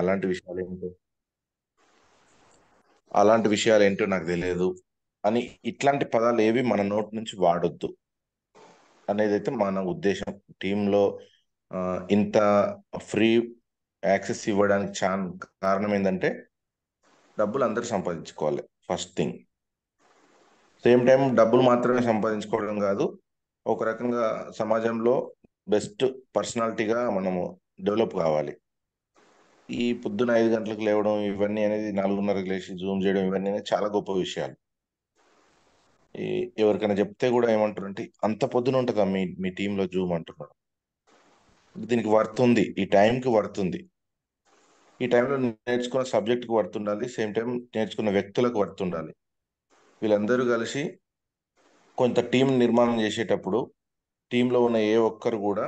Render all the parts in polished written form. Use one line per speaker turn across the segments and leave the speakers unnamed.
అలాంటి విషయాలు ఏంటో నాకు తెలియదు అని ఇట్లాంటి పదాలు ఏవి మన నోటి నుంచి వాడొద్దు అనేది అయితే మన ఉద్దేశం. టీంలో ఇంత ఫ్రీ యాక్సెస్ ఇవ్వడానికి కారణం ఏంటంటే డబ్బులు అందరూ సంపాదించుకోవాలి ఫస్ట్ థింగ్. సేమ్ టైం డబ్బులు మాత్రమే సంపాదించుకోవడం కాదు, ఒక రకంగా సమాజంలో బెస్ట్ పర్సనాలిటీగా మనము డెవలప్ కావాలి. ఈ పొద్దున 5 గంటలకు లేవడం ఇవన్నీ అనేది 4:30కి లేచి జూమ్ చేయడం ఇవన్నీ అనేది చాలా గొప్ప విషయాలు. ఈ ఎవరికైనా చెప్తే కూడా ఏమంటారంటే అంత పొద్దున ఉంటుందా మీ మీ టీంలో జూమ్ అంటున్నారు. దీనికి వర్త్ ఉంది, ఈ టైంకి వర్త్ ఉంది. ఈ టైంలో నేర్చుకున్న సబ్జెక్ట్కి వర్త్ ఉండాలి, సేమ్ టైం నేర్చుకున్న వ్యక్తులకు వర్త్ ఉండాలి. వీళ్ళందరూ కలిసి కొంత టీం నిర్మాణం చేసేటప్పుడు టీంలో ఉన్న ఏ ఒక్కరు కూడా,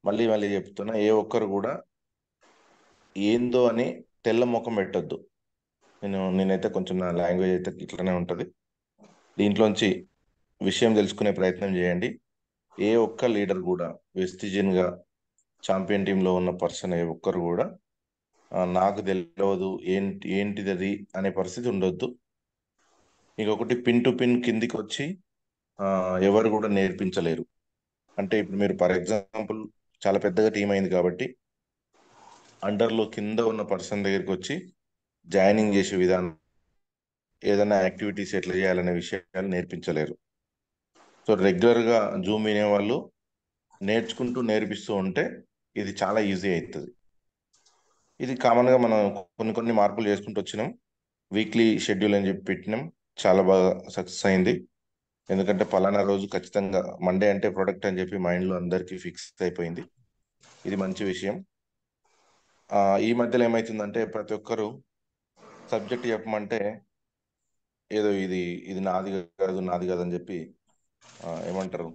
మళ్ళీ మళ్ళీ చెప్తున్నా, ఏ ఒక్కరు కూడా ఏందో అని తెల్ల ముఖం పెట్టొద్దు. నేనైతే కొంచెం నా లాంగ్వేజ్ అయితే ఇట్లనే ఉంటుంది. దీంట్లోంచి విషయం తెలుసుకునే ప్రయత్నం చేయండి. ఏ ఒక్క లీడర్ కూడా వెస్టిజిన్గా ఛాంపియన్ టీంలో ఉన్న పర్సన్ ఏ ఒక్కరు కూడా నాకు తెలియదు ఏంటిది అది అనే పరిస్థితి ఉండొద్దు. ఇంకొకటి, పిన్ టు పిన్ కిందికి వచ్చి ఎవరు కూడా నేర్పించలేరు. అంటే ఇప్పుడు మీరు ఫర్ ఎగ్జాంపుల్ చాలా పెద్దగా టీం అయింది కాబట్టి అండర్లో కింద ఉన్న పర్సన్ దగ్గరికి వచ్చి జాయినింగ్ చేసే విధానం, ఏదైనా యాక్టివిటీస్ ఎట్లా చేయాలనే విషయాలు నేర్పించలేరు. సో రెగ్యులర్గా జూమ్ వినే వాళ్ళు నేర్చుకుంటూ నేర్పిస్తూ ఉంటే ఇది చాలా ఈజీ అవుతుంది. ఇది కామన్గా మనం కొన్ని కొన్ని మార్పులు చేసుకుంటూ వచ్చినాం. వీక్లీ షెడ్యూల్ అని చెప్పి పెట్టినాం, చాలా బాగా సక్సెస్ అయింది. ఎందుకంటే పలానా రోజు ఖచ్చితంగా మండే అంటే ప్రొడక్ట్ అని చెప్పి మైండ్లో అందరికీ ఫిక్స్ అయిపోయింది. ఇది మంచి విషయం. ఈ మధ్యలో ఏమవుతుందంటే ప్రతి ఒక్కరు సబ్జెక్ట్ చెప్పమంటే ఏదో ఇది ఇది నాది కాదు నాది కాదు అని చెప్పి ఏమంటారు,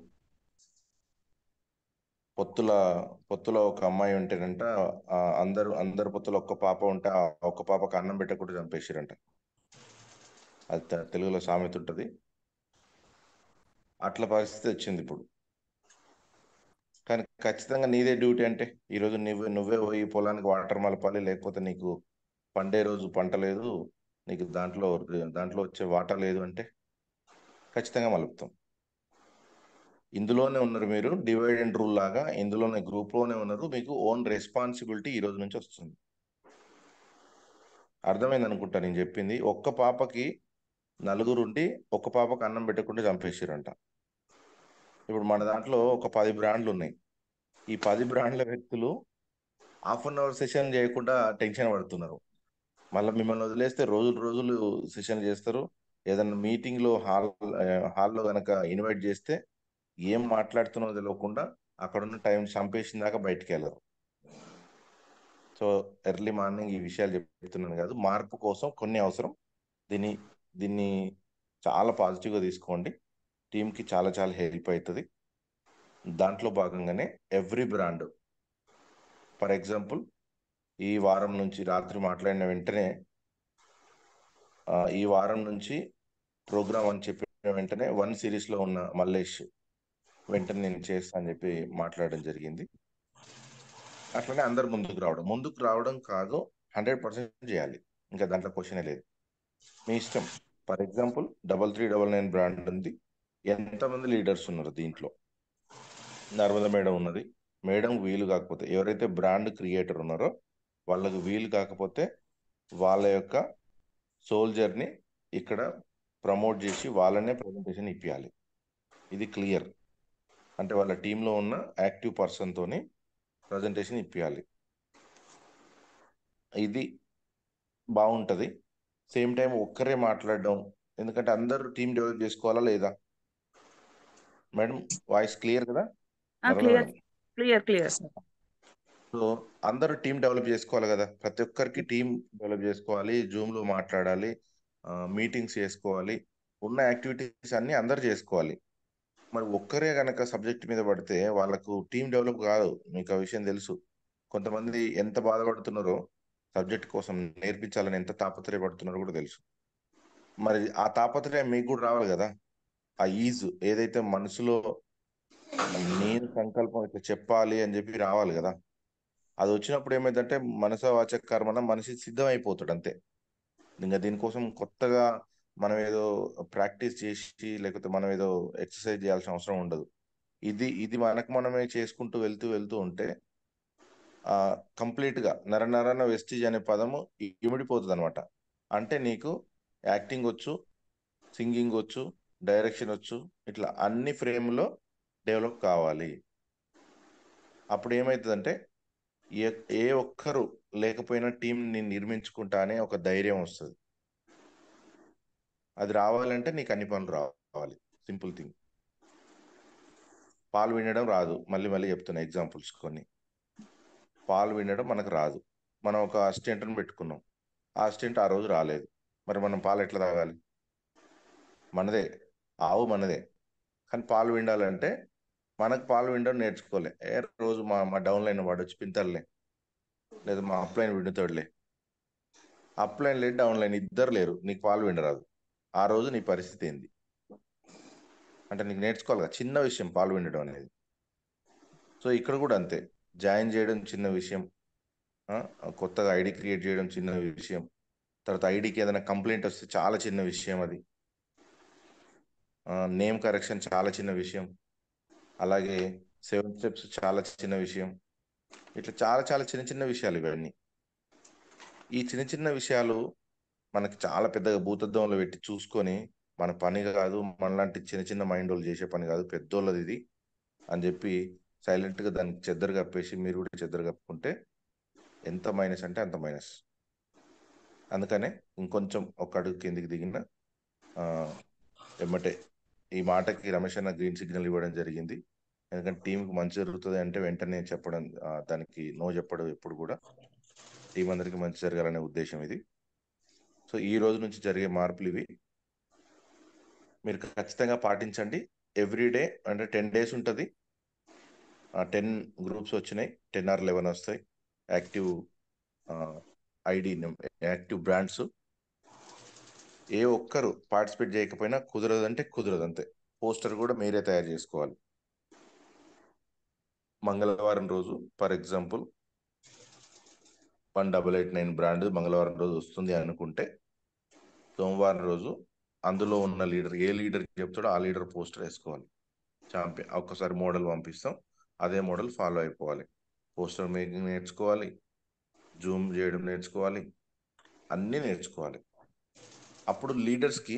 పొత్తుల పొత్తులో ఒక అమ్మాయి ఉంటేనంట, అందరు పొత్తులో ఒక్క పాప ఉంటే ఆ ఒక్క పాపకు అన్నం పెట్టకుండా చంపేసిరంట. అది తెలుగులో సామెత ఉంటుంది. అట్లా పరిస్థితి వచ్చింది ఇప్పుడు. కానీ ఖచ్చితంగా నీదే డ్యూటీ అంటే ఈరోజు నువ్వే పోయి పొలానికి వాటర్ మలపాలి, లేకపోతే నీకు పండే రోజు పంట లేదు, నీకు దాంట్లో వచ్చే వాటర్ లేదు అంటే ఖచ్చితంగా మలుపుతాం. ఇందులోనే ఉన్నారు మీరు, డివైడ్ అండ్ రూల్ లాగా ఇందులోనే గ్రూప్లోనే ఉన్నారు. మీకు ఓన్ రెస్పాన్సిబిలిటీ ఈ రోజు నుంచి వస్తుంది. అర్థమైంది అనుకుంటా నేను చెప్పింది. ఒక్క పాపకి నలుగురుండి ఒక్క పాపకి అన్నం పెట్టకుండా చంపేసారంట. ఇప్పుడు మన దాంట్లో ఒక 10 బ్రాండ్లు ఉన్నాయి. ఈ 10 బ్రాండ్ల వ్యక్తులు హాఫ్ అన్ అవర్ సెషన్ చేయకుండా టెన్షన్ పడుతున్నారు. మళ్ళీ మిమ్మల్ని వదిలేస్తే రోజులు రోజులు సెషన్ చేస్తారు. ఏదైనా మీటింగ్లో హాల్లో కనుక ఇన్వైట్ చేస్తే ఏం మాట్లాడుతున్నో తెలియకుండా అక్కడున్న టైం చంపేసిన దాకా బయటికి వెళ్ళరు. సో ఎర్లీ మార్నింగ్ ఈ విషయాలు చెప్తున్నాను కాదు, మార్పు కోసం కొన్ని అవసరం. దీన్ని దీన్ని చాలా పాజిటివ్గా తీసుకోండి. టీంకి చాలా చాలా హెల్ప్ అవుతుంది. దాంట్లో భాగంగానే ఎవ్రీ బ్రాండ్, ఫర్ ఎగ్జాంపుల్ ఈ వారం నుంచి రాత్రి మాట్లాడిన వెంటనే ఈ వారం నుంచి ప్రోగ్రామ్ అని చెప్పిన వెంటనే 1 సిరీస్లో ఉన్న మల్లేష్ వెంటనే నేను చేస్తా అని చెప్పి మాట్లాడడం జరిగింది. అట్లనే అందరు ముందుకు రావడం కాదు, 100% చేయాలి. ఇంకా దాంట్లో క్వశ్చనే లేదు, మీ ఇష్టం. ఫర్ ఎగ్జాంపుల్ 3399 బ్రాండ్ ఉంది. ఎంతమంది లీడర్స్ ఉన్నారు దీంట్లో? నర్మద మేడం ఉన్నది. మేడం వీలు కాకపోతే, ఎవరైతే బ్రాండ్ క్రియేటర్ ఉన్నారో వాళ్ళకు వీలు కాకపోతే వాళ్ళ యొక్క సోల్జర్ని ఇక్కడ ప్రమోట్ చేసి వాళ్ళనే ప్రజెంటేషన్ ఇప్పించాలి. ఇది క్లియర్. అంటే వాళ్ళ టీంలో ఉన్న యాక్టివ్ పర్సన్తోని ప్రజెంటేషన్ ఇప్పించాలి. ఇది బాగుంటుంది. సేమ్ టైం ఒక్కరే మాట్లాడడం, ఎందుకంటే అందరూ టీం డెవలప్ చేసుకోవాలా లేదా? మేడం వాయిస్ క్లియర్ కదా Narmada
clear
madam?
Clear clear sir.
So అందరూ టీం డెవలప్ చేసుకోవాలి కదా, ప్రతి ఒక్కరికి టీం డెవలప్ చేసుకోవాలి, జూమ్లో మాట్లాడాలి, మీటింగ్స్ చేసుకోవాలి, ఉన్న యాక్టివిటీస్ అన్నీ అందరు చేసుకోవాలి. మరి ఒక్కరే కనుక సబ్జెక్ట్ మీద పడితే వాళ్ళకు టీం డెవలప్ కాదు. మీకు ఆ విషయం తెలుసు. కొంతమంది ఎంత బాధపడుతున్నారో సబ్జెక్ట్ కోసం, నేర్పించాలని ఎంత తాపత్రయపడుతున్నారో కూడా తెలుసు. మరి ఆ తాపత్రయం మీకు కూడా రావాలి కదా. ఆ ఈజ్ ఏదైతే మనసులో నేను సంకల్పం ఇట్లా చెప్పాలి అని చెప్పి రావాలి కదా. అది వచ్చినప్పుడు ఏమైందంటే మనస వాచ కర్మన మనిషి సిద్ధం అయిపోతాడు అంతే. ఇంకా దీనికోసం కొత్తగా మనం ఏదో ప్రాక్టీస్ చేసి లేకపోతే మనం ఏదో ఎక్సర్సైజ్ చేయాల్సిన అవసరం ఉండదు. ఇది ఇది మనకు మనమే చేసుకుంటూ వెళ్తూ వెళ్తూ ఉంటే కంప్లీట్ గా నరనరన వెస్టీజ్ అనే పదము ఇమిడిపోతుంది అనమాట. అంటే నీకు యాక్టింగ్ వచ్చు, సింగింగ్ వచ్చు, డైరెక్షన్ వచ్చు, ఇట్లా అన్ని ఫ్రేమ్లో డెవలప్ కావాలి. అప్పుడు ఏమవుతుందంటే ఏ ఏ ఒక్కరు లేకపోయినా టీం నేను నిర్మించుకుంటా అనే ఒక ధైర్యం వస్తుంది. అది రావాలంటే నీకు అన్ని పనులు రావాలి. Simple thing. పాలు వినడం రాదు, మళ్ళీ మళ్ళీ చెప్తున్నా ఎగ్జాంపుల్స్ కొన్ని. పాలు వినడం మనకు రాదు. మనం ఒక అసిస్టెంట్ని పెట్టుకున్నాం, ఆ అసిస్టెంట్ ఆ రోజు రాలేదు, మరి మనం పాలు ఎట్లా తాగాలి? మనదే, ఆవు మనదే, కానీ పాలు విండాలంటే మనకు పాలు వినడం నేర్చుకోలే. రోజు మా మా డౌన్ లైన్ వాడు వచ్చి పింతర్లే, లేదా మా అప్ లైన్ విండుతాడులే. అప్ లైన్ లేదు, డౌన్ లైన్ ఇద్దరు లేరు, నీకు పాలు వినరాదు. ఆ రోజు నీ పరిస్థితి ఏంది? అంటే నీకు నేర్చుకోవాలి కదా, చిన్న విషయం పాలు వినడం అనేది. సో ఇక్కడ కూడా అంతే, జాయిన్ చేయడం చిన్న విషయం, ఆ, కొత్తగా ఐడి క్రియేట్ చేయడం చిన్న విషయం, తర్వాత ఐడికి ఏదైనా కంప్లైంట్ వస్తే చాలా చిన్న విషయం అది, నేమ్ కరెక్షన్ చాలా చిన్న విషయం, అలాగే 7 స్టెప్స్ చాలా చిన్న విషయం. ఇట్లా చాలా చాలా చిన్న చిన్న విషయాలు ఇవన్నీ. ఈ చిన్న చిన్న విషయాలు మనకి చాలా పెద్దగా భూతద్దంలో పెట్టి చూసుకొని మన పని కాదు, మనలాంటి చిన్న చిన్న మైండ్ వాళ్ళు చేసే పని కాదు, పెద్దోళ్ళది ఇది అని చెప్పి సైలెంట్గా దానికి చెద్దరు కప్పేసి మీరు కూడా చెద్దరు కప్పుకుంటే ఎంత మైనస్ అంటే అంత మైనస్. అందుకనే ఇంకొంచెం ఒక అడుగు కిందికి దిగిన ఎమ్మటే ఈ మాటకి రమేష్ అన్న గ్రీన్ సిగ్నల్ ఇవ్వడం జరిగింది. ఎందుకంటే టీంకి మంచి జరుగుతుంది అంటే వెంటనే చెప్పడం, దానికి నో చెప్పడం ఎప్పుడు కూడా. టీం అందరికీ మంచి జరగాలనే ఉద్దేశం ఇది. సో ఈ రోజు నుంచి జరిగే మార్పులు ఇవి, మీరు ఖచ్చితంగా పాటించండి. ఎవ్రీడే అంటే 10 days ఉంటుంది, 10 groups వచ్చినాయి, 10 or 11 వస్తాయి యాక్టివ్ ఐడి, యాక్టివ్ బ్రాండ్స్. ఏ ఒక్కరు పార్టిసిపేట్ చేయకపోయినా కుదరదంటే కుదరదు అంతే. పోస్టర్ కూడా మీరే తయారు చేసుకోవాలి. మంగళవారం రోజు ఫర్ ఎగ్జాంపుల్ 1889 బ్రాండ్ మంగళవారం రోజు వస్తుంది అనుకుంటే, సోమవారం రోజు అందులో ఉన్న లీడర్ ఏ లీడర్కి చెప్తాడో ఆ లీడర్ పోస్టర్ వేసుకోవాలి. చాంపియన్ ఒక్కసారి మోడల్ పంపిస్తాం, అదే మోడల్ ఫాలో అయిపోవాలి. పోస్టర్ మేకింగ్ నేర్చుకోవాలి, జూమ్ చేయడం నేర్చుకోవాలి, అన్నీ నేర్చుకోవాలి. అప్పుడు లీడర్స్కి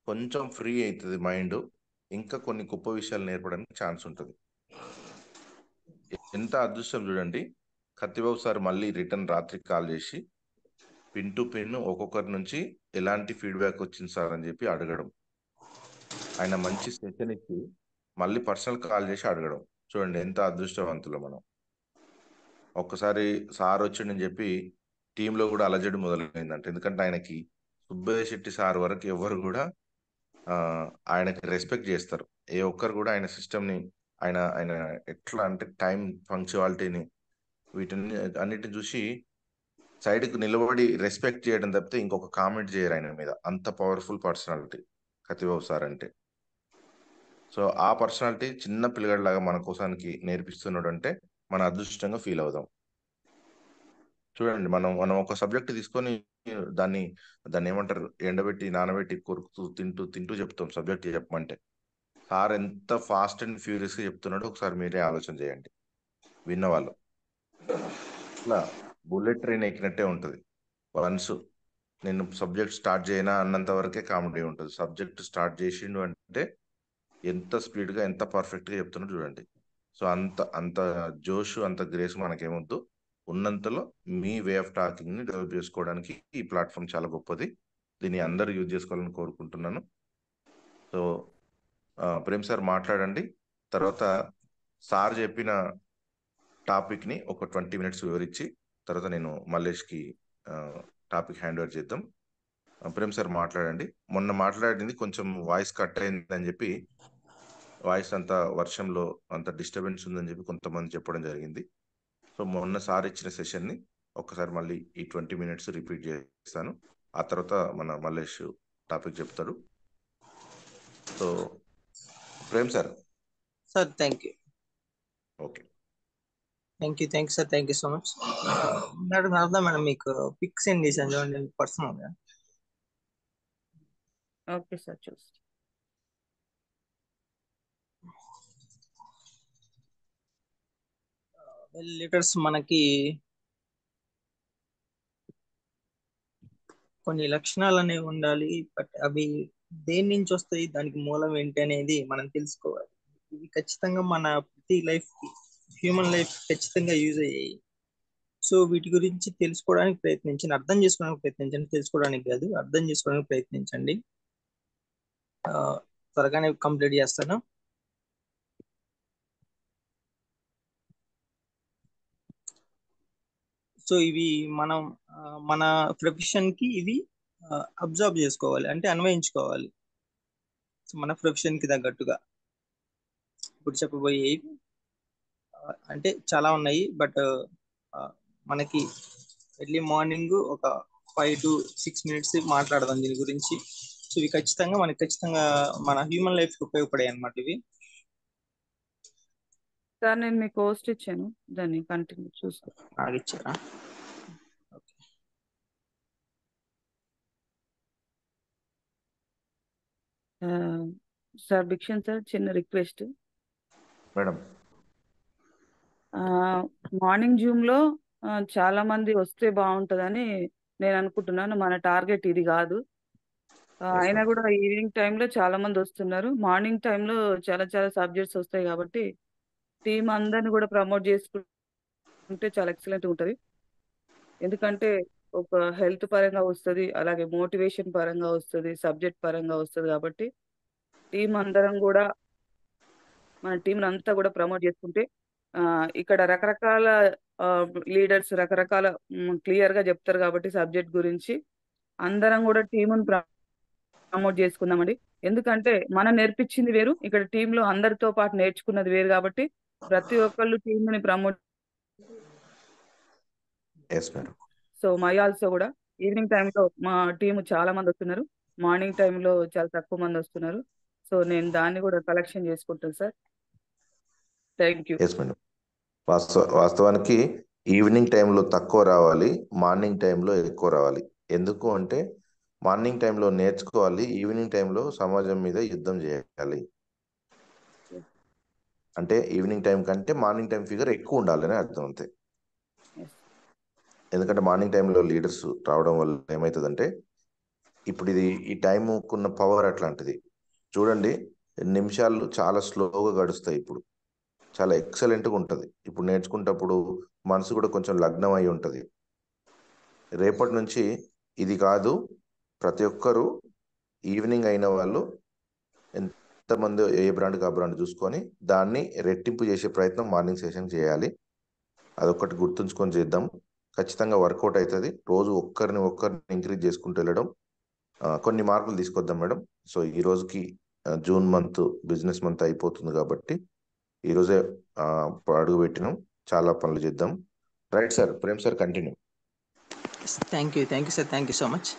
కొంచెం ఫ్రీ అవుతుంది మైండ్, ఇంకా కొన్ని గొప్ప విషయాలు నేర్పడానికి ఛాన్స్ ఉంటుంది. ఎంత అదృష్టం చూడండి, కత్తిబాబు సార్ మళ్ళీ రిటర్న్ రాత్రి కాల్ చేసి పిన్ టు పిన్ ఒక్కొక్కరి నుంచి ఎలాంటి ఫీడ్బ్యాక్ వచ్చింది సార్ అని చెప్పి అడగడం. ఆయన మంచి సెషన్ ఇచ్చి మళ్ళీ పర్సనల్ కాల్ చేసి అడగడం. చూడండి ఎంత అదృష్టవంతులు మనం. ఒక్కసారి సార్ వచ్చిండని చెప్పి టీంలో కూడా అలజడి మొదలైందంట. ఎందుకంటే ఆయనకి సుబ్బయ్య శెట్టి సార్ వరకు ఎవరు కూడా ఆయనకి రెస్పెక్ట్ చేస్తారు. ఏ ఒక్కరు కూడా ఆయన సిస్టమ్ని, ఆయన ఆయన ఎట్లా అంటే టైం పంక్చువాలిటీని, వీటిని అన్నిటిని చూసి సైడ్కి నిలబడి రెస్పెక్ట్ చేయడం తప్పితే ఇంకొక కామెంట్ చేయరు ఆయన మీద. అంత పవర్ఫుల్ పర్సనాలిటీ కతిబాబు సార్ అంటే. సో ఆ పర్సనాలిటీ చిన్న పిల్లగాడిలాగా మన కోసానికి నేర్పిస్తున్నాడు అంటే మన అదృష్టంగా ఫీల్ అవుదాం. చూడండి, మనం మనం ఒక సబ్జెక్ట్ తీసుకొని దాన్ని దాన్ని ఏమంటారు, ఎండబెట్టి నానబెట్టి కొరుకుతూ తింటూ తింటూ చెప్తాం సబ్జెక్ట్ చెప్పమంటే. సార్ ఎంత ఫాస్ట్ అండ్ ఫ్యూరియస్గా చెప్తున్నాడో ఒకసారి మీరే ఆలోచన చేయండి విన్నవాళ్ళు. ఇట్లా బుల్లెట్ ట్రైన్ ఎక్కినట్టే ఉంటుంది. వన్స్ నేను సబ్జెక్ట్ స్టార్ట్ చేయనా అన్నంత వరకే కామెడీ ఉంటుంది. సబ్జెక్ట్ స్టార్ట్ చేసిండు అంటే ఎంత స్పీడ్గా ఎంత పర్ఫెక్ట్గా చెప్తున్నాడు చూడండి. సో అంత అంత జోష్ అంత గ్రేస్ మనకేమొద్దు. ఉన్నంతలో మీ వే ఆఫ్ టాకింగ్ని డెవలప్ చేసుకోవడానికి ఈ ప్లాట్ఫామ్ చాలా గొప్పది. దీన్ని అందరూ యూజ్ చేసుకోవాలని కోరుకుంటున్నాను. సో ప్రేమ్ సార్ మాట్లాడండి. తర్వాత సార్ చెప్పిన టాపిక్ని ఒక 20 minutes వివరించి తర్వాత నేను మల్లేష్కి టాపిక్ హ్యాండ్ ఓవర్ చేద్దాం. ప్రేమ్ సార్ మాట్లాడండి. మొన్న మాట్లాడింది కొంచెం వాయిస్ కట్ అయిందని చెప్పి, వాయిస్ అంతా వర్షంలో అంత డిస్టర్బెన్స్ ఉందని చెప్పి కొంతమంది చెప్పడం జరిగింది. సో మొన్న సార్ ఇచ్చిన సెషన్ని ఒక్కసారి మళ్ళీ ఈ 20 minutes రిపీట్ చేస్తాను. ఆ తర్వాత మన మల్లేష్ టాపిక్ చెప్తాడు. So Prem sir.
Sir thank you.
Okay.
Thank you sir, thank you so much. Madam అర్థం మేడం, మీకు పిక్ సెండ్ చేశాను చూడండి పర్సనల్గా.
ఓకే సార్, చూసి
లీటర్స్ మనకి కొన్ని లక్షణాలు అనేవి ఉండాలి, బట్ అవి దేని నుంచి వస్తాయి, దానికి మూలం ఏంటి అనేది మనం తెలుసుకోవాలి. ఇవి ఖచ్చితంగా మన ప్రతి లైఫ్ కి, హ్యూమన్ లైఫ్ ఖచ్చితంగా యూజ్ అయ్యాయి. సో వీటి గురించి తెలుసుకోవడానికి ప్రయత్నించండి, అర్థం చేసుకోవడానికి ప్రయత్నించండి, తెలుసుకోవడానికి కాదు, అర్థం చేసుకోవడానికి ప్రయత్నించండి. ఆ, త్వరగానే కంప్లీట్ చేస్తాను. సో ఇవి మనం మన ప్రొఫెషన్ కి ఇవి అబ్జర్వ్ చేసుకోవాలి, అంటే అన్వయించుకోవాలి. సో మన ప్రొఫెషన్ కి తగ్గట్టుగా ఇప్పుడు చెప్పబోయే అంటే చాలా ఉన్నాయి, బట్ మనకి ఎర్లీ మార్నింగ్ ఒక 5 to 6 minutes మాట్లాడదాం దీని గురించి. సో ఇవి ఖచ్చితంగా మనకి ఖచ్చితంగా మన హ్యూమన్ లైఫ్ కి ఉపయోగపడాయి అన్నమాట ఇవి.
సార్ నేను మీకు పోస్ట్ ఇచ్చాను, దాన్ని కంటిన్యూ చూసుకో.
ఆగిచ్చారా?
సార్ భిక్షన్ సార్, చిన్న రిక్వెస్ట్.
మేడం
మార్నింగ్ జూమ్ లో చాలా మంది వస్తే బాగుంటదని నేను అనుకుంటున్నాను. మన టార్గెట్ ఇది కాదు.
ఎస్
అయినా
మేడం.
కూడా ఈవినింగ్ టైంలో చాలా మంది వస్తున్నారు. మార్నింగ్ టైంలో చాలా చాలా సబ్జెక్ట్స్ వస్తాయి కాబట్టి టీం అందరిని కూడా ప్రమోట్ చేసుకుంటే చాలా ఎక్సలెంట్ ఉంటుంది. ఎందుకంటే ఒక హెల్త్ పరంగా వస్తుంది, అలాగే మోటివేషన్ పరంగా వస్తుంది, సబ్జెక్ట్ పరంగా వస్తుంది. కాబట్టి టీం అందరం కూడా, మన టీం అంతా కూడా ప్రమోట్ చేసుకుంటే ఇక్కడ రకరకాల లీడర్స్ రకరకాల క్లియర్ గా చెప్తారు. కాబట్టి సబ్జెక్ట్ గురించి అందరం కూడా టీమును ప్రమోట్ చేసుకుందామండి. ఎందుకంటే మనం నేర్పించింది వేరు, ఇక్కడ టీంలో అందరితో పాటు నేర్చుకున్నది వేరు. కాబట్టి ప్రతి ఒక్కళ్ళు టీంని promote.
Yes madam.
So my also కూడా ఈవినింగ్ టైంలో మా టీం చాలా మంది వస్తున్నారు, మార్నింగ్ టైంలో చాలా తక్కువ మంది వస్తున్నారు. సో నేను దాన్ని కూడా కలెక్షన్ చేసుకుంటాను sir. Thank you.
Yes madam. వాస్తవానికి ఈవినింగ్ టైంలో తక్కువ రావాలి, మార్నింగ్ టైంలో ఎక్కువ రావాలి. ఎందుకు అంటే మార్నింగ్ టైంలో నేర్చుకోవాలి, ఈవినింగ్ టైంలో సమాజం మీద యుద్ధం చేయాలి. అంటే ఈవినింగ్ టైం కంటే మార్నింగ్ టైం ఫిగర్ ఎక్కువ ఉండాలని అర్థం అంతే. ఎందుకంటే మార్నింగ్ టైంలో లీడర్స్ రావడం వల్ల ఏమవుతుందంటే, ఇప్పుడు ఈ టైంకున్న పవర్ అట్లాంటిది. చూడండి, నిమిషాలు చాలా స్లోగా గడుస్తాయి. ఇప్పుడు చాలా ఎక్సలెంట్గా ఉంటుంది. ఇప్పుడు నేర్చుకుంటప్పుడు మనసు కూడా కొంచెం లగ్నం అయి ఉంటుంది. రేపటి నుంచి ఇది కాదు, ప్రతి ఒక్కరూ ఈవినింగ్ అయిన వాళ్ళు ఎంతమంది ఏ బ్రాండ్కి ఆ బ్రాండ్ చూసుకొని దాన్ని రెట్టింపు చేసే ప్రయత్నం మార్నింగ్ సెషన్ చేయాలి. అదొక్కటి గుర్తుంచుకొని చేద్దాం, ఖచ్చితంగా వర్కౌట్ అవుతుంది. రోజు ఒక్కరిని ఇంక్రీజ్ చేసుకుంటూ వెళ్ళడం, కొన్ని మార్కులు తీసుకొద్దాం మేడం. సో ఈ రోజుకి జూన్ మంత్ బిజినెస్ మంత్ అయిపోతుంది కాబట్టి ఈరోజే అడుగు పెట్టినాం, చాలా పనులు చేద్దాం. Right sir, Prem sir continue.
Thank you sir, thank you so much.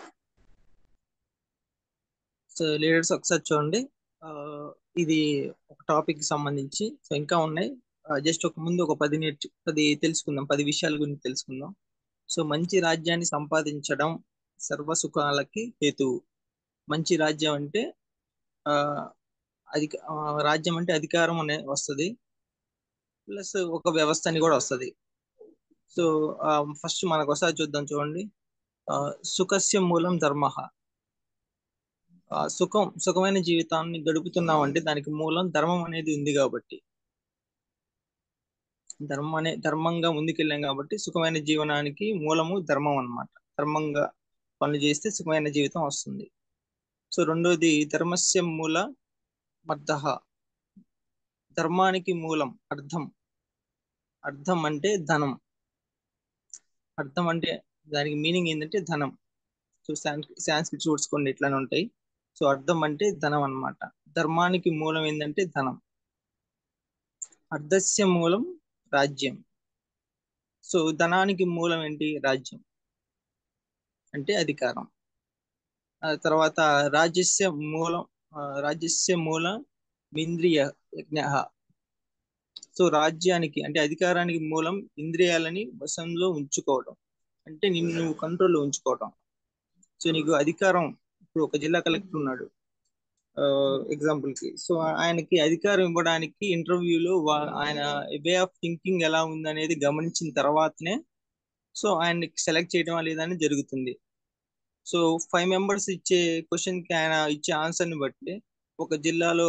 So leaders ఒకసారి చూడండి, ఇది ఒక టాపిక్ సంబంధించి. సో ఇంకా ఉన్నాయి, జస్ట్ ముందు ఒక 10 తెలుసుకుందాం, 10 విషయాల గురించి తెలుసుకుందాం. సో మంచి రాజ్యాన్ని సంపాదించడం సర్వ సుఖాలకి హేతువు. మంచి రాజ్యం అంటే ఆ రాజ్యం అంటే అధికారం అనే వస్తుంది, ప్లస్ ఒక వ్యవస్థ అని కూడా వస్తుంది. సో ఫస్ట్ మనకు ఒకసారి చూద్దాం, చూడండి. సుఖస్య మూలం ధర్మ. సుఖమైన జీవితాన్ని గడుపుతున్నాం అంటే దానికి మూలం ధర్మం అనేది ఉంది కాబట్టి, ధర్మంగా ముందుకెళ్ళాం కాబట్టి సుఖమైన జీవనానికి మూలము ధర్మం అన్నమాట. ధర్మంగా పనులు చేస్తే సుఖమైన జీవితం వస్తుంది. సో రెండోది ధర్మస్య మూల మర్ధః. ధర్మానికి మూలం అర్థం. అర్థం అంటే ధనం. అర్థం అంటే దానికి మీనింగ్ ఏంటంటే ధనం. సో సాంస్క్రిట్ చూసుకోండి ఇట్లానే ఉంటాయి. సో అర్థం అంటే ధనం అన్నమాట. ధర్మానికి మూలం ఏంటంటే ధనం. అర్థస్య మూలం రాజ్యం. సో ధనానికి మూలం ఏంటి? రాజ్యం అంటే అధికారం. ఆ తర్వాత రాజ్యస్య మూలం ఇంద్రియ యజ్ఞ. సో రాజ్యానికి అంటే అధికారానికి మూలం ఇంద్రియాలని వశంలో ఉంచుకోవడం, అంటే నిన్ను నువ్వు కంట్రోల్లో ఉంచుకోవడం. సో నీకు అధికారం, ఇప్పుడు ఒక జిల్లా కలెక్టర్ ఉన్నాడు ఎగ్జాంపుల్ కి, సో ఆయనకి అధికారం ఇవ్వడానికి ఇంటర్వ్యూలో ఆయన వే ఆఫ్ థింకింగ్ ఎలా ఉందనేది గమనించిన తర్వాతనే సో ఆయన్ని సెలెక్ట్ చేయడం లేదా అనేది జరుగుతుంది. సో 5 మెంబర్స్ ఇచ్చే క్వశ్చన్ కి ఆయన ఇచ్చే ఆన్సర్ ని బట్టి ఒక జిల్లాలో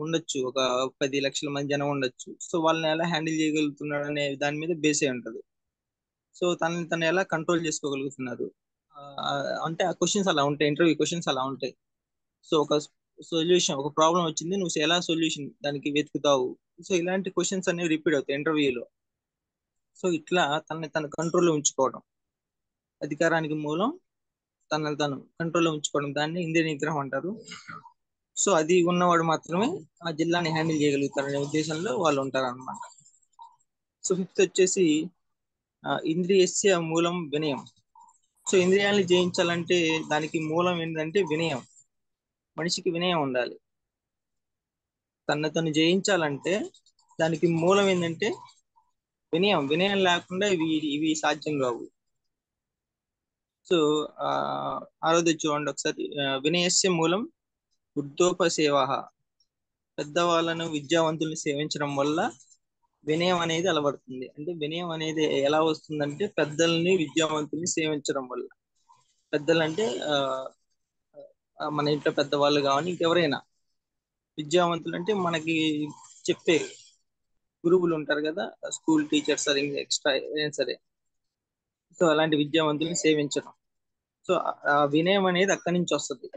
ఉండొచ్చు, ఒక 10 లక్షల మంది జనం ఉండొచ్చు. సో వాళ్ళని ఎలా హ్యాండిల్ చేయగలుగుతున్నాడు అనే దాని మీద బేస్ అయి ఉంటది. సో తను ఎలా కంట్రోల్ చేసుకోగలుగుతున్నారు, ఆ, అంటే ఆ క్వశ్చన్స్ అలా ఉంటాయి, ఇంటర్వ్యూ క్వశ్చన్స్ అలా ఉంటాయి. సో ఒక సొల్యూషన్, ఒక ప్రాబ్లం వచ్చింది, నువ్వు ఎలా సొల్యూషన్ దానికి వెతుకుతావు. సో ఇలాంటి క్వశ్చన్స్ అనేవి రిపీట్ అవుతాయి ఇంటర్వ్యూలో. సో ఇట్లా తన కంట్రోల్లో ఉంచుకోవడం, అధికారానికి మూలం తనను తను కంట్రోల్లో ఉంచుకోవడం, దాన్ని ఇంద్రియ నిగ్రహం అంటారు. సో అది ఉన్నవాడు మాత్రమే ఆ జిల్లాని హ్యాండిల్ చేయగలుగుతారనే ఉద్దేశంలో వాళ్ళు ఉంటారు అనమాట. సో ఫిఫ్త్ వచ్చేసి ఇంద్రియస్య మూలం వినయం. సో ఇంద్రియాలను జయించాలంటే దానికి మూలం ఏంటంటే వినయం. మనిషికి వినయం ఉండాలి. తను జయించాలంటే దానికి మూలం ఏంటంటే వినయం. వినయం లేకుండా ఇవి సాధ్యం కావు. సో ఆరోగ్య చూడండి ఒకసారి, వినయస్య మూలం వృద్ధోపసేవ. పెద్దవాళ్ళను విద్యావంతుల్ని సేవించడం వల్ల వినయం అనేది అలవడుతుంది. అంటే వినయం అనేది ఎలా వస్తుందంటే పెద్దల్ని విద్యావంతుల్ని సేవించడం వల్ల. పెద్దలు అంటే మన ఇంట్లో పెద్దవాళ్ళు కావాలి, ఇంకెవరైనా. విద్యావంతులు అంటే మనకి చెప్పే గురువులు ఉంటారు కదా, స్కూల్ టీచర్స్ సరే, ఎక్స్ట్రా ఏదైనా సరే. సో అలాంటి విద్యావంతుల్ని సేవించడం. సో ఆ వినయం అనేది అక్కడి నుంచి వస్తుంది.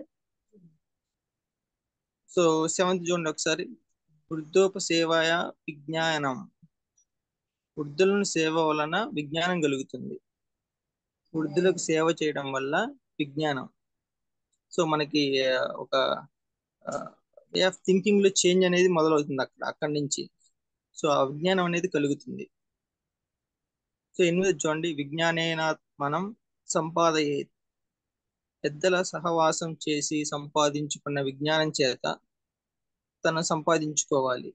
సో 7th చూడండి ఒకసారి, వృద్ధోపసేవాయ విజ్ఞానం. వృద్ధులను సేవ వలన విజ్ఞానం కలుగుతుంది. వృద్ధులకు సేవ చేయడం వల్ల విజ్ఞానం. సో మనకి ఒక వే ఆఫ్ థింకింగ్ లో చేంజ్ అనేది మొదలవుతుంది అక్కడి నుంచి. సో ఆ విజ్ఞానం అనేది కలుగుతుంది. సో 8 చూడండి, విజ్ఞానేన మనం సంపాదయే. పెద్దల సహవాసం చేసి సంపాదించుకున్న విజ్ఞానం చేత తను సంపాదించుకోవాలి.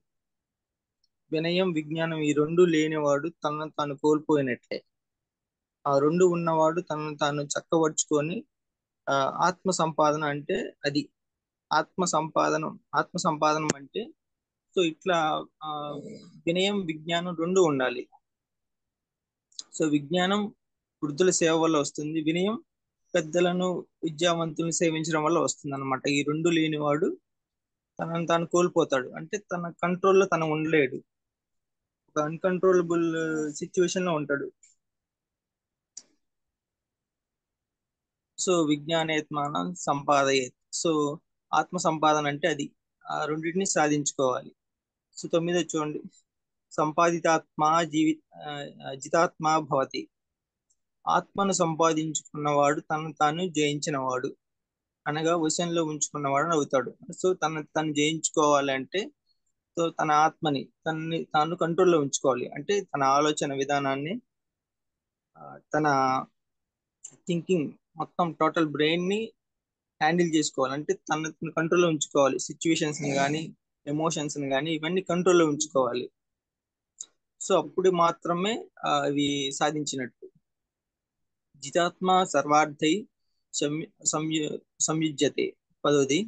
వినయం విజ్ఞానం ఈ రెండు లేనివాడు తనను తాను కోల్పోయినట్లే. ఆ రెండు ఉన్నవాడు తనను తాను చక్కబరుచుకొని ఆత్మ సంపాదన అంటే అది. ఆత్మ సంపాదనం అంటే సో ఇట్లా ఆ, వినయం విజ్ఞానం రెండు ఉండాలి. సో విజ్ఞానం వృద్ధుల సేవ వల్ల వస్తుంది, వినయం పెద్దలను విద్యావంతులను సేవించడం వల్ల వస్తుంది అనమాట. ఈ రెండు లేనివాడు తనను తాను కోల్పోతాడు, అంటే తన కంట్రోల్లో తను ఉండలేడు, ఒక అన్కంట్రోలబుల్ సిచ్యువేషన్ లో ఉంటాడు. సో విజ్ఞానేత్మానం సంపాదయేత్. సో ఆత్మ సంపాదన అంటే అది, ఆ రెండింటిని సాధించుకోవాలి. సో 9 చూడండి, సంపాదితాత్మా జితాత్మా భవతి. ఆత్మను సంపాదించుకున్నవాడు తను తాను జయించినవాడు, అనగా వశంలో ఉంచుకున్నవాడు అని అవుతాడు. సో తను జయించుకోవాలంటే సో తన ఆత్మని తాను కంట్రోల్లో ఉంచుకోవాలి. అంటే తన ఆలోచన విధానాన్ని, తన థింకింగ్ మొత్తం టోటల్ బ్రెయిన్ ని హ్యాండిల్ చేసుకోవాలి. అంటే తన కంట్రోల్లో ఉంచుకోవాలి. సిచ్యువేషన్స్ ని కానీ, ఎమోషన్స్ ని కానీ, ఇవన్నీ కంట్రోల్లో ఉంచుకోవాలి. సో అప్పుడు మాత్రమే అవి సాధించినట్టు. జితాత్మ సర్వార్థై సంయుజ్యతే. 10ది,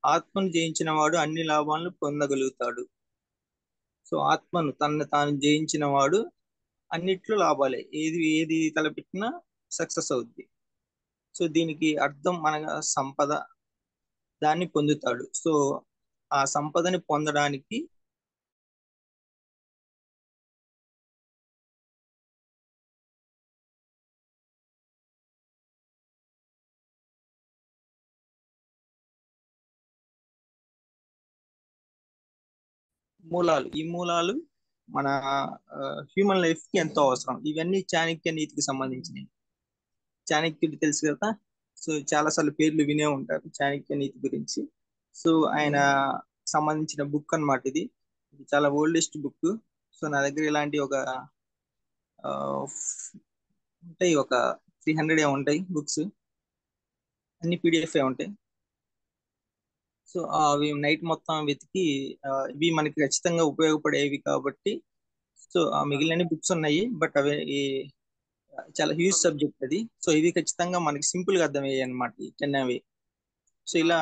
ఆత్మను జయించిన వాడు అన్ని లాభాలను పొందగలుగుతాడు. సో ఆత్మను తాను జయించిన వాడు అన్నిట్లో లాభాలే, ఏది ఏది తలపెట్టినా సక్సెస్ అవుద్ది. సో దీనికి అర్థం అనగా సంపద, దాన్ని పొందుతాడు. సో ఆ సంపదని పొందడానికి ఈ మూలాలు మన హ్యూమన్ లైఫ్ కి ఎంతో అవసరం. ఇవన్నీ చాణక్య నీతికి సంబంధించినవి. చాణక్యుడు తెలుసు కదా, సో చాలా సార్లు పేర్లు వినే ఉంటారు చాణక్య నీతి గురించి. సో ఆయన సంబంధించిన బుక్ అన్నమాట ఇది. ఇది చాలా ఓల్డెస్ట్ బుక్. సో నా దగ్గర ఇలాంటి ఒక ఉంటాయి, ఒక 300 ఉంటాయి బుక్స్, అన్ని PDF ఉంటాయి. సో అవి నైట్ మొత్తం వెతికి ఇవి మనకి ఖచ్చితంగా ఉపయోగపడేవి కాబట్టి, సో ఆ మిగిలిన బుక్స్ ఉన్నాయి, బట్ అవి చాలా హ్యూజ్ సబ్జెక్ట్ అది. సో ఇవి ఖచ్చితంగా మనకి సింపుల్ గా అర్థమయ్యాయి అనమాట, ఈ చిన్నవి. సో ఇలా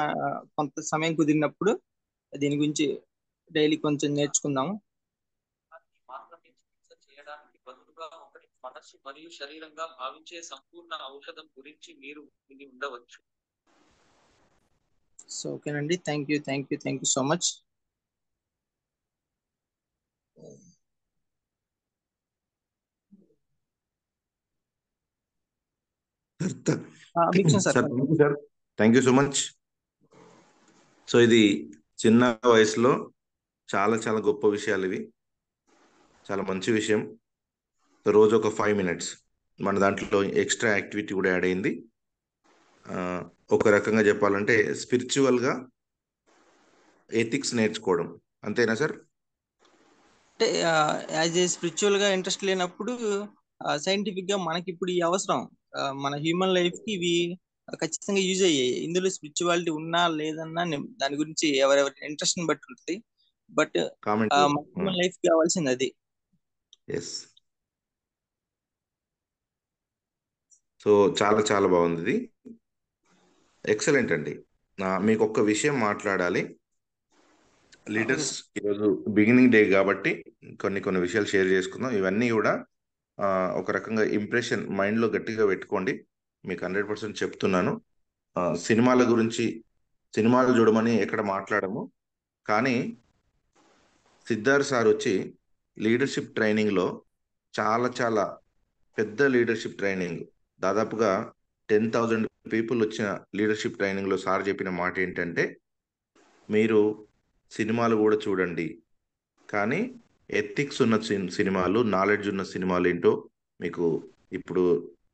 కొంత సమయం కుదిరినప్పుడు దీని గురించి డైలీ కొంచెం నేర్చుకుందాము.
మాత్రమే చికిత్స చేయడానికి బదులుగా ఒకరి మనస్సు మరియు శరీరంగా భావించే సంపూర్ణ ఔషధం గురించి మీరు విని ఉండవచ్చు.
సో ఓకేనండి, thank you so much. Bhiksham sir.
Sir thank you sir, thank you so much. So ఇది చిన్న వయసులో చాలా చాలా గొప్ప విషయాలు ఇవి, చాలా మంచి విషయం. రోజు ఒక 5 minutes మన దాంట్లో ఎక్స్ట్రా యాక్టివిటీ కూడా యాడ్ అయింది. ఒక రకంగా చెప్పాలంటే స్పిరిచువల్గా ఎథిక్స్ నేర్చుకోవడం, అంతేనా సార్?
అంటే యాజ్ ఏ స్పిరిచువల్ గా ఇంట్రెస్ట్ లేనప్పుడు సైంటిఫిక్ గా మనకి ఇప్పుడు ఈ అవసరం, మన హ్యూమన్ లైఫ్ కి ఇవి ఖచ్చితంగా యూజ్ అయ్యాయి. ఇందులో స్పిరిచువాలిటీ ఉన్నా లేదన్నా దాని గురించి ఎవరెవరి ఇంట్రెస్ట్ ని బట్టి ఉంటుంది, బట్
కామెంట్.
మన హ్యూమన్ లైఫ్ కావాల్సింది అది.
ఎస్. సో చాలా చాలా బాగుంది ఇది, ఎక్సలెంట్ అండి. మీకు ఒక్క విషయం మాట్లాడాలి. లీడర్స్ ఈరోజు బిగినింగ్ డే కాబట్టి కొన్ని విషయాలు షేర్ చేసుకుందాం. ఇవన్నీ కూడా ఒక రకంగా ఇంప్రెషన్ మైండ్లో గట్టిగా పెట్టుకోండి. మీకు 100% చెప్తున్నాను. సినిమాల గురించి, సినిమాలు చూడమని ఎక్కడ మాట్లాడము, కానీ సిద్ధార్థ్ సార్ వచ్చి లీడర్షిప్ ట్రైనింగ్లో చాలా చాలా పెద్ద లీడర్షిప్ ట్రైనింగ్, దాదాపుగా 10,000 పీపుల్ వచ్చిన లీడర్షిప్ ట్రైనింగ్లో సార్ చెప్పిన మాట ఏంటంటే, మీరు సినిమాలు కూడా చూడండి, కానీ ఎథిక్స్ ఉన్న సినిమాలు, నాలెడ్జ్ ఉన్న సినిమాలు ఏంటో మీకు ఇప్పుడు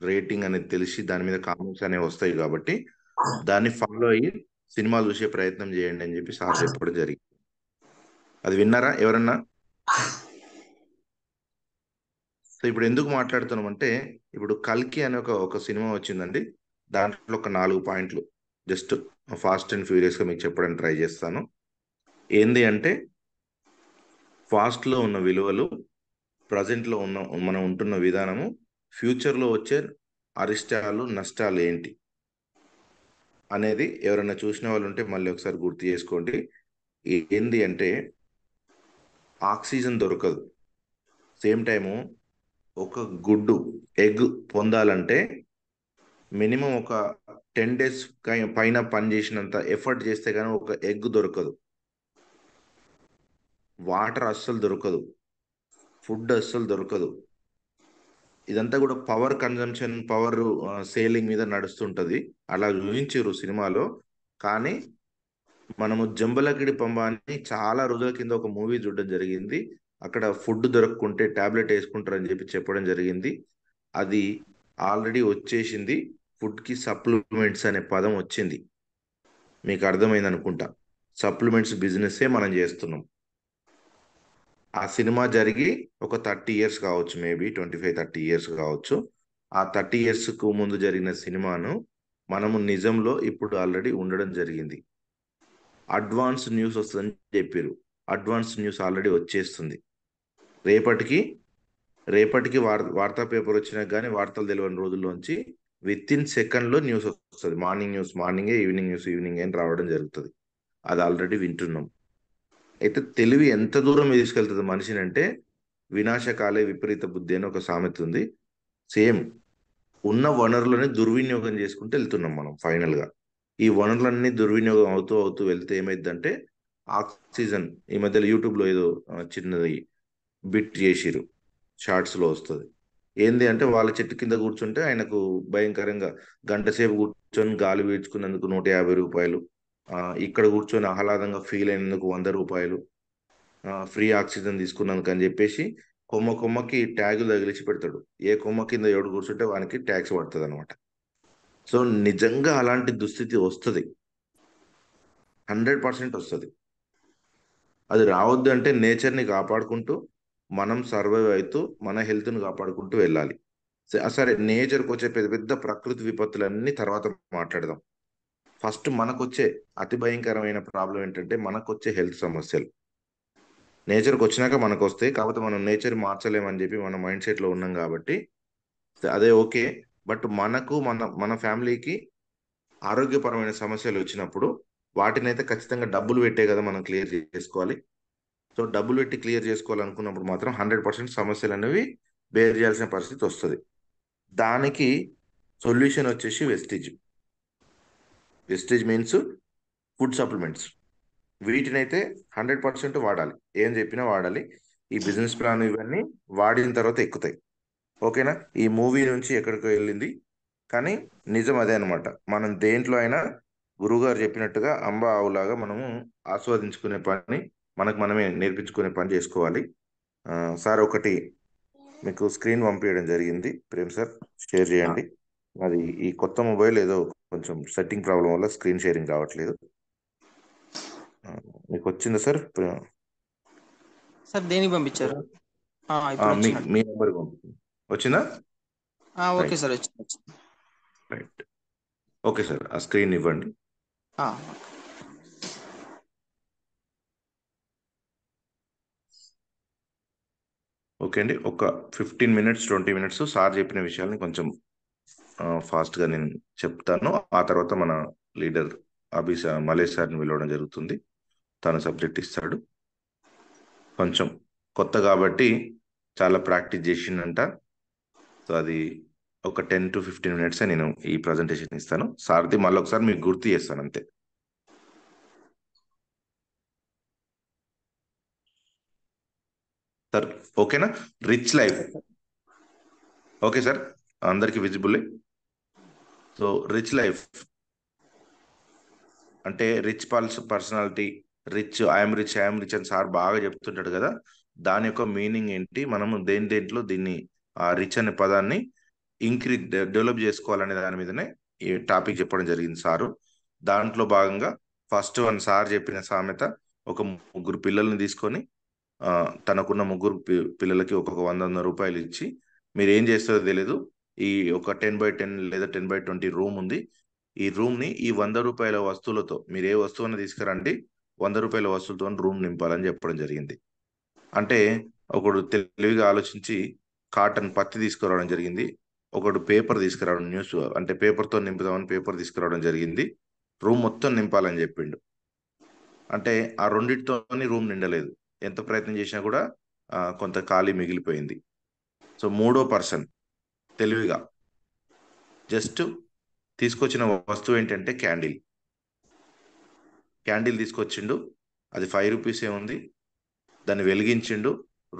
రేటింగ్ అనేది తెలిసి దాని మీద కామెంట్స్ అనేవి వస్తాయి కాబట్టి దాన్ని ఫాలో అయ్యి సినిమాలు చూసే ప్రయత్నం చేయండి అని చెప్పి సార్ చెప్పడం జరిగింది. అది విన్నారా ఎవరన్నా? సో ఇప్పుడు ఎందుకు మాట్లాడుతున్నాం అంటే, ఇప్పుడు కల్కి అనే ఒక సినిమా వచ్చిందండి. దాంట్లో ఒక 4 పాయింట్లు జస్ట్ ఫాస్ట్ అండ్ ఫ్యూరియస్గా మీకు చెప్పడానికి ట్రై చేస్తాను. ఏంది అంటే, ఫాస్ట్లో ఉన్న విలువలు, ప్రజెంట్లో ఉన్న మనం ఉంటున్న విధానము, ఫ్యూచర్లో వచ్చే అరిష్టాలు నష్టాలు ఏంటి అనేది ఎవరైనా చూసిన వాళ్ళు ఉంటే మళ్ళీ ఒకసారి గుర్తు చేసుకోండి. ఏంది అంటే, ఆక్సిజన్ దొరకదు, సేమ్ టైము ఒక గుడ్డు ఎగ్ పొందాలంటే మినిమం ఒక 10 days పైన పని చేసినంత ఎఫర్ట్ చేస్తే కానీ ఒక ఎగ్ దొరకదు. వాటర్ అస్సలు దొరకదు, ఫుడ్ అస్సలు దొరకదు. ఇదంతా కూడా పవర్ కన్జంప్షన్, పవర్ సేలింగ్ మీద నడుస్తుంటది. అలా ఊహించారు సినిమాలో. కానీ మనము జంబలకిడి పంబ అని చాలా రోజుల కింద ఒక మూవీ చూడడం జరిగింది. అక్కడ ఫుడ్ దొరకకుంటే టాబ్లెట్ వేసుకుంటారని చెప్పి చెప్పడం జరిగింది. అది ఆల్రెడీ వచ్చేసింది. ఫుడ్కి సప్లిమెంట్స్ అనే పదం వచ్చింది, మీకు అర్థమైంది అనుకుంటా. సప్లిమెంట్స్ బిజినెస్సే మనం చేస్తున్నాం. ఆ సినిమా జరిగి ఒక 30 years కావచ్చు, మేబీ 25-30 years కావచ్చు. ఆ 30 yearsకు ముందు జరిగిన సినిమాను మనము నిజంలో ఇప్పుడు ఆల్రెడీ ఉండడం జరిగింది. అడ్వాన్స్ న్యూస్ వస్తుందని చెప్పారు. అడ్వాన్స్ న్యూస్ ఆల్రెడీ వచ్చేస్తుంది. రేపటికి వార్తా పేపర్ వచ్చినా కానీ వార్తలు తెలియని రోజుల్లోంచి విత్-ఇన్ సెకండ్లో న్యూస్ వస్తుంది. మార్నింగ్ న్యూస్ మార్నింగే, ఈవినింగ్ న్యూస్ ఈవినింగ్ అని రావడం జరుగుతుంది. అది ఆల్రెడీ వింటున్నాం. అయితే తెలివి ఎంత దూరం తీసుకెళ్తుంది మనిషిని అంటే, వినాశకాలే విపరీత బుద్ధి అని ఒక సామెత ఉంది. సేమ్ ఉన్న వనరులని దుర్వినియోగం చేసుకుంటూ వెళ్తున్నాం మనం. ఫైనల్గా ఈ వనరులన్నీ దుర్వినియోగం అవుతూ అవుతూ వెళ్తే ఏమైందంటే, ఆక్సిజన్, ఈ మధ్యలో యూట్యూబ్లో ఏదో చిన్నది బిట్ చేసిరు, షార్ట్స్లో వస్తుంది. ఏంది అంటే, వాళ్ళ చెట్టు కింద కూర్చుంటే ఆయనకు భయంకరంగా గంట సేపు కూర్చొని గాలి పీల్చుకున్నందుకు 150 రూపాయలు, ఇక్కడ కూర్చొని ఆహ్లాదంగా ఫీల్ అయినందుకు 100 రూపాయలు, ఫ్రీ ఆక్సిజన్ తీసుకున్నందుకు అని చెప్పేసి కొమ్మకి ట్యాగులు తగిలించి పెడతాడు. ఏ కొమ్మ కింద ఎవడు కూర్చుంటే వానికి ట్యాక్స్ పడుతుంది అనమాట. సో నిజంగా అలాంటి దుస్థితి వస్తుంది, 100% వస్తుంది. అది రావద్దు అంటే నేచర్ని కాపాడుకుంటూ మనం సర్వైవ్ అవుతూ మన హెల్త్ని కాపాడుకుంటూ వెళ్ళాలి. సరే, నేచర్కి వచ్చే పెద్ద పెద్ద ప్రకృతి విపత్తులన్నీ తర్వాత మాట్లాడదాం. ఫస్ట్ మనకొచ్చే అతి భయంకరమైన ప్రాబ్లం ఏంటంటే మనకొచ్చే హెల్త్ సమస్యలు నేచర్కి వచ్చినాక మనకు వస్తాయి. కాకపోతే మనం నేచర్ మార్చలేమని చెప్పి మన మైండ్ సెట్లో ఉన్నాం కాబట్టి అదే ఓకే. బట్ మనకు మన ఫ్యామిలీకి ఆరోగ్యపరమైన సమస్యలు వచ్చినప్పుడు వాటినైతే ఖచ్చితంగా డబ్బులు పెట్టే కదా మనం క్లియర్ చేసుకోవాలి. సో డబ్బులు పెట్టి క్లియర్ చేసుకోవాలనుకున్నప్పుడు మాత్రం 100% సమస్యలు అనేవి బేర్ చేయాల్సిన పరిస్థితి వస్తుంది. దానికి సొల్యూషన్ వచ్చేసి Vestige. Vestige means food supplements. వీటినైతే 100% వాడాలి. ఏం చెప్పినా వాడాలి. ఈ బిజినెస్ ప్లాన్ ఇవన్నీ వాడిన తర్వాత ఎక్కుతాయి. ఓకేనా? ఈ మూవీ నుంచి ఎక్కడికో వెళ్ళింది, కానీ నిజం అదే అనమాట. మనం దేంట్లో అయినా గురువుగారు చెప్పినట్టుగా అంబ ఆవులాగా మనము ఆస్వాదించుకునే పని, మనకు మనమే నేర్పించుకునే పని చేసుకోవాలి. సార్ ఒకటి మీకు స్క్రీన్ పంపించడం జరిగింది, ప్రేమ్ సార్, షేర్ చేయండి. అది ఈ కొత్త మొబైల్ ఏదో కొంచెం సెట్టింగ్ ప్రాబ్లం వల్ల స్క్రీన్ షేరింగ్ రావట్లేదు. మీకు వచ్చిందా సార్?
సార్ దేనికి పంపించారు? ఇప్పుడు
మీ
వచ్చినట్టు.
మీ నెంబర్ వచ్చిందా?
ఓకే
రైట్
సార్, వచ్చింది.
రైట్. ఓకే సార్, ఆ స్క్రీన్ ఇవ్వండి. ఓకే అండి, ఒక 15 minutes 20 minutes సార్ చెప్పిన విషయాల్ని కొంచెం ఫాస్ట్గా నేను చెప్తాను. ఆ తర్వాత మన లీడర్ మలేష్ సార్ని పిలవడం జరుగుతుంది. తను సబ్జెక్ట్ ఇస్తాడు. కొంచెం కొత్త కాబట్టి చాలా ప్రాక్టీస్ చేసిందంట. సో అది ఒక 10 to 15 minutes నేను ఈ ప్రజెంటేషన్ ఇస్తాను. సార్ది మళ్ళీ ఒకసారి మీకు గుర్తు చేస్తాను అంతే. సార్ ఓకేనా? Rich life. ఓకే సార్, అందరికి విజిబుల్. సో రిచ్ లైఫ్ అంటే రిచ్ పర్సనాలిటీ, ఐఎమ్ రిచ్ అని సార్ బాగా చెప్తుంటాడు కదా. దాని యొక్క మీనింగ్ ఏంటి, మనము దేంట్లో దీన్ని ఆ రిచ్ అనే పదాన్ని డెవలప్ చేసుకోవాలనే దాని మీదనే ఈ టాపిక్ చెప్పడం జరిగింది సారు. దాంట్లో భాగంగా ఫస్ట్ వన్ సార్ చెప్పిన సామెత, ఒక ముగ్గురు పిల్లల్ని తీసుకొని తనకున్న ముగ్గురు పిల్లలకి ఒక్కొక్క 100 రూపాయలు ఇచ్చి, మీరు ఏం చేస్తారో తెలియదు, ఈ ఒక 10x10 లేదా 10x20 రూమ్ ఉంది, ఈ రూమ్ ని ఈ 100 రూపాయల వస్తువులతో మీరు ఏ వస్తువుని తీసుకురండి, 100 రూపాయల వస్తువులతో రూమ్ నింపాలని చెప్పడం జరిగింది. అంటే ఒకడు తెలివిగా ఆలోచించి కాటన్ పత్తి తీసుకురావడం జరిగింది. ఒకడు పేపర్ తీసుకురావడం, న్యూస్ అంటే పేపర్తో నింపుదామని పేపర్ తీసుకురావడం జరిగింది. రూమ్ మొత్తం నింపాలని చెప్పిండు. అంటే ఆ రెండింటితోని రూమ్ నిండలేదు. ఎంత ప్రయత్నం చేసినా కూడా కొంత ఖాళీ మిగిలిపోయింది. సో మూడో పర్సన్ తెలివిగా జస్ట్ తీసుకొచ్చిన వస్తువు ఏంటంటే క్యాండిల్ తీసుకొచ్చిండు. అది 5 రూపీసే ఉంది. దాన్ని వెలిగించిండు.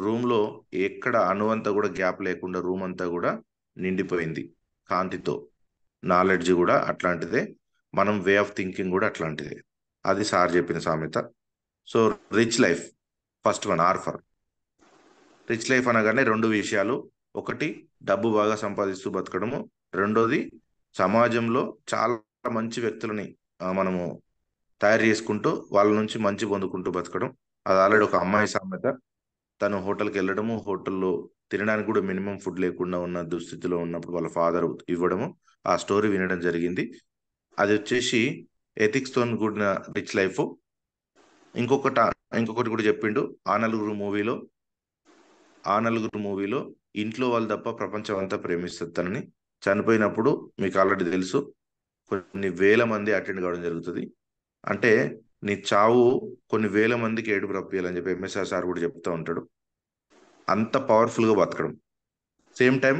రూమ్లో ఎక్కడ అణువంతా కూడా గ్యాప్ లేకుండా రూమ్ అంతా కూడా నిండిపోయింది కాంతితో. నాలెడ్జ్ కూడా అట్లాంటిదే, మనం వే ఆఫ్ థింకింగ్ కూడా అట్లాంటిదే. అది సార్ చెప్పిన సామెత. So rich life first one, R for. Rich life అనగానే 2 విషయాలు, ఒకటి డబ్బు బాగా సంపాదిస్తూ బతకడము, రెండోది సమాజంలో చాలా మంచి వ్యక్తులని మనము తయారు చేసుకుంటూ వాళ్ళ నుంచి మంచి పొందుకుంటూ బతకడం. అది ఆల్రెడీ ఒక అమ్మాయి సామెత. తను హోటల్కి వెళ్ళడము, హోటల్లో తినడానికి కూడా మినిమం ఫుడ్ లేకుండా ఉన్న దుస్థితిలో ఉన్నప్పుడు వాళ్ళ ఫాదర్ ఇవ్వడము, ఆ స్టోరీ వినడం జరిగింది. అది వచ్చేసి ఎథిక్స్తో కూడిన రిచ్ లైఫ్. ఇంకొకటి కూడా చెప్పిండు ఆ నలుగురు మూవీలో, ఇంట్లో వాళ్ళు తప్ప ప్రపంచం అంతా ప్రేమిస్తుంది తనని. చనిపోయినప్పుడు మీకు ఆల్రెడీ తెలుసు, కొన్ని వేల మంది అటెండ్ కావడం జరుగుతుంది. అంటే నీ చావు కొన్ని వేల మందికి ఏడుపు రప్పియాలని చెప్పి ఎంఎస్ఆర్ సార్ కూడా చెప్తూ ఉంటాడు. అంత పవర్ఫుల్గా బతకడం, సేమ్ టైం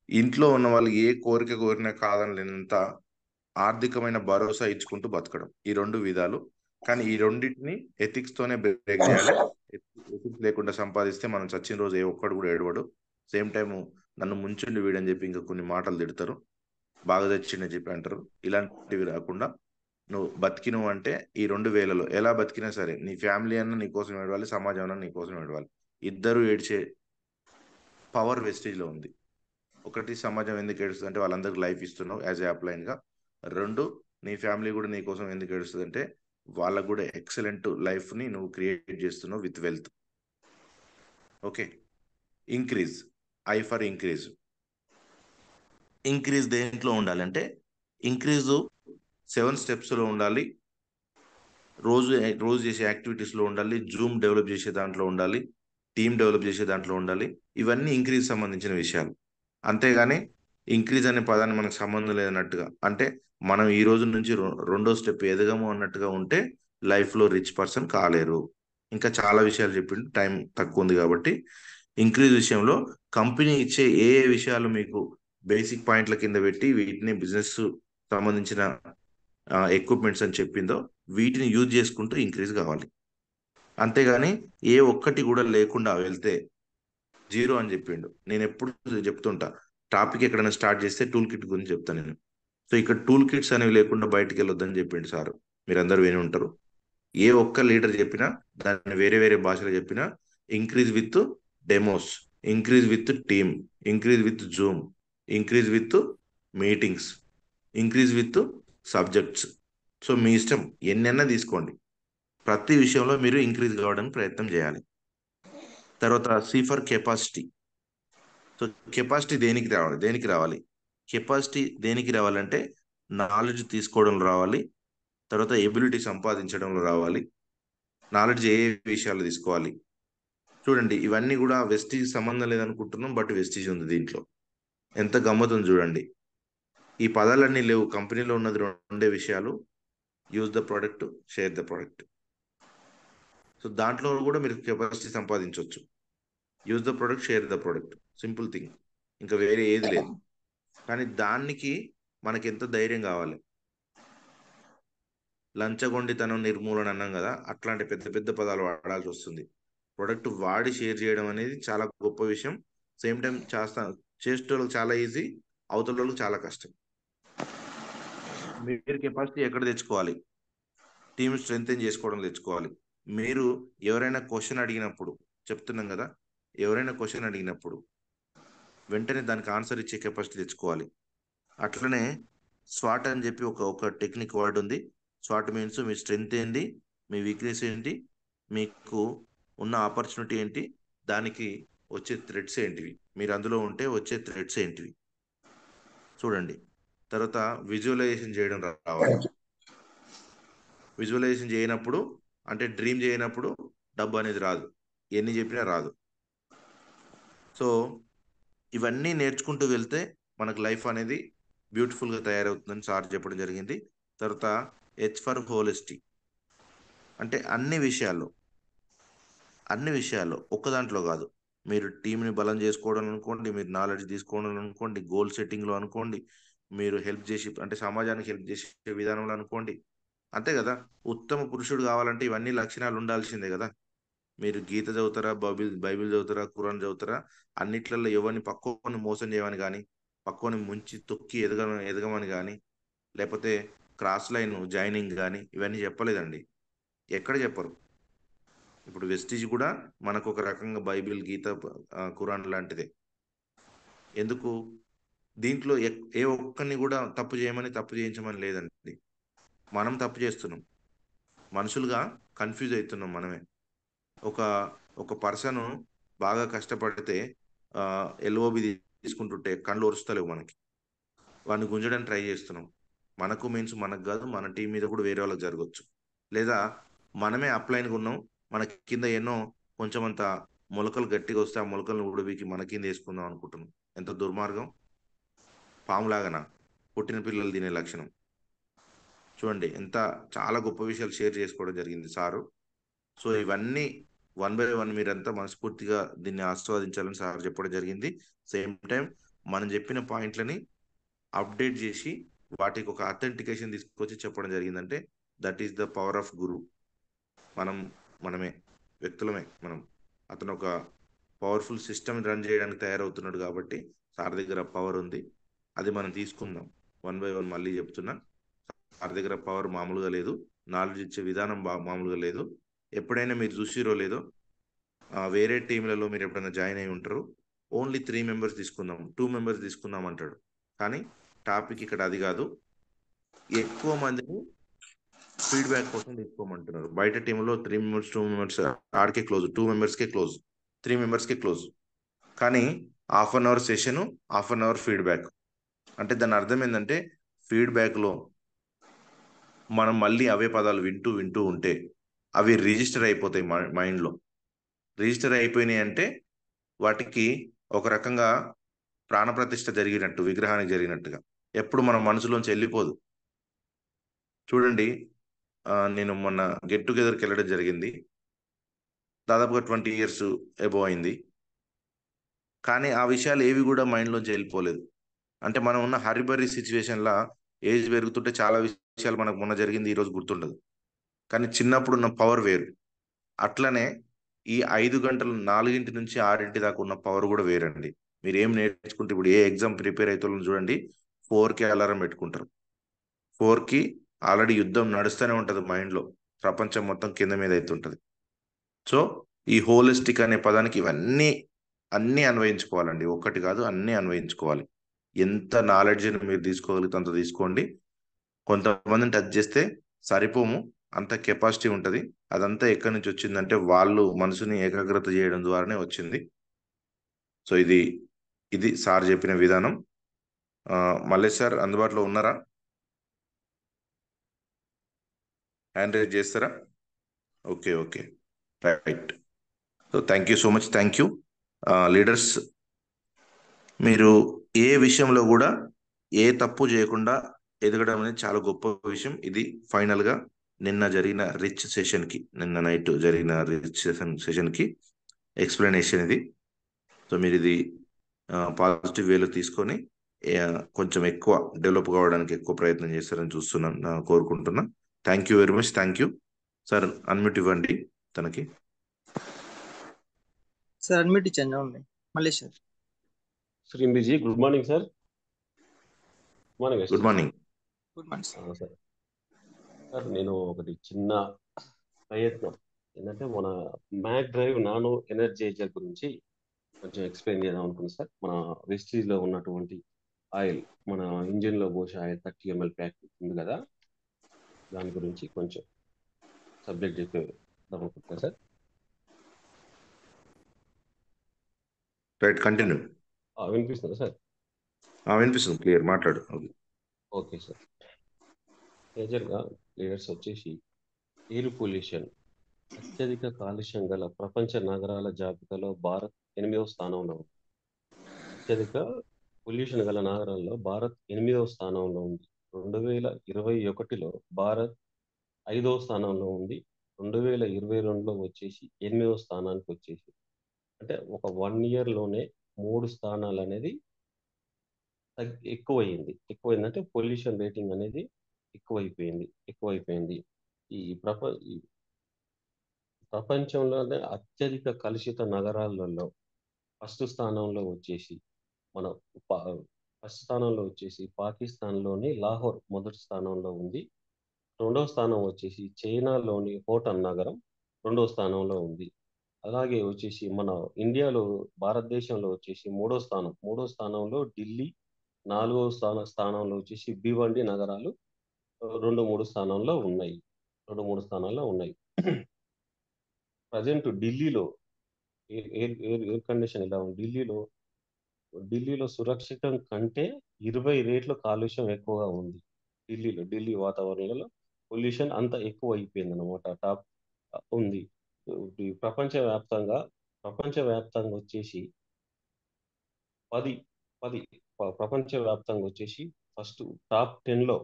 ఇంట్లో ఉన్న వాళ్ళు ఏ కోరిక కోరినా కాదనలేనంత ఆర్థికమైన భరోసా ఇచ్చుకుంటూ బతకడం. ఈ 2 విధాలు. కానీ ఈ రెండింటిని ఎథిక్స్తోనే బ్రేక్ చేయాలి. ఎథిక్స్ లేకుండా సంపాదిస్తే మనం చచ్చిన రోజు ఏ ఒక్కడు కూడా ఏడవడు. సేమ్ టైం నన్ను ముంచుండి వీడని చెప్పి ఇంకా కొన్ని మాటలు తిడతారు, బాగా తెచ్చిండని చెప్పి అంటారు. ఇలాంటివి రాకుండా నువ్వు బతికినవు అంటే ఈ 2000లో ఎలా బతికినా సరే నీ ఫ్యామిలీ అన్న నీ కోసం ఏడవాలి, సమాజం అన్న నీ కోసం ఏడవాలి. ఇద్దరు ఏడ్చే పవర్ వెస్టేజ్లో ఉంది. ఒకటి, సమాజం ఎందుకు ఏడుస్తుంది అంటే వాళ్ళందరికీ లైఫ్ ఇస్తున్నావు యాజ్ ఏ అప్లైన్గా. 2, నీ ఫ్యామిలీ కూడా నీ కోసం ఎందుకు ఏడుస్తుంది అంటే వాళ్ళకు కూడా ఎక్సలెంట్ లైఫ్ని నువ్వు క్రియేట్ చేస్తున్నావు with wealth. Okay. Increase, I for increase. Increase దేంట్లో ఉండాలంటే ఇంక్రీజు 7 స్టెప్స్లో ఉండాలి, రోజు రోజు చేసే యాక్టివిటీస్లో ఉండాలి, జూమ్ డెవలప్ చేసే దాంట్లో ఉండాలి, టీమ్ డెవలప్ చేసే దాంట్లో ఉండాలి. ఇవన్నీ ఇంక్రీజ్ సంబంధించిన విషయాలు. అంతేగాని ఇంక్రీజ్ అనే పదాన్ని మనకు సంబంధం లేదన్నట్టుగా, అంటే మనం ఈ రోజు నుంచి రెండో స్టెప్ ఎదగము అన్నట్టుగా ఉంటే లైఫ్లో రిచ్ పర్సన్ కాలేరు. ఇంకా చాలా విషయాలు చెప్పిండు, టైం తక్కువ ఉంది కాబట్టి. ఇంక్రీజ్ విషయంలో కంపెనీ ఇచ్చే ఏ ఏ విషయాలు మీకు బేసిక్ పాయింట్ల కింద పెట్టి వీటిని బిజినెస్ సంబంధించిన ఎక్విప్మెంట్స్ అని చెప్పిందో వీటిని యూజ్ చేసుకుంటూ ఇంక్రీజ్ కావాలి. అంతేగాని ఏ ఒక్కటి కూడా లేకుండా వెళ్తే జీరో అని చెప్పిండు. నేను ఎప్పుడు చెప్తుంటా, టాపిక్ ఎక్కడైనా స్టార్ట్ చేస్తే టూల్ కిట్ గురించి చెప్తాను నేను. సో ఇక్కడ టూల్ కిట్స్ అనేవి లేకుండా బయటికి వెళ్ళొద్దని చెప్పిండు సార్. మీరందరూ విని ఉంటారు. ఏ ఒక్క లీడర్ చెప్పినా దాన్ని వేరే వేరే భాషలో చెప్పినా increase with demos, increase with team, increase with Zoom, increase with meetings, increase with subjects. So మీ ఇష్టం, ఎన్నైనా తీసుకోండి. ప్రతి విషయంలో మీరు ఇంక్రీజ్ కావడానికి ప్రయత్నం చేయాలి. తర్వాత C for capacity. So capacity దేనికి రావాలి? కెపాసిటీ దేనికి రావాలంటే నాలెడ్జ్ తీసుకోవడంలో రావాలి, తర్వాత ఎబిలిటీ సంపాదించడంలో రావాలి. నాలెడ్జ్ ఏ విషయాలు తీసుకోవాలి? చూడండి, ఇవన్నీ కూడా వెస్టీజ్ సంబంధం లేదనుకుంటున్నాం, బట్ వెస్టీజ్ ఉంది దీంట్లో. ఎంత గమ్మతుంది చూడండి. ఈ పదాలన్నీ లేవు. కంపెనీలో ఉన్నది రెండే విషయాలు: use the product, share the product. So దాంట్లో కూడా మీరు కెపాసిటీ సంపాదించవచ్చు. Use the product, share the product, simple thing, ఇంకా వేరే ఏది లేదు. కానీ దానికి మనకి ఎంత ధైర్యం కావాలి. లంచగొండితనం నిర్మూలన అన్నాం కదా, అట్లాంటి పెద్ద పెద్ద పదాలు వాడాల్సి వస్తుంది. ప్రొడక్ట్ వాడి షేర్ చేయడం అనేది చాలా గొప్ప విషయం. సేమ్ టైం చేసేటోళ్ళకి చాలా ఈజీ, అవతల వాళ్ళకి చాలా కష్టం. మీరు కెపాసిటీ ఎక్కడ తెచ్చుకోవాలి? టీమ్ స్ట్రెంగ్తెన్ చేసుకోవడం తెచ్చుకోవాలి. మీరు ఎవరైనా క్వశ్చన్ అడిగినప్పుడు, చెప్తున్నాం కదా, ఎవరైనా క్వశ్చన్ అడిగినప్పుడు వెంటనే దానికి ఆన్సర్ ఇచ్చే కెపాసిటీ తెచ్చుకోవాలి. అట్లనే స్వాట్ అని చెప్పి ఒక టెక్నిక్ వర్డ్ ఉంది. స్వాట్ మీన్స్ మీ స్ట్రెంగ్త్ ఏంటి, మీ వీక్నెస్ ఏంటి, మీకు ఉన్న ఆపర్చునిటీ ఏంటి, దానికి వచ్చే థ్రెడ్స్ ఏంటివి, మీరు అందులో ఉంటే వచ్చే థ్రెడ్స్ ఏంటివి చూడండి. తర్వాత విజువలైజేషన్ చేయడం రావాలి. విజువలైజేషన్ చేయనప్పుడు, అంటే డ్రీమ్ చేయనప్పుడు డబ్బు అనేది రాదు, ఎన్ని చెప్పినా రాదు. సో ఇవన్నీ నేర్చుకుంటూ వెళ్తే మనకు లైఫ్ అనేది బ్యూటిఫుల్గా తయారవుతుందని సార్ చెప్పడం జరిగింది. తర్వాత హెచ్ ఫర్ హోలిస్టిక్, అంటే అన్ని విషయాల్లో ఒక్క దాంట్లో కాదు. మీరు టీంని బలం చేసుకోవడం అనుకోండి, మీరు నాలెడ్జ్ తీసుకోవడం అనుకోండి, గోల్ సెట్టింగ్లో అనుకోండి, మీరు హెల్ప్ చేసి అంటే సమాజానికి హెల్ప్ చేసే విధానంలో అనుకోండి. అంతే కదా, ఉత్తమ పురుషుడు కావాలంటే ఇవన్నీ లక్షణాలు ఉండాల్సిందే కదా. మీరు గీత చదువుతారా, బైబిల్ చదువుతారా, ఖురాన్ చదువుతారా, అన్నిట్లలో ఎవరిని పక్కని మోసం చేయమని కానీ, పక్కని ముంచి తొక్కి ఎదగమని కానీ, లేకపోతే క్రాస్ లైన్ జాయినింగ్ కానీ ఇవన్నీ చెప్పలేదండి, ఎక్కడ చెప్పరు. ఇప్పుడు వెస్టీజ్ కూడా మనకు ఒక రకంగా బైబిల్, గీత, ఖురాన్ లాంటిదే. ఎందుకు? దీంట్లో ఏ ఒక్కరిని కూడా తప్పు చేయించమని లేదండి. మనం తప్పు చేస్తున్నాం, మనుషులుగా కన్ఫ్యూజ్ అవుతున్నాం మనమే. ఒక పర్సన్ బాగా కష్టపడితే ఎల్ఓబి తీసుకుంటుంటే కళ్ళు ఒరుస్తలేవు మనకి, వాడిని గుంజడానికి ట్రై చేస్తున్నాం. మనకు మీన్స్ మనకు కాదు, మన టీం మీద కూడా వేరే వాళ్ళకి జరగవచ్చు. లేదా మనమే అప్లైన్గా ఉన్నాం, మన కింద ఎన్నో కొంచెం అంత మొలకలు గట్టిగా వస్తే ఆ మొలకలను ఉడివికి మన కింద వేసుకుందాం అనుకుంటున్నాం. ఎంత దుర్మార్గం! పాములాగనా పుట్టిన పిల్లలు తినే లక్షణం. చూడండి, చాలా గొప్ప విషయాలు షేర్ చేసుకోవడం జరిగింది సారు. సో ఇవన్నీ 1 by 1 మీరంతా మనస్ఫూర్తిగా దీన్ని ఆస్వాదించాలని సార్ చెప్పడం జరిగింది. సేమ్ టైం మనం చెప్పిన పాయింట్లని అప్డేట్ చేసి వాటికి ఒక అథెంటికేషన్ తీసుకొచ్చి చెప్పడం జరిగిందంటే that is the power of guru. మనమే వ్యక్తులమే మనం. అతను ఒక పవర్ఫుల్ సిస్టమ్ రన్ చేయడానికి తయారవుతున్నాడు కాబట్టి సార్ దగ్గర పవర్ ఉంది, అది మనం తీసుకుందాం. 1 by 1 మళ్ళీ చెప్తున్నా, సార్ దగ్గర పవర్ మామూలుగా లేదు, నాలెడ్జ్ ఇచ్చే విధానం మామూలుగా లేదు. ఎప్పుడైనా మీరు చూసిరో లేదో, వేరే టీంలలో మీరు ఎప్పుడైనా జాయిన్ అయి ఉంటారు, ఓన్లీ 3 members తీసుకుందాం, 2 members తీసుకుందాం అంటాడు. కానీ టాపిక్ ఇక్కడ అది కాదు, ఎక్కువ మందిని ఫీడ్బ్యాక్ కోసం తీసుకోమంటున్నారు. బయట టీంలో 3 members 2 members ఆడికే క్లోజ్, 2 membersకే క్లోజ్, 3 membersకే క్లోజ్. కానీ 1/2 hour సెషన్, 1/2 hour ఫీడ్బ్యాక్. అంటే దాని అర్థం ఏంటంటే ఫీడ్బ్యాక్లో మనం మళ్ళీ అవే పదాలు వింటూ వింటూ ఉంటే అవి రిజిస్టర్ అయిపోతాయి మైండ్లో. రిజిస్టర్ అయిపోయినాయి అంటే వాటికి ఒక రకంగా ప్రాణప్రతిష్ఠ జరిగినట్టు, విగ్రహానికి జరిగినట్టుగా ఎప్పుడు మన మనసులోంచి వెళ్ళిపోదు. చూడండి, నేను మొన్న గెట్ టుగెదర్కి వెళ్ళడం జరిగింది. దాదాపుగా 20 years ఎబో అయింది. కానీ ఆ విషయాలు ఏవి కూడా మైండ్లోంచి వెళ్ళిపోలేదు. అంటే మనం ఉన్న హరిబరి సిచ్యువేషన్లా ఏజ్ పెరుగుతుంటే చాలా విషయాలు మనకు మొన్న జరిగింది ఈరోజు గుర్తుండదు. కానీ చిన్నప్పుడు ఉన్న పవర్ వేరు. అట్లనే ఈ 5 గంటలు 4 నుంచి 6 దాకా ఉన్న పవర్ కూడా వేరండి. మీరు ఏం నేర్చుకుంటే, ఇప్పుడు ఏ ఎగ్జామ్ ప్రిపేర్ అవుతుందో చూడండి, 4కి అలారం పెట్టుకుంటారు. 4కి ఆల్రెడీ యుద్ధం నడుస్తూనే ఉంటుంది మైండ్లో, ప్రపంచం మొత్తం కింద మీద అవుతుంటుంది. సో ఈ హోలిస్టిక్ అనే పదానికి ఇవన్నీ అన్నీ అన్వయించుకోవాలండి. ఒక్కటి కాదు, అన్నీ అన్వయించుకోవాలి. ఎంత నాలెడ్జ్ని మీరు తీసుకోగలిగితే అంత తీసుకోండి. కొంతమందిని టచ్ చేస్తే సరిపోము, అంత కెపాసిటీ ఉంటుంది. అదంతా ఎక్కడి నుంచి వచ్చిందంటే వాళ్ళు మనసుని ఏకాగ్రత చేయడం ద్వారానే వచ్చింది. సో ఇది ఇది సార్ చెప్పిన విధానం. మల్లేష్ సార్ అందుబాటులో ఉన్నారా? హ్యాండ్ రైజ్ చేస్తారా? Okay, okay, right. So thank you so much. Thank you leaders. మీరు ఏ విషయంలో కూడా ఏ తప్పు చేయకుండా ఎదగడం అనేది చాలా గొప్ప విషయం. ఇది ఫైనల్గా నిన్న జరిగిన రిచ్ సెషన్కి, నిన్న నైట్ జరిగిన రిచ్ సెషన్కి ఎక్స్ప్లెనేషన్ ఇది. సో మీరు ఇది పాజిటివ్ వేలో తీసుకొని కొంచెం ఎక్కువ డెవలప్ కావడానికి ఎక్కువ ప్రయత్నం చేస్తారని చూస్తున్నాను, కోరుకుంటున్నా. Thank you very much. Thank you sir. Unmute ఇవ్వండి తనకి.
సార్ అడ్మిట్ ఇచ్చాను ఉంది మల్లేష్ సార్.
శ్రీంబిజీ, good morning sir. Morning.
Good morning.
Good morning sir.
Sir sir నేను ఒకటి చిన్న ప్రయత్నం ఏంటంటే మన మ్యాక్ డ్రైవ్ నానో ఎనర్జైజర్ గురించి కొంచెం ఎక్స్ప్లెయిన్ చేద్దాం అనుకున్నాను సార్. మన వెస్టీజ్లో ఉన్నటువంటి ఆయిల్, మన ఇంజిన్లో పోసే ఆయిల్ 30 ml ప్యాక్ ఉంది కదా, దాని గురించి కొంచెం సబ్జెక్ట్ చెప్పేద్దాం అనుకుంటున్నాను సార్.
Right, continue.
వినిపిస్తుందా సార్?
వినిపిస్తుంది, క్లియర్, మాట్లాడు.
Okay sir. మేజర్గా లీడర్స్ వచ్చేసి ఎయిర్ పొల్యూషన్ అత్యధిక కాలుష్యం గల ప్రపంచ నగరాల జాబితాలో భారత్ 8వ స్థానంలో ఉంది. అత్యధిక పొల్యూషన్ గల నగరాల్లో భారత్ 8వ స్థానంలో ఉంది. 2021లో భారత్ 5వ స్థానంలో ఉంది. 2022లో వచ్చేసి 8వ స్థానానికి వచ్చేసి, అంటే ఒక 1 yearలోనే 3 స్థానాలు అనేది ఎక్కువైందంటే పొల్యూషన్ రేటింగ్ అనేది ఎక్కువైపోయింది. ఈ ప్రపంచంలోనే అత్యధిక కలుషిత నగరాలలో ఫస్ట్ స్థానంలో వచ్చేసి పాకిస్తాన్లోని లాహోర్ మొదటి స్థానంలో ఉంది. రెండవ స్థానం వచ్చేసి చైనాలోని హోటన్ నగరం 2వ స్థానంలో ఉంది. అలాగే వచ్చేసి మన ఇండియాలో, భారతదేశంలో వచ్చేసి 3వ స్థానంలో ఢిల్లీ, 4వ స్థానంలో వచ్చేసి భివండి నగరాలు 2-3 స్థానాల్లో ఉన్నాయి. ప్రజెంట్ ఢిల్లీలో ఎయిర్ కండిషన్ ఎలా ఉంది? ఢిల్లీలో సురక్షితం కంటే 20 రెట్లు కాలుష్యం ఎక్కువగా ఉంది. ఢిల్లీ వాతావరణంలో పొల్యూషన్ అంత ఎక్కువ అయిపోయింది అనమాట. టాప్ ఉంది. ఈ ప్రపంచవ్యాప్తంగా వచ్చేసి 10 ప్రపంచవ్యాప్తంగా వచ్చేసి ఫస్ట్ టాప్ 10లో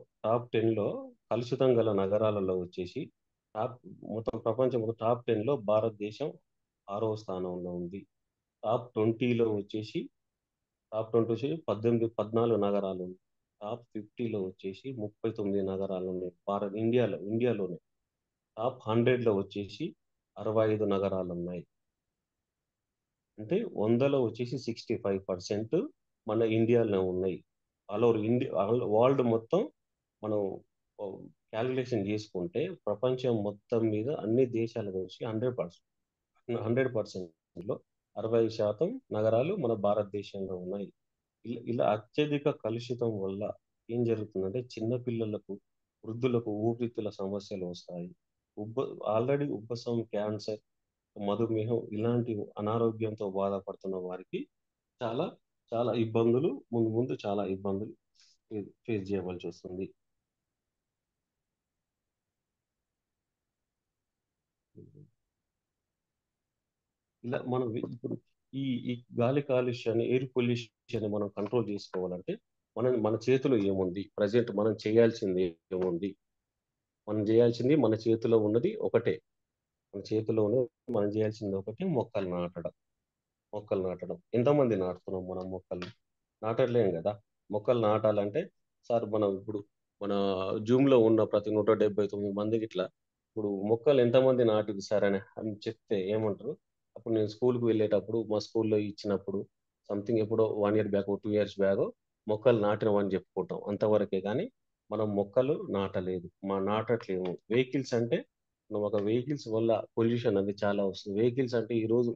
కలుషితం గల నగరాలలో వచ్చేసి మొత్తం ప్రపంచం టాప్ 10లో భారతదేశం 6వ స్థానంలో ఉంది. టాప్ 20లో వచ్చేసి 14 నగరాలు ఉన్నాయి. టాప్ 50లో వచ్చేసి 39 నగరాలు ఉన్నాయి. ఇండియాలోనే టాప్ 100లో వచ్చేసి 65 నగరాలు ఉన్నాయి. అంటే 100లో వచ్చేసి 65% మన ఇండియాలో ఉన్నాయి. ఆల్ ఓవర్ వరల్డ్ మొత్తం మనం క్యాలిక్యులేషన్ చేసుకుంటే ప్రపంచం మొత్తం మీద అన్ని దేశాల నుంచి 100%లో 60% నగరాలు మన భారతదేశంలో ఉన్నాయి. ఇలా అత్యధిక కలుషితం వల్ల ఏం జరుగుతుందంటే చిన్నపిల్లలకు, వృద్ధులకు ఊపిరితిత్తుల సమస్యలు వస్తాయి. ఆల్రెడీ ఉబ్బసం, క్యాన్సర్, మధుమేహం ఇలాంటి అనారోగ్యంతో బాధపడుతున్న వారికి చాలా చాలా ఇబ్బందులు ముందు చాలా ఇబ్బందులు ఫేస్ చేయవలసి వస్తుంది. ఇలా మనం ఇప్పుడు ఈ ఈ గాలి కాలుష్యాన్ని, ఎయిర్ పొల్యూషన్ మనం కంట్రోల్ చేసుకోవాలంటే మన చేతిలో ఏముంది, ప్రజెంట్ మనం చేయాల్సింది ఏముంది? మనం చేయాల్సింది, మన చేతిలో ఉన్నది ఒకటే. మన చేతిలో ఉన్నది మనం చేయాల్సింది ఒకటి, మొక్కలు నాటడం. ఎంతమంది నాటుతున్నాం మనం మొక్కలు? నాటట్లేం కదా. మొక్కలు నాటాలంటే సార్ మనం ఇప్పుడు మన జూమ్ లో ఉన్న ప్రతి 179 మందికి ఇట్లా ఇప్పుడు మొక్కలు ఎంతమంది నాటింది సార్ అని చెప్తే ఏమంటారు? అప్పుడు నేను స్కూల్కి వెళ్ళేటప్పుడు మా స్కూల్లో ఇచ్చినప్పుడు సంథింగ్ ఎప్పుడో 1 year బ్యాక్ 2 years బ్యాక్ మొక్కలు నాటినమని చెప్పుకుంటాం, అంతవరకే. కానీ మనం మొక్కలు నాటట్లేము. వెహికల్స్ అంటే మనం ఒక వెహికల్స్ వల్ల పొల్యూషన్ అది చాలా వస్తుంది. వెహికల్స్ అంటే ఈరోజు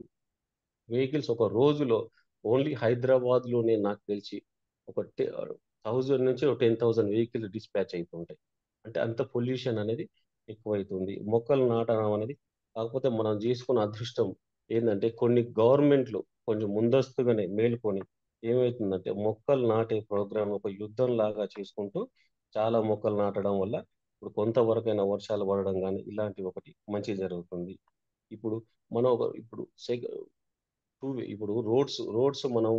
వెహికల్స్ ఒక రోజులో ఓన్లీ హైదరాబాద్ లోనే నాకు తెలిసి ఒక 1000 నుంచి ఒక 10,000 వెహికల్స్ డిస్పాచ్ అవుతుంటాయి. అంటే అంత పొల్యూషన్ అనేది ఎక్కువైతుంది. మొక్కలు నాటడం అనేది, కాకపోతే మనం చేసుకున్న అదృష్టం ఏంటంటే కొన్ని గవర్నమెంట్లు కొంచెం ముందస్తుగానే మేలుకొని ఏమవుతుందంటే మొక్కలు నాటే ప్రోగ్రామ్ ఒక యుద్ధం లాగా చేసుకుంటూ చాలా మొక్కలు నాటడం వల్ల ఇప్పుడు కొంతవరకైనా వర్షాలు పడడం కానీ ఇలాంటి ఒకటి మంచి జరుగుతుంది. ఇప్పుడు మనం ఇప్పుడు ఇప్పుడు రోడ్స్ మనం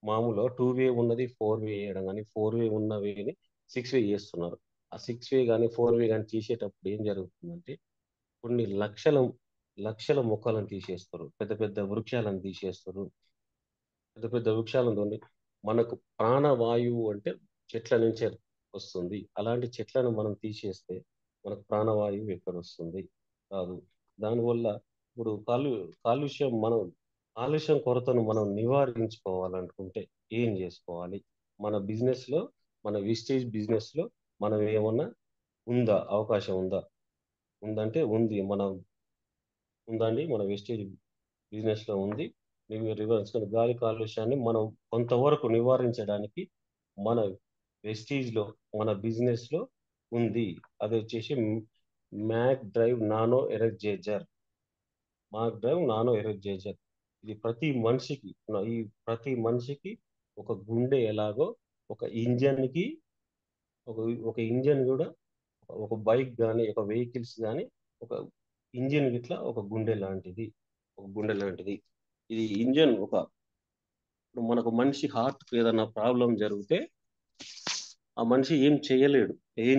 మామూలుగా 2 వే ఉన్నది 4 వే వేయడం కానీ 4 వే ఉన్న వేని 6 వే చేస్తున్నారు. ఆ 6 వే కానీ 4 వే కానీ తీసేటప్పుడు ఏం జరుగుతుందంటే కొన్ని లక్షల మొక్కలను తీసేస్తారు, పెద్ద పెద్ద వృక్షాలను తీసేస్తారు. పెద్ద పెద్ద వృక్షాలను మనకు ప్రాణవాయువు అంటే చెట్ల నుంచే వస్తుంది. అలాంటి చెట్లను మనం తీసేస్తే మనకు ప్రాణవాయువు ఎక్కడ వస్తుంది? రాదు. దానివల్ల ఇప్పుడు కాలుష్యం కొరతను మనం నివారించుకోవాలనుకుంటే ఏం చేసుకోవాలి? మన బిజినెస్ లో మన విస్టేజ్ బిజినెస్ లో మనం ఏమన్నా అవకాశం ఉందంటే ఉంది. ఉందండి, మన వెస్టేజ్ బిజినెస్ లో ఉంది. గాలి కాలుష్యాన్ని మనం కొంతవరకు నివారించడానికి మన వెస్టేజ్ లో మన బిజినెస్ లో ఉంది. అది వచ్చేసి మ్యాక్ డ్రైవ్ నానో ఎరెక్జేజర్. ఇది ప్రతి మనిషికి ఒక గుండె ఎలాగో ఒక ఒక ఇంజన్ కూడా, ఒక బైక్ కానీ ఒక వెహికల్స్ కానీ ఒక ఇంజిన్ గిట్లా ఒక గుండె లాంటిది. ఇది ఇంజన్ ఇప్పుడు మనకు మనిషి హార్ట్ ఏదైనా ప్రాబ్లం జరిగితే ఆ మనిషి ఏం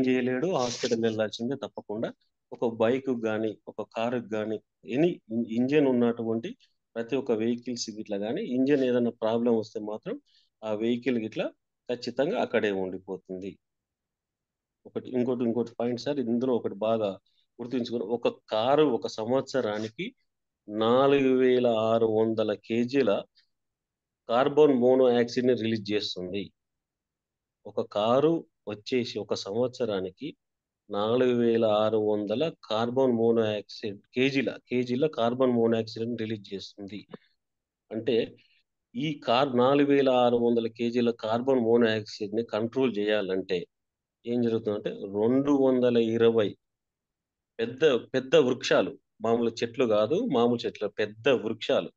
చేయలేడు, హాస్పిటల్ వెళ్ళాల్సిందే తప్పకుండా. ఒక బైక్ కానీ ఒక కారు కానీ ఎనీ ఇంజన్ ఉన్నటువంటి ప్రతి ఒక్క వెహికల్స్ గిట్లా కానీ ఇంజన్ ఏదైనా ప్రాబ్లం వస్తే మాత్రం ఆ వెహికల్ గిట్లా ఖచ్చితంగా అక్కడే ఉండిపోతుంది. ఇంకోటి పాయింట్ సార్, ఇందులో ఒకటి బాగా గుర్తుంచుకుని, ఒక కారు ఒక సంవత్సరానికి 4600 kgs కార్బన్ మోనోఆక్సైడ్ ని రిలీజ్ చేస్తుంది. ఒక కారు వచ్చేసి ఒక సంవత్సరానికి 4600 కార్బన్ మోనోఆక్సైడ్ కేజీల కార్బన్ మోనోఆక్సైడ్ ని రిలీజ్ చేస్తుంది. అంటే ఈ 4600 kgs కార్బన్ మోనోఆక్సైడ్ ని కంట్రోల్ చేయాలంటే ఏం జరుగుతుందంటే 220 పెద్ద పెద్ద వృక్షాలు, మామూలు చెట్లు కాదు,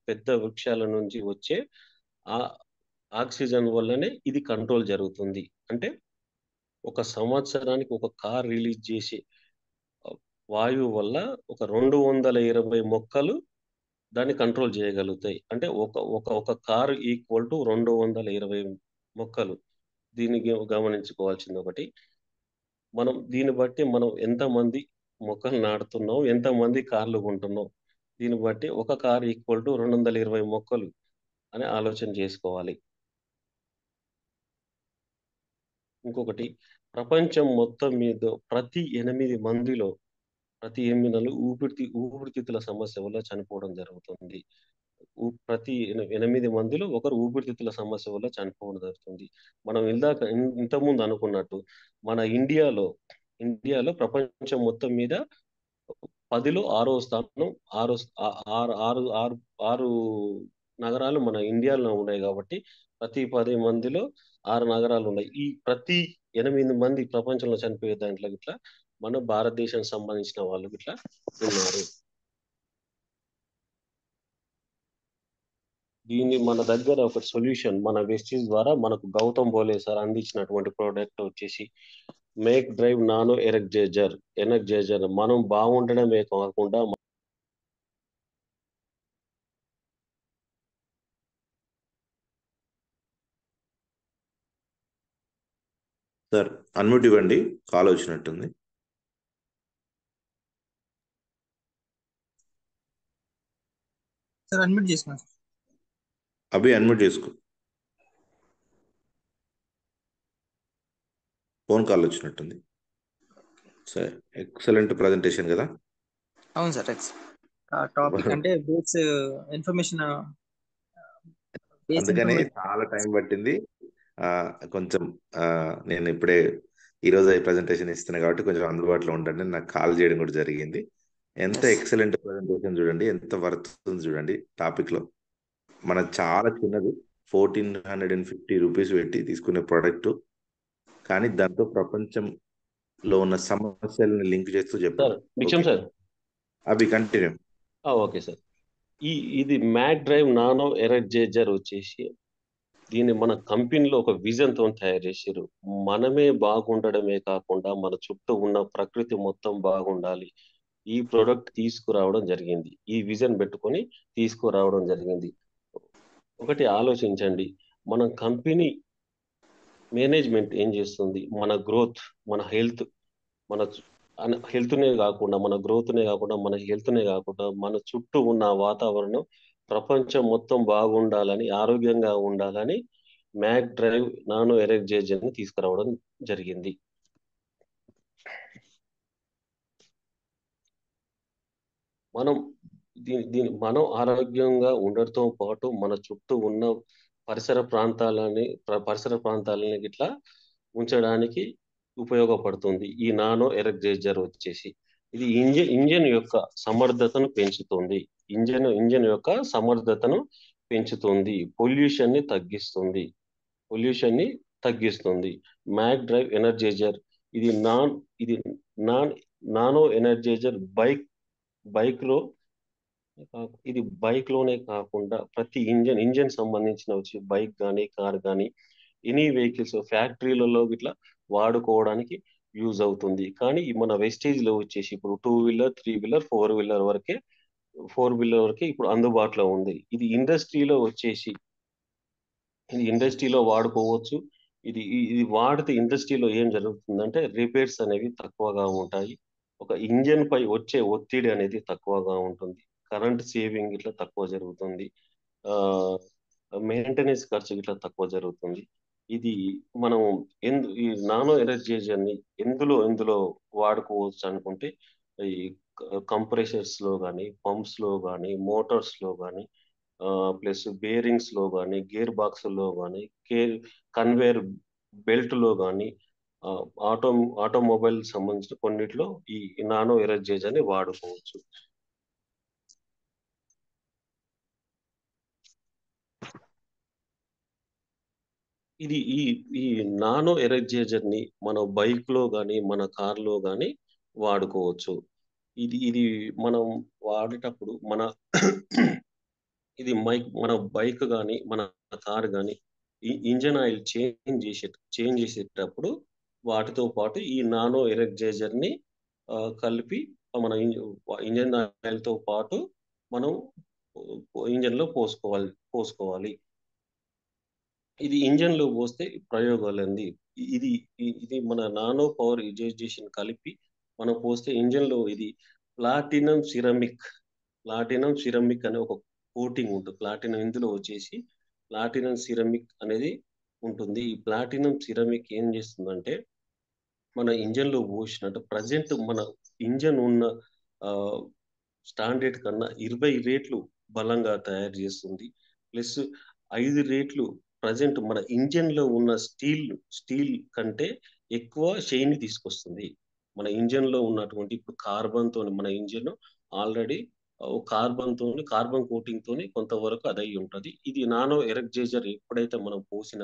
పెద్ద వృక్షాల నుంచి వచ్చే ఆ ఆక్సిజన్ వల్లనే ఇది కంట్రోల్ జరుగుతుంది. అంటే ఒక సంవత్సరానికి ఒక కార్ రిలీజ్ చేసే వాయువు వల్ల ఒక 220 మొక్కలు దాన్ని కంట్రోల్ చేయగలుగుతాయి. అంటే ఒక కారు ఈక్వల్ టు 220 మొక్కలు. దీన్ని గమనించుకోవాల్సింది ఒకటి. దీన్ని బట్టి మనం ఎంతమంది మొక్కలు నాటుతున్నాం, ఎంతమంది కార్లు కొంటున్నాం, దీన్ని బట్టి ఒక కార్ ఈక్వల్ టు 220 మొక్కలు అని ఆలోచన చేసుకోవాలి. ఇంకొకటి, ప్రపంచం మొత్తం మీద ప్రతి 8 మందిలో ఊపిరితిత్తుల సమస్య వల్ల చనిపోవడం జరుగుతుంది. ప్రతి 8 మందిలో ఒకరు ఊపిరితిత్తుల సమస్య వల్ల చనిపోవడం జరుగుతుంది. మనం ఇంతకుముందు అనుకున్నట్టు మన ఇండియాలో ప్రపంచం మొత్తం మీద 10లో 6వ స్థానం, ఆరు నగరాలు మన ఇండియాలో ఉన్నాయి. కాబట్టి ప్రతి 10 మందిలో 6 నగరాలు ఉన్నాయి. ఈ ప్రతి 8 మంది ప్రపంచంలో చనిపోయే దాంట్లో ఇట్లా మన భారతదేశానికి సంబంధించిన వాళ్ళు ఇట్లా ఉన్నారు. దీన్ని మన దగ్గర ఒక సొల్యూషన్ మన వెస్టీజ్ ద్వారా మనకు గౌతమ్ బోలే సార్ అందించినటువంటి ప్రోడక్ట్ వచ్చేసి మేక్ డ్రైవ్ నానో ఎనర్జైజర్. మనం బాగుండడమే కాకుండా
సార్ అన్మ్యూట్ ఇవ్వండి, కాల్ వచ్చినట్టుంది.
సార్ అడ్మిట్ చేసుకున్నాను సార్.
అభి అన్మ్యూట్ చేసుకో, ఫోన్ కాల్ వచ్చినట్టుంది. సరే, ఎక్సలెంట్ ప్రజెంటేషన్ కదా.
అవును సార్. టాపిక్ అంటే బేస్ ఇన్ఫర్మేషన్, బేస్
అందుకనే
ఇన్ఫర్మేషన్.
చాలా టైం పట్టింది. ఆ, కొంచెం నేను ఇప్పుడే ఈరోజు ప్రజెంటేషన్ ఇస్తున్నా కాబట్టి కొంచెం అందుబాటులో ఉండండి. నాకు కాల్ చేయడం కూడా జరిగింది. ఎంత
ఎస్
ఎక్సలెంట్ ప్రజెంటేషన్ చూడండి, ఎంత వర్త్ ఉంది చూడండి. టాపిక్ లో మన చాలా చిన్నది, 1450 రూపీస్ పెట్టి తీసుకునే ప్రోడక్ట్, కానీ దాంతో ప్రపంచంలో ఉన్న సమస్యలను లింక్ చేస్తూ
సార్
చెప్పడం.
నిక్షం
ఓకే
సార్.
అవి కంటిన్యూ.
Okay sir. ఇది మ్యాక్ డ్రైవ్ నానో ఎరేజర్ వచ్చేసి దీన్ని మన కంపెనీలో ఒక విజన్ తో తయారు చేసారు. మనమే బాగుండడమే కాకుండా మన చుట్టూ ఉన్న ప్రకృతి మొత్తం బాగుండాలి. ఈ ప్రోడక్ట్ తీసుకురావడం జరిగింది. ఈ విజన్ పెట్టుకొని తీసుకురావడం జరిగింది. ఒకటి ఆలోచించండి, మన కంపెనీ మేనేజ్మెంట్ ఏం చేస్తుంది? మన గ్రోత్, మన హెల్త్, మన హెల్త్నే కాకుండా మన గ్రోత్నే కాకుండా మన హెల్త్నే కాకుండా మన చుట్టూ ఉన్న వాతావరణం, ప్రపంచం మొత్తం బాగుండాలని, ఆరోగ్యంగా ఉండాలని మ్యాక్ డ్రైవ్ నానో ఎరేజర్ ని తీసుకురావడం జరిగింది. మనం మనం ఆరోగ్యంగా ఉండటంతో పాటు మన చుట్టూ ఉన్న పరిసర ప్రాంతాలని ఇట్లా ఉంచడానికి ఉపయోగపడుతుంది ఈ నానో ఎరేజర్ వచ్చేసి. ఇది ఇంజన్ యొక్క సమర్థతను పెంచుతుంది. ఇంజన్ యొక్క సమర్థతను పెంచుతుంది. పొల్యూషన్ ని తగ్గిస్తుంది. మ్యాక్ డ్రైవ్ ఎనర్జైజర్ ఇది ఇది నాన్ నానో ఎనర్జైజర్ బైక్ లో ఇది బైక్ లోనే కాకుండా ప్రతి ఇంజన్ సంబంధించిన వచ్చి బైక్ కానీ కార్ కానీ ఎనీ వెహికల్స్ ఫ్యాక్టరీలలో ఇట్లా వాడుకోవడానికి యూజ్ అవుతుంది. కానీ మన వెస్టేజ్ లో వచ్చేసి ఇప్పుడు 2 వీలర్ 3 వీలర్ 4 వీలర్ వరకే ఇప్పుడు అందుబాటులో ఉంది. ఇది ఇండస్ట్రీలో వాడుకోవచ్చు. ఇది వాడితే ఇండస్ట్రీలో ఏం జరుగుతుందంటే రిపేర్స్ అనేవి తక్కువగా ఉంటాయి. ఒక ఇంజన్ పై వచ్చే ఒత్తిడి అనేది తక్కువగా ఉంటుంది. కరెంట్ సేవింగ్ ఇట్లా తక్కువ జరుగుతుంది. ఆ మెయింటెనెన్స్ ఖర్చు ఇట్లా తక్కువ జరుగుతుంది. ఇది మనం ఈ నానో ఎనర్జైజర్ ని ఎందులో వాడుకోవచ్చు అనుకుంటే ఈ కంప్రెషర్స్ లో కానీ, పంప్స్ లో కానీ, మోటార్స్ లో కానీ, ప్లస్ బేరింగ్స్ లో కానీ, గేర్ బాక్స్ లో కానీ, కన్వేర్ బెల్ట్ లో కానీ, ఆటో ఆటోమొబైల్ సంబంధించిన కొన్నిట్లో ఈ నానో ఎనర్జైజర్ ని వాడుకోవచ్చు. ఇది ఈ నానో ఎనర్జైజర్ ని మన బైక్ లో కానీ మన కార్ లో కానీ వాడుకోవచ్చు. ఇది మనం వాడేటప్పుడు మన బైక్ కానీ మన కార్ కానీ ఇంజన్ ఆయిల్ చేంజ్ చేసేటప్పుడు వాటితో పాటు ఈ నానో ఎనర్జైజర్ ని కలిపి మన ఇంజన్ ఆయిల్ తో పాటు మనం ఇంజన్ లో పోసుకోవాలి. ఇది ఇంజన్ లో పోస్తే ప్రయోగాలండి. ఇది ఇది మన నానో పవర్ ఇజైజేషన్ కలిపి మనం పోస్తే ఇంజన్ లో ఇది ప్లాటినం సిరమిక్ అనే ఒక కోటింగ్ ఉంటుంది. ఇందులో వచ్చేసి ప్లాటినం సిరమిక్ అనేది ఉంటుంది. ఈ ప్లాటినం సిరమిక్ ఏం చేస్తుందంటే మన ఇంజన్ లో పోసినట్టు ప్రజెంట్ మన ఇంజన్ ఉన్న స్టాండర్డ్ కన్నా 20 రేట్లు బలంగా తయారు చేస్తుంది. ప్లస్ 5 రేట్లు ప్రజెంట్ మన ఇంజన్ లో ఉన్న స్టీల్ కంటే ఎక్కువ షైన్ తీసుకొస్తుంది. మన ఇంజన్ లో ఉన్నటువంటి ఇప్పుడు మన ఇంజన్ ఆల్రెడీ కార్బన్ కోటింగ్ తోని కొంతవరకు అది అయి ఉంటది. ఇది నానో ఎనర్జైజర్ ఎప్పుడైతే మనం పోసిన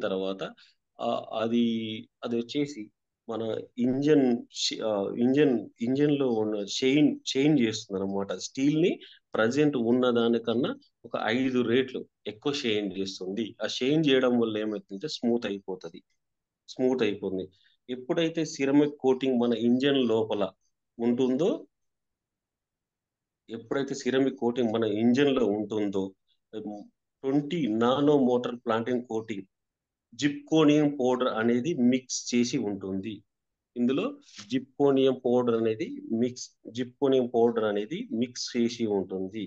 తర్వాత అది వచ్చేసి మన ఇంజన్ ఇంజన్ లో ఉన్న చేంజ్ చేస్తుంది అనమాట. స్టీల్ ని ప్రజెంట్ ఉన్న దానికన్నా ఒక 5 రేట్లు ఎక్కువ షైన్ చేస్తుంది. ఆ షైన్ చేయడం వల్ల ఏమవుతుందంటే స్మూత్ అయిపోతుంది. ఎప్పుడైతే సిరమిక్ కోటింగ్ మన ఇంజన్ లోపల ఉంటుందో మన ఇంజన్ లో ఉంటుందో 20 nano motor planting coating zirconium powder అనేది మిక్స్ చేసి ఉంటుంది. ఇందులో జిప్కోనియం పౌడర్ అనేది జిప్కోనియం పౌడర్ అనేది మిక్స్ చేసి ఉంటుంది.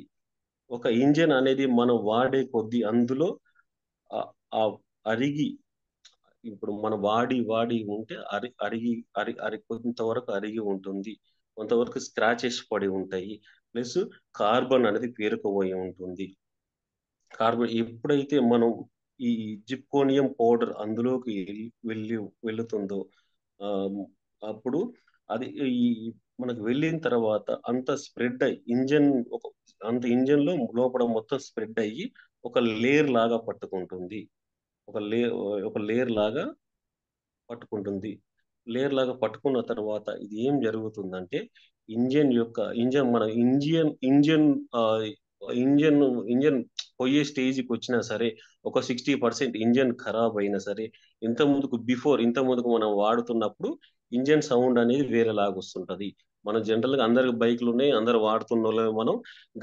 ఒక ఇంజన్ అనేది మనం వాడే కొద్దీ అందులో ఆ- ఆ అరిగి, ఇప్పుడు మనం వాడి ఉంటే అరిగి కొంతవరకు అరిగి ఉంటుంది, కొంతవరకు స్క్రాచెస్ పడి ఉంటాయి, ప్లస్ కార్బన్ అనేది పేరుకుపోయి ఉంటుంది. కార్బన్ ఎప్పుడైతే మనం ఈ జిప్కోనియం పౌడర్ అందులోకి వెళ్ళి వెళ్తుందో ఆ, అప్పుడు అది ఈ మనకు వెళ్ళిన తర్వాత అంత స్ప్రెడ్ అయ్యి ఇంజన్ లో లోపల మొత్తం స్ప్రెడ్ అయ్యి ఒక లేయర్ లాగా పట్టుకుంటుంది. ఒక లే ఒక లేయర్ లాగా పట్టుకుంటుంది. లేయర్ లాగా పట్టుకున్న తర్వాత ఇది ఏం జరుగుతుందంటే మన ఆ, ఇంజన్ ఇంజన్ పోయే స్టేజ్కి వచ్చినా సరే, ఒక 60% ఇంజన్ ఖరాబ్ అయినా సరే, ఇంత ముందుకు మనం వాడుతున్నప్పుడు ఇంజన్ సౌండ్ అనేది వేరేలాగా వస్తుంటది. మనం జనరల్ గా అందరికి బైక్లు ఉన్నాయి, అందరు వాడుతున్న వాళ్ళు మనం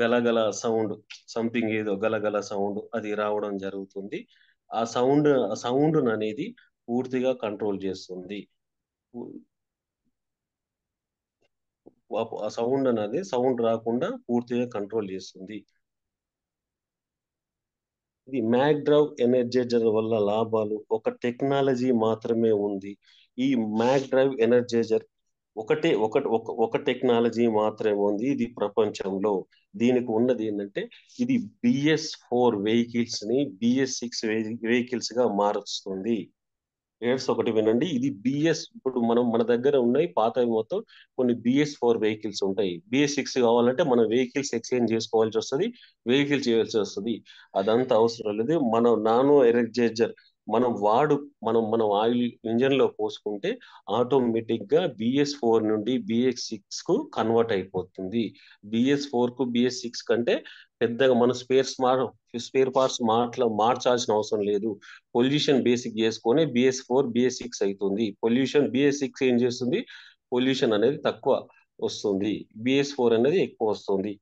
గలగల సౌండ్, సంథింగ్ ఏదో గలగల సౌండ్ అది రావడం జరుగుతుంది. ఆ సౌండ్ అనేది పూర్తిగా కంట్రోల్ చేస్తుంది. ఆ సౌండ్ అనేది సౌండ్ రాకుండా పూర్తిగా కంట్రోల్ చేస్తుంది. ఇది మ్యాక్డ్రైవ్ ఎనర్జైజర్ వల్ల లాభాలు ఒక టెక్నాలజీ మాత్రమే ఉంది. ఈ మ్యాక్డ్రైవ్ ఎనర్జైజర్ ఒక టెక్నాలజీ మాత్రమే ఉంది ఇది ప్రపంచంలో. దీనికి ఉన్నది ఏంటంటే, ఇది BS4 వెహికల్స్ ని BS6 వెహికల్స్ గా మారుస్తుంది. రేట్స్ ఒకటి వినండి. ఇది ఇప్పుడు మన దగ్గర ఉన్నాయి పాతవి మొత్తం. కొన్ని BS4 వెహికల్స్ ఉంటాయి. BS6 కావాలంటే మనం వెహికల్స్ ఎక్స్చేంజ్ చేసుకోవాల్సి వస్తుంది, వెహికల్ చేయాల్సి వస్తుంది. అదంతా అవసరం లేదు. నానో ఎనర్జైజర్ మనం ఆయిల్ ఇంజన్ లో పోసుకుంటే ఆటోమేటిక్ గా BS4 నుండి BS6 కు కన్వర్ట్ అయిపోతుంది. BS4 కు BS6 కంటే పెద్దగా మనం స్పేర్ పార్ట్స్ మార్చాల్సిన అవసరం లేదు. పొల్యూషన్ బేసిక్ చేసుకొని BS4 BS6 అవుతుంది. BS6 ఏం చేస్తుంది, పొల్యూషన్ అనేది తక్కువ వస్తుంది, BS4 అనేది ఎక్కువ వస్తుంది.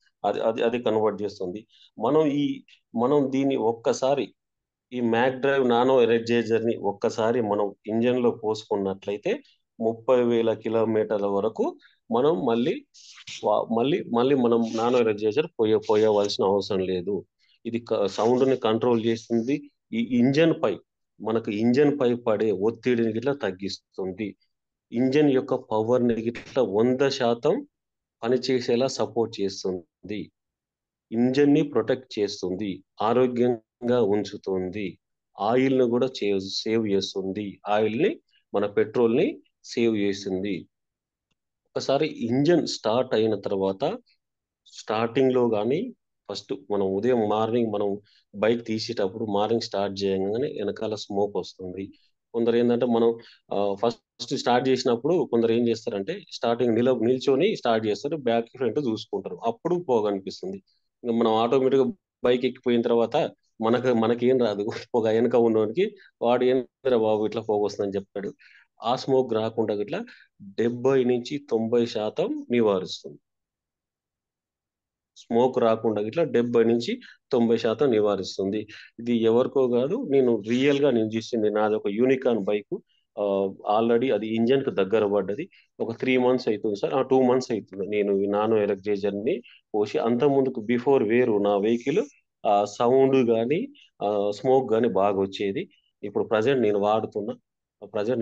అది కన్వర్ట్ చేస్తుంది. మనం ఈ మనం దీన్ని ఒక్కసారి ఈ మ్యాక్డ్రైవ్ నానో ఎనర్జైజర్ ని ఒక్కసారి మనం ఇంజన్ లో పోసుకున్నట్లయితే 30,000 కిలోమీటర్ల వరకు మనం మళ్ళీ మనం నానో ఎనర్జైజర్ పోయవలసిన అవసరం లేదు. ఇది సౌండ్ ని కంట్రోల్ చేస్తుంది. ఈ ఇంజన్ పై పడే ఒత్తిడిని గిట్లా తగ్గిస్తుంది. ఇంజన్ యొక్క పవర్ ని గిట్లా 100% పనిచేసేలా సపోర్ట్ చేస్తుంది. ఇంజన్ ని ప్రొటెక్ట్ చేస్తుంది, ఆరోగ్యంగా ఉంచుతుంది, ఆయిల్ ని కూడా సేవ్ చేస్తుంది. మన పెట్రోల్ ని సేవ్ చేస్తుంది. ఒకసారి ఇంజన్ స్టార్ట్ అయిన తర్వాత స్టార్టింగ్ లో కానీ, ఫస్ట్ మనం ఉదయం మార్నింగ్ మనం బైక్ తీసేటప్పుడు మార్నింగ్ స్టార్ట్ చేయగానే వెనకాల స్మోక్ వస్తుంది. కొందరు ఏంటంటే మనం ఫస్ట్ స్టార్ట్ చేసినప్పుడు కొందరు ఏం చేస్తారంటే స్టార్టింగ్ నిల్చొని స్టార్ట్ చేస్తారు, బ్యాక్ ఫ్రంట్ చూసుకుంటారు, అప్పుడు పొగ అనిపిస్తుంది. ఇంకా మనం ఆటోమేటిక్ గా బైక్ ఎక్కిపోయిన తర్వాత మనకేం రాదు, పొగ వెనక ఉన్నవాడికి వాడు ఏంద్రా బాబు ఇట్లా పొగ వస్తుందని చెప్తాడు. ఆ స్మోక్ రాకుండా ఇట్లా 70 నుంచి 90% నివారిస్తుంది. స్మోక్ రాకుండా ఇట్లా 70 నుంచి 90% నివారిస్తుంది. ఇది ఎవరికో కాదు, నేను చూసింది. నాది ఒక యూనికాన్ బైక్. ఆల్రెడీ అది ఇంజన్ కు దగ్గర పడ్డది. ఒక 3 months అవుతుంది సార్, 2 months అవుతుంది నేను ఈ నానో ఎలక్ట్రైజర్ ని పోసి. అంత ముందుకు బిఫోర్ వేరు నా వెహికల్ సౌండ్ కానీ స్మోక్ కానీ బాగా వచ్చేది. ఇప్పుడు ప్రజెంట్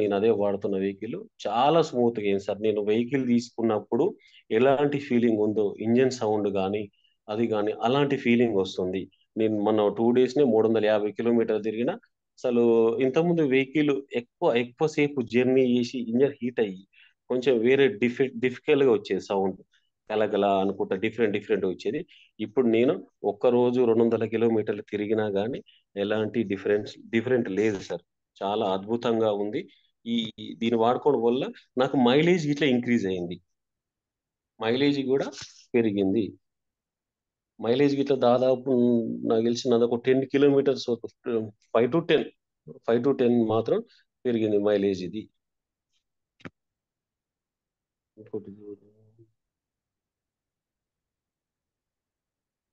నేను అదే వాడుతున్న వెహికల్ చాలా స్మూత్ గా అయింది సార్. నేను వెహికల్ తీసుకున్నప్పుడు ఎలాంటి ఫీలింగ్ ఉందో, ఇంజన్ సౌండ్ కానీ అది కానీ అలాంటి ఫీలింగ్ వస్తుంది. నేను మొన్న 2 days నే 350 కిలోమీటర్లు తిరిగిన. అసలు ఇంతకుముందు వెహికల్ ఎక్కువ సేపు జర్నీ చేసి ఇంజన్ హీట్ అయ్యి కొంచెం వేరే డిఫికల్ట్ గా వచ్చేది సౌండ్, గలగల అనుకుంటా డిఫరెంట్ వచ్చేది. ఇప్పుడు నేను ఒక్క రోజు 200 కిలోమీటర్లు తిరిగినా కానీ ఎలాంటి డిఫరెంట్ లేదు సార్. చాలా అద్భుతంగా ఉంది. ఈ దీన్ని వాడుకోవడం వల్ల నాకు మైలేజ్ ఇట్లా ఇంక్రీజ్ అయింది, మైలేజ్ కూడా పెరిగింది. మైలేజ్ గిట్లా దాదాపు నాకు తెలిసిన ఒక 10 కిలోమీటర్స్, 5 to 10 5 to 10 మాత్రం పెరిగింది మైలేజ్. ఇది ఇంకోటి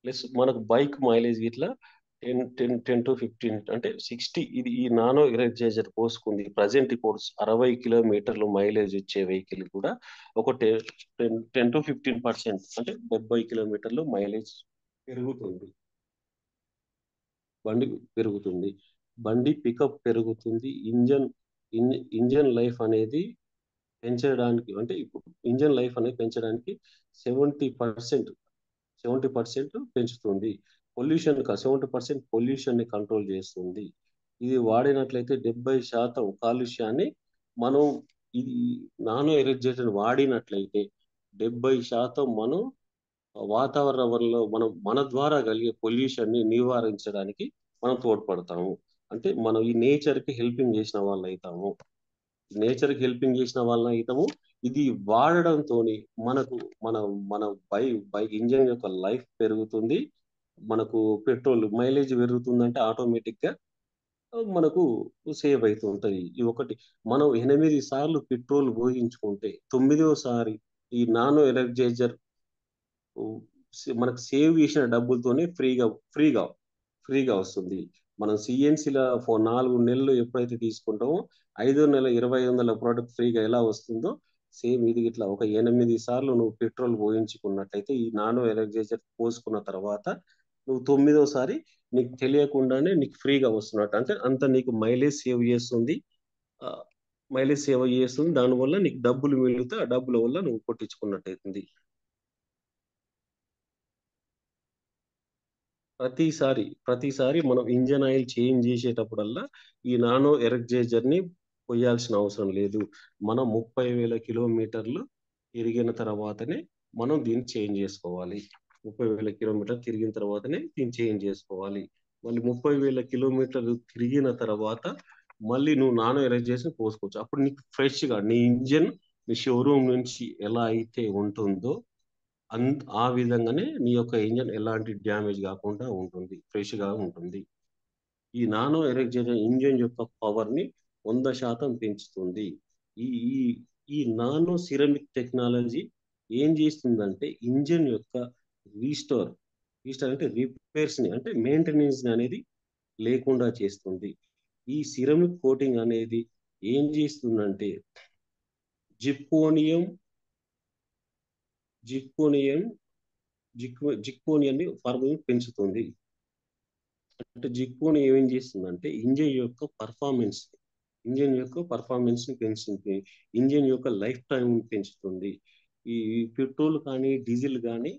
ప్లస్ మనకు బైక్ మైలేజ్ గిట్లా 10 to 15 అంటే 60. ఇది ఈ నానో ఎనర్జైజర్ పోసుకుంది ప్రజెంట్ ఇప్పుడు 60 కిలోమీటర్లు మైలేజ్ ఇచ్చే వెహికల్ కూడా ఒక 10 to 15% అంటే 70 కిలోమీటర్లు మైలేజ్ పెరుగుతుంది. బండి పెరుగుతుంది, బండి పికప్ పెరుగుతుంది. ఇంజన్ లైఫ్ అనేది పెంచడానికి, అంటే ఇప్పుడు ఇంజన్ లైఫ్ అనేది పెంచడానికి 70% పెంచుతుంది. 70% పొల్యూషన్ ని కంట్రోల్ చేస్తుంది. ఇది వాడినట్లయితే 70% కాలుష్యాన్ని మనం, ఇది నానో ఎనర్జైజర్ వాడినట్లయితే 70% మనం వాతావరణంలో మన ద్వారా కలిగే పొల్యూషన్ ని నివారించడానికి మనం తోడ్పడతాము. అంటే మనం ఈ నేచర్ కి హెల్పింగ్ చేసిన వాళ్ళు అవుతాము. నేచర్ కి హెల్పింగ్ చేసిన వాళ్ళని అవుతాము. ఇది వాడడంతో మనకు మన మన బైక్ ఇంజన్ యొక్క లైఫ్ పెరుగుతుంది. మనకు పెట్రోల్ మైలేజ్ పెరుగుతుందంటే ఆటోమేటిక్ గా మనకు సేవ్ అవుతూ ఉంటది. ఇది ఒకటి. మనం 8 సార్లు పెట్రోల్ పోయించుకుంటే 9వ సారి ఈ నానో ఎనర్జైజర్ మనకు సేవ్ చేసిన డబ్బులతోనే ఫ్రీగా వస్తుంది. మనం సిఎన్సీలో 4 నెలలు ఎప్పుడైతే తీసుకుంటామో 5వ నెల 2,500 ప్రోడక్ట్ ఫ్రీగా ఎలా వస్తుందో సేమ్ ఇది ఇట్లా ఒక 8 సార్లు నువ్వు పెట్రోల్ పోయించుకున్నట్లయితే ఈ నానో ఎనర్జైజర్ పోసుకున్న తర్వాత నువ్వు 9వ సారి నీకు తెలియకుండానే నీకు ఫ్రీగా వస్తున్నట్టు. అంటే అంత నీకు మైలేజ్ సేవ్ చేస్తుంది. దానివల్ల నీకు డబ్బులు మిగిలితే ఆ డబ్బుల వల్ల నువ్వు కొట్టించుకున్నట్టు అవుతుంది. ప్రతిసారి మనం ఇంజన్ ఆయిల్ చేంజ్ చేసేటప్పుడల్లా ఈ నానో ఎనర్జైజర్ ని పోయాల్సిన అవసరం లేదు. మనం 30,000 కిలోమీటర్లు తిరిగిన తర్వాతనే మనం దీన్ని చేంజ్ చేసుకోవాలి. 30,000 కిలోమీటర్లు తిరిగిన తర్వాతనే దీన్ని చేంజ్ చేసుకోవాలి. మళ్ళీ 30,000 కిలోమీటర్లు తిరిగిన తర్వాత మళ్ళీ నువ్వు నానో ఎనర్జైజర్ పోసుకోవచ్చు. అప్పుడు నీకు ఫ్రెష్ గా నీ ఇంజన్ నీ షోరూమ్ నుంచి ఎలా అయితే ఉంటుందో ఆ విధంగానే నీ యొక్క ఇంజన్ ఎలాంటి డ్యామేజ్ కాకుండా ఉంటుంది, ఫ్రెష్ గా ఉంటుంది. ఈ నానో ఎనర్జైజర్ ఇంజన్ యొక్క పవర్ ని 100% పెంచుతుంది. ఈ ఈ ఈ నానో సిరమిక్ టెక్నాలజీ ఏం చేస్తుందంటే ఇంజన్ యొక్క రీస్టోర్ అంటే రిపేర్స్ ని, అంటే మెయింటెనెన్స్ అనేది లేకుండా చేస్తుంది. ఈ సిరమిక్ కోటింగ్ అనేది ఏం చేస్తుందంటే జిర్కోనియం ని ఫార్మింగ్ పెంచుతుంది. అంటే జిర్కోనియం ఏం చేస్తుందంటే ఇంజన్ యొక్క పర్ఫార్మెన్స్ ని పెంచుతుంది. ఇంజన్ యొక్క లైఫ్ టైం పెంచుతుంది. ఈ పెట్రోల్ కానీ డీజిల్ కానీ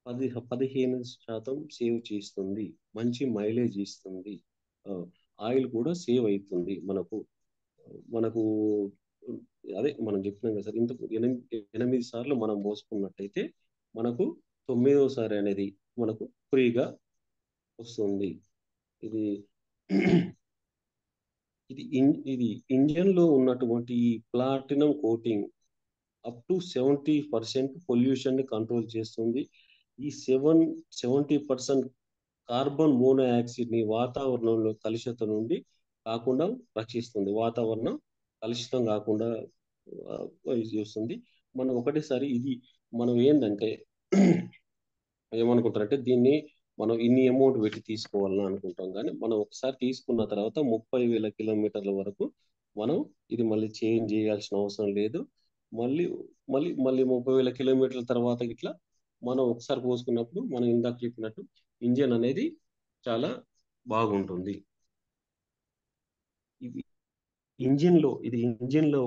15% సేవ్ చేస్తుంది. మంచి మైలేజ్ ఇస్తుంది. ఆయిల్ కూడా సేవ్ అవుతుంది. మనకు అదే మనం చెప్తున్నాం కదా సార్, ఇంతకు 8 సార్లు మనం పోసుకున్నట్టయితే మనకు 9వ సారి అనేది మనకు ఫ్రీగా వస్తుంది. ఇది ఇది ఇంజన్ లో ఉన్నటువంటి ఈ platinum coating up to 70% pollution ని కంట్రోల్ చేస్తుంది. ఈ 70% కార్బన్ మోనాక్సైడ్ ని వాతావరణంలో కలుషితం నుండి కాకుండా రక్షిస్తుంది. వాతావరణం కలుషితం కాకుండా చేస్తుంది. మనం ఒకటేసారి ఇది మనం ఏంటంటే ఏమనుకుంటారంటే దీన్ని మనం ఇన్ని అమౌంట్ పెట్టి తీసుకోవాలని అనుకుంటాం. కానీ మనం ఒకసారి తీసుకున్న తర్వాత 30,000 కిలోమీటర్ల వరకు మనం ఇది మళ్ళీ చేంజ్ చేయాల్సిన అవసరం లేదు. మళ్ళీ 30,000 కిలోమీటర్ల తర్వాత ఇట్లా మనం ఒకసారి పోసుకున్నప్పుడు మనం ఇందాక చెప్పినట్టు ఇంజన్ అనేది చాలా బాగుంటుంది. ఇది ఇంజిన్ లో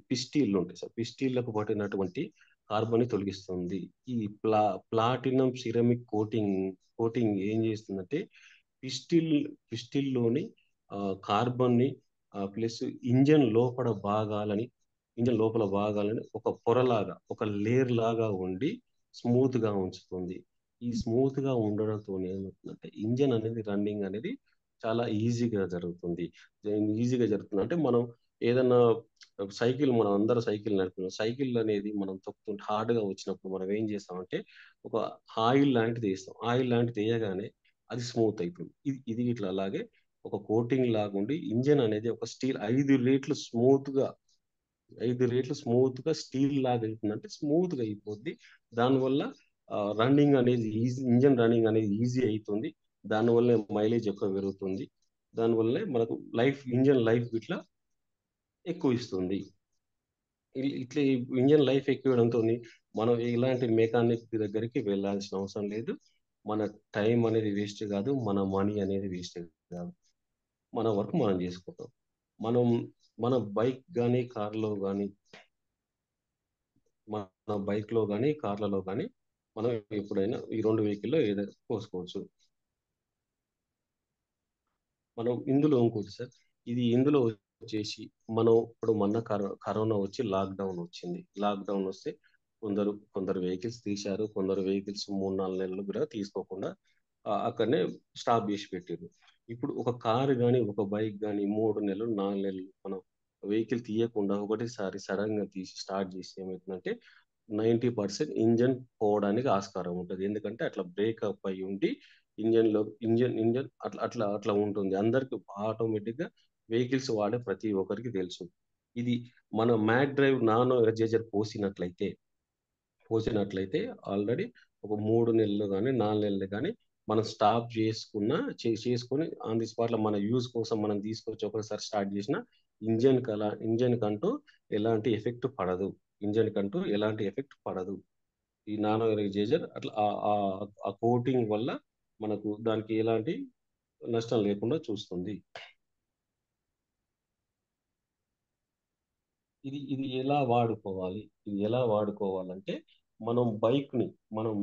పిస్టీలు ఉంటాయి సార్. పిస్టీలకు పట్టినటువంటి కార్బన్ ని తొలగిస్తుంది. ఈ ప్లాటినం సిరమిక్ కోటింగ్ ఏం చేస్తుందంటే పిస్టిల్లోని కార్బన్ ని ప్లస్ ఇంజన్ లోపల భాగాలని ఒక పొరలాగా, ఒక లేయర్ లాగా ఉండి స్మూత్ గా ఉంచుతుంది. ఈ స్మూత్ గా ఉండడంతో ఏమవుతుందంటే ఇంజన్ అనేది రన్నింగ్ అనేది చాలా ఈజీగా జరుగుతుంది. అంటే మనం ఏదన్నా మనం అందరూ సైకిల్ నడుపుతున్నాం. సైకిల్ అనేది మనం తొక్కుతుంటే హార్డ్ గా వచ్చినప్పుడు మనం ఏం చేస్తామంటే ఒక ఆయిల్ లాంటిది వేస్తాం. ఆయిల్ లాంటిది వేయగానే అది స్మూత్ అయిపోతుంది. ఇది ఇట్లా అలాగే ఒక కోటింగ్ లాగా ఉండి ఇంజన్ అనేది ఒక స్టీల్ 5 రెట్లు స్మూత్ గా స్టీల్ లాగా అవుతుందంటే స్మూత్ గా అయిపోద్ది. దానివల్ల ఇంజన్ రన్నింగ్ అనేది ఈజీ అవుతుంది. దానివల్లనే మైలేజ్ ఎక్కువ పెరుగుతుంది. దానివల్లనే మనకు ఇంజన్ లైఫ్ ఇట్లా ఎక్కువ ఇస్తుంది. ఇట్లా ఇంజన్ లైఫ్ ఎక్కువ ఇవ్వడంతో మనం ఇలాంటి మెకానిక్ దగ్గరికి వెళ్ళాల్సిన అవసరం లేదు. మన టైం అనేది వేస్ట్ కాదు, మన మనీ అనేది వేస్ట్ కాదు. మన వర్క్ మనం చేసుకుంటాం. మనం మన బైక్ కానీ కార్లో కానీ మన బైక్లో కానీ కార్లలో కానీ మనం ఎప్పుడైనా ఈ 2 వెహికల్లో ఏదైనా పోసుకోవచ్చు. మనం ఇందులో ఇంకోటి సార్, ఇందులో వచ్చేసి మనం ఇప్పుడు మొన్న కరోనా వచ్చి లాక్డౌన్ వచ్చింది. లాక్డౌన్ వస్తే కొందరు వెహికల్స్ తీశారు, కొందరు వెహికల్స్ 3-4 నెలలు కూడా తీసుకోకుండా అక్కడనే స్టాప్ చేసి పెట్టారు. ఇప్పుడు ఒక కారు కానీ ఒక బైక్ కానీ 3 నెలలు 4 నెలలు మనం వెహికల్ తీయకుండా ఒకటేసారి సడన్ గా తీసి స్టార్ట్ చేసి ఏమవుతుందంటే 90% ఇంజన్ పోవడానికి ఆస్కారం ఉంటుంది. ఎందుకంటే అట్లా బ్రేకప్ అయి ఉండి ఇంజన్ అట్లా ఉంటుంది. అందరికి ఆటోమేటిక్ గా వెహికల్స్ వాడే ప్రతి ఒక్కరికి తెలుసు. ఇది మన మ్యాక్ డ్రైవ్ నానో ఎనర్జైజర్ పోసినట్లయితే ఆల్రెడీ ఒక 3 నెలలు కానీ 4 నెలలు కానీ మనం స్టాప్ చేసుకుని ఆన్ ది స్పాట్ లో మన యూజ్ కోసం మనం తీసుకొచ్చి ఒకసారి స్టార్ట్ చేసిన ఇంజన్ కంటూ ఎలాంటి ఎఫెక్ట్ పడదు. ఈ నానో ఎనర్జైజర్ అట్లా ఆ కోటింగ్ వల్ల మనకు దానికి ఎలాంటి నష్టం లేకుండా చూస్తుంది. ఇది ఎలా వాడుకోవాలంటే మనం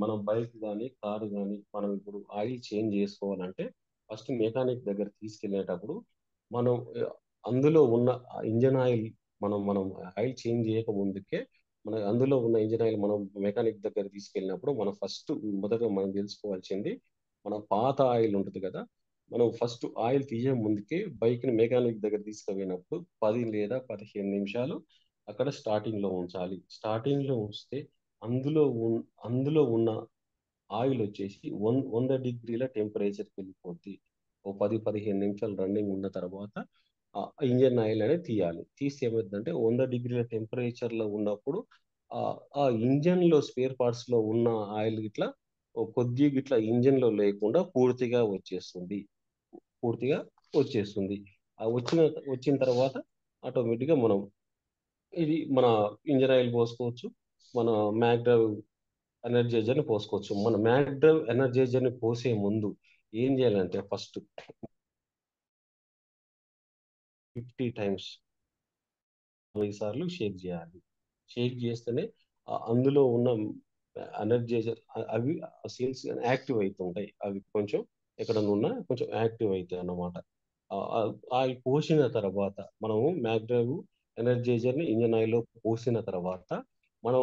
మన బైక్ కానీ కారు కానీ మనం ఇప్పుడు ఆయిల్ చేంజ్ చేసుకోవాలంటే ఫస్ట్ మెకానిక్ దగ్గర తీసుకెళ్ళేటప్పుడు మనం అందులో ఉన్న ఇంజన్ ఆయిల్ మనం ఆయిల్ చేంజ్ చేయక ముందుకే అందులో ఉన్న ఇంజన్ ఆయిల్ మనం మెకానిక్ దగ్గర తీసుకెళ్ళినప్పుడు మొదట మనం తెలుసుకోవాల్సింది, మన పాత ఆయిల్ ఉంటుంది కదా, మనం ఫస్ట్ ఆయిల్ తీయే ముందుకే బైక్ ని మెకానిక్ దగ్గర తీసుకుపోయినప్పుడు 10 లేదా 15 నిమిషాలు అక్కడ స్టార్టింగ్ లో ఉంచాలి. స్టార్టింగ్ లో ఉంచితే అందులో ఉన్న ఆయిల్ వచ్చేసి 100 డిగ్రీల టెంపరేచర్కి వెళ్ళిపోద్ది. ఓ 10-15 నిమిషాలు రన్నింగ్ ఉన్న తర్వాత ఆ ఇంజన్ ఆయిల్ అనేది తీయాలి. తీస్తే ఏమవుతుందంటే 100 డిగ్రీల టెంపరేచర్ లో ఉన్నప్పుడు ఆ ఇంజన్ లో స్పేర్ పార్ట్స్ లో ఉన్న ఆయిల్ ఇట్లా కొద్దిగా ఇట్లా ఇంజన్ లో లేకుండా పూర్తిగా వచ్చేస్తుంది. ఆ వచ్చిన తర్వాత ఆటోమేటిక్గా మన ఇంజన్ ఆయిల్ పోసుకోవచ్చు, మన మ్యాక్డ్రైవ్ ఎనర్జైజర్ని పోసుకోవచ్చు. మన మ్యాక్డ్రైవ్ ఎనర్జైజర్ని పోసే ముందు ఏం చేయాలంటే ఫస్ట్ 50 టైమ్స్ 20 సార్లు షేక్ చేయాలి. షేక్ చేస్తేనే అందులో ఉన్న ఎనర్జైజర్ అవి సేల్స్ యాక్టివ్ అవుతుంటాయి. అవి కొంచెం ఎక్కడన్నా కొంచెం యాక్టివ్ అవుతాయి అన్నమాట. ఆయిల్ పోసిన తర్వాత మనము మ్యాక్డ్రైవ్ ఎనర్జైజర్ని ఇంజన్ ఆయిల్లో పోసిన తర్వాత మనం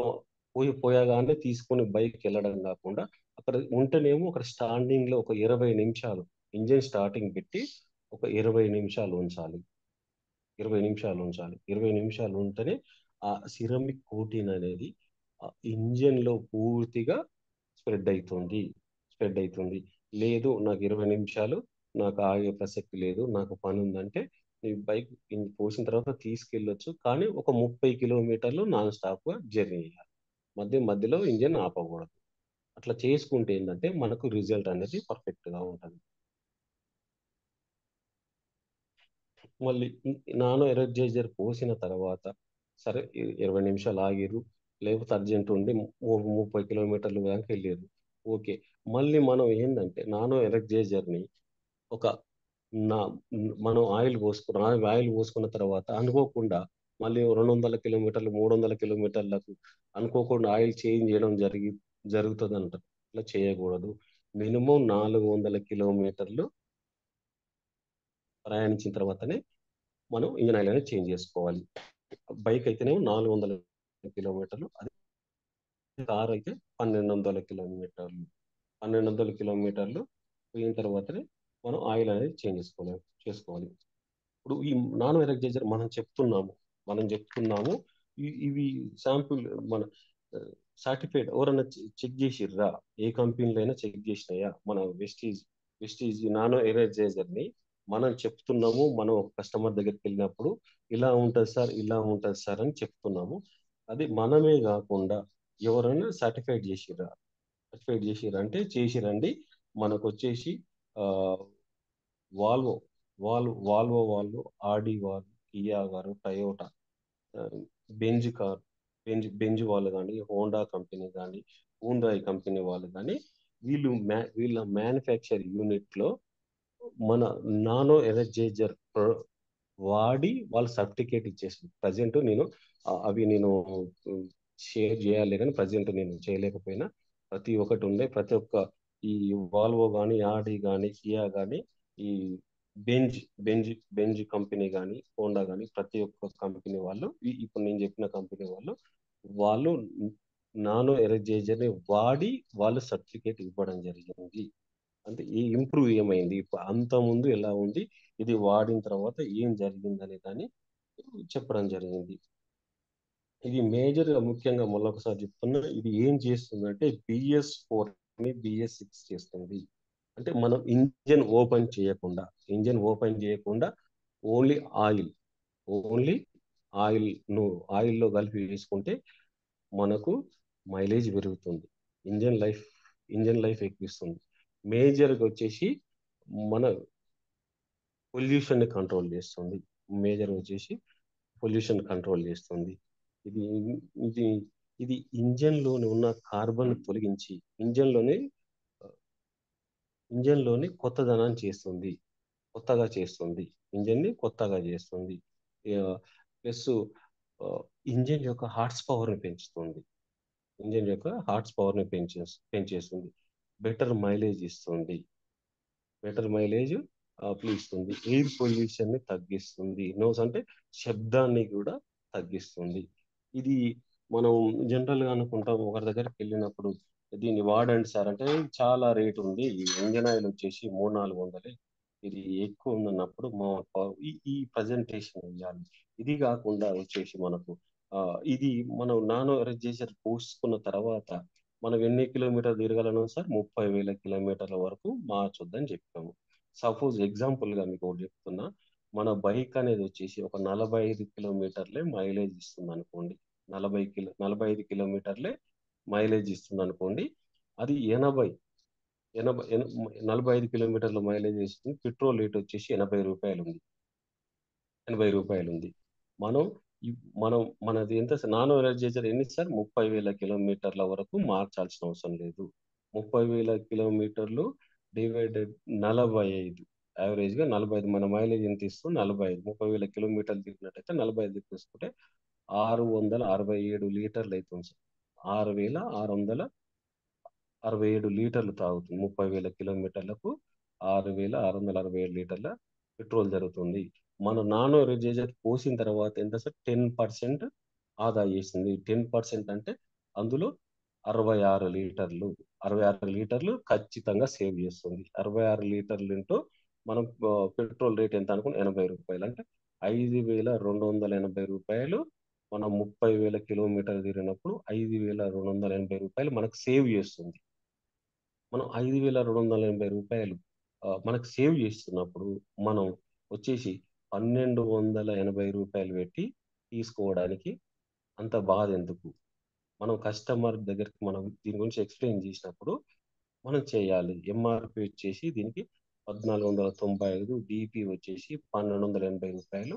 పోయగానే తీసుకొని బైక్ వెళ్ళడం కాకుండా అక్కడ ఉంటేనేమో అక్కడ స్టాండింగ్ లో ఒక 20 నిమిషాలు ఇంజన్ స్టార్టింగ్ పెట్టి ఒక 20 నిమిషాలు ఉంచాలి. 20 నిమిషాలు ఉంటేనే ఆ సిరమిక్ కోటింగ్ అనేది ఇంజన్ లో పూర్తిగా స్ప్రెడ్ అవుతుంది. లేదు నాకు 20 నిమిషాలు నాకు ఆగే ప్రసక్తి లేదు, నాకు పని ఉందంటే ఈ బైక్ పోసిన తర్వాత తీసుకెళ్ళొచ్చు, కానీ ఒక 30 కిలోమీటర్లు నాన్ స్టాప్ గా జర్నీ చేయాలి. మధ్యలో ఇంజన్ ఆపకూడదు. అట్లా చేసుకుంటే ఏంటంటే మనకు రిజల్ట్ అనేది పర్ఫెక్ట్ గా ఉంటుంది. మళ్ళీ నానో ఎనర్జైజర్ పోసిన తర్వాత సరే 20 నిమిషాలు ఆగిరు, లేకపోతే అర్జెంట్ ఉండి 30 కిలోమీటర్లు దాకా వెళ్ళారు, ఓకే. మళ్ళీ మనం ఏంటంటే నానో ఎనర్జైజర్ని మనం ఆయిల్ పోసుకున్న తర్వాత అనుకోకుండా మళ్ళీ 200 కిలోమీటర్లు 300 కిలోమీటర్లకు అనుకోకుండా ఆయిల్ చేంజ్ చేయడం జరుగుతుంది అంటారు. ఇట్లా చేయకూడదు. మినిమం 400 కిలోమీటర్లు ప్రయాణించిన తర్వాతనే మనం ఇంజన్ ఆయిల్ అనేది చేంజ్ చేసుకోవాలి. బైక్ అయితేనేమో 400 కిలోమీటర్లు, అది కార్ అయితే 1200 కిలోమీటర్లు పోయిన తర్వాతనే మనం ఆయిల్ అనేది చేంజ్ చేసుకోవాలి. ఇప్పుడు ఈ నానో ఎనర్జైజర్ మనం చెప్తున్నాము ఇవి శాంపుల్ మన సర్టిఫైడ్ ఎవరన్నా చెక్ చేసిర్రా, ఏ కంపెనీలో అయినా చెక్ చేసినాయా? మన వెస్టీజ్ నానో ఎనర్జైజర్ ని మనం చెప్తున్నాము, మనం కస్టమర్ దగ్గరికి వెళ్ళినప్పుడు ఇలా ఉంటుంది సార్ అని చెప్తున్నాము. అది మనమే కాకుండా ఎవరైనా సర్టిఫైడ్ చేసిర్రా అంటే చేసిరండి. మనకు వచ్చేసి వాల్వో వాళ్ళు ఆడి వాళ్ళు, కియా గారు, టయోటా, బెంజ్ కార్ బెంజ్ వాళ్ళు కానీ, హోండా కంపెనీ కానీ, హూండాయ్ కంపెనీ వాళ్ళు కానీ, వీళ్ళ మ్యానుఫ్యాక్చర్ యూనిట్లో మన నానో ఎనర్జైజర్ వాడి వాళ్ళు సర్టిఫికేట్ ఇచ్చేసింది. ప్రజెంట్ నేను అవి నేను షేర్ చేయాలి కానీ ప్రజెంట్ నేను చేయలేకపోయినా ప్రతి ఒక్కటి ఉండే ప్రతి ఒక్క ఈ వాల్వో కానీ, ఆడి కానీ, కియా కానీ, ఈ బెంజ్ బెంజ్ కంపెనీ కానీ, హోండా కానీ, ప్రతి ఒక్క కంపెనీ వాళ్ళు ఇప్పుడు నేను చెప్పిన కంపెనీ వాళ్ళు నానో ఎనర్జైజర్ ని వాడి వాళ్ళు సర్టిఫికేట్ ఇవ్వడం జరిగింది. అంటే ఈ ఇంప్రూవ్ ఏమైంది, ఇప్పుడు అంత ముందు ఎలా ఉంది, ఇది వాడిన తర్వాత ఏం జరిగింది అనే దాన్ని చెప్పడం జరిగింది. ఇది మేజర్ ముఖ్యంగా మళ్ళీ ఒకసారి చెప్తున్నా, ఇది ఏం చేస్తుందంటే BS4 ని BS6 చేస్తుంది. అంటే మనం ఇంజన్ ఓపెన్ చేయకుండా ఓన్లీ ఆయిల్లో కలిపి వేసుకుంటే మనకు మైలేజ్ పెరుగుతుంది, ఇంజన్ లైఫ్ ఎక్కిస్తుంది. మేజర్గా వచ్చేసి మన పొల్యూషన్ ని కంట్రోల్ చేస్తుంది. ఇది ఇది ఇది ఇంజన్ లోని ఉన్న కార్బన్ తొలగించి ఇంజన్ లోని కొత్తదనాన్ని చేస్తుంది, ఇంజన్ ని కొత్తగా చేస్తుంది. ప్లస్ ఇంజన్ యొక్క హార్స్ పవర్ ని పెంచుతుంది, పెంచేస్తుంది. బెటర్ మైలేజ్ ఇస్తుంది, ఇస్తుంది. ఎయిర్ పొల్యూషన్ ని తగ్గిస్తుంది, నోస్ అంటే శబ్దాన్ని కూడా తగ్గిస్తుంది. ఇది మనం జనరల్ గా అనుకుంటాం, ఒకరి దగ్గరికి వెళ్ళినప్పుడు దీన్ని వాడండి సార్ అంటే చాలా రేట్ ఉంది, ఈ ఇంజన్ ఆయిల్ వచ్చేసి 300-400, ఇది ఎక్కువ ఉందన్నప్పుడు ఈ ప్రజెంటేషన్ ఇవ్వాలి. ఇది కాకుండా వచ్చేసి మనకు ఇది మనం నానో ఎనర్జైజర్ పోసుకున్న తర్వాత మనం ఎన్ని కిలోమీటర్లు తిరగలను సార్, 30,000 కిలోమీటర్ల వరకు మార్చొద్దని చెప్పాము. సపోజ్ ఎగ్జాంపుల్ గా మీకు ఒకటి చెప్తున్నా, మన బైక్ అనేది వచ్చేసి ఒక 45 కిలోమీటర్లే మైలేజ్ ఇస్తుంది అనుకోండి, 45 కిలోమీటర్లే మైలేజ్ ఇస్తుంది అనుకోండి. అది 45 కిలోమీటర్ల మైలేజ్ ఇస్తుంది. పెట్రోల్ రేట్ వచ్చేసి 80 రూపాయలు ఉంది. మనది ఎంత నానో ఎనర్జైజర్ ఎన్ని సార్, 30,000 కిలోమీటర్ల వరకు మార్చాల్సిన అవసరం లేదు. 30,000 కిలోమీటర్లు డివైడెడ్ 45, యావరేజ్ గా 45, మన మైలేజ్ ఎంత ఇస్తుంది 45, 30,000 కిలోమీటర్లు తిరిగినట్టయితే 45 తీసుకుంటే 667 లీటర్లు అవుతుంది సార్. 6,667 లీటర్లు తాగుతుంది. 30,000 కిలోమీటర్లకు 6,667 లీటర్ల పెట్రోల్ జరుగుతుంది. మన నానో ఎనర్జైజర్ పోసిన తర్వాత ఎంత సార్, 10% ఆదా చేసింది. 10% అంటే అందులో 66 లీటర్లు ఖచ్చితంగా సేవ్ చేస్తుంది. 66 లీటర్లు ఇంటూ మనం పెట్రోల్ రేట్ ఎంత అనుకుని 80 రూపాయలు అంటే 5,280 రూపాయలు. మనం 30,000 కిలోమీటర్లు తిరిగినప్పుడు 5,280 రూపాయలు మనకు సేవ్ చేస్తుంది. మనం 5,280 రూపాయలు మనకు సేవ్ చేస్తున్నప్పుడు మనం వచ్చేసి 1,280 రూపాయలు పెట్టి తీసుకోవడానికి అంత బాధ ఎందుకు? మనం కస్టమర్ దగ్గరికి మనం దీని గురించి ఎక్స్ప్లెయిన్ చేసినప్పుడు మనం చేయాలి. MRP వచ్చేసి దీనికి 1,495, DP వచ్చేసి 1,280 రూపాయలు,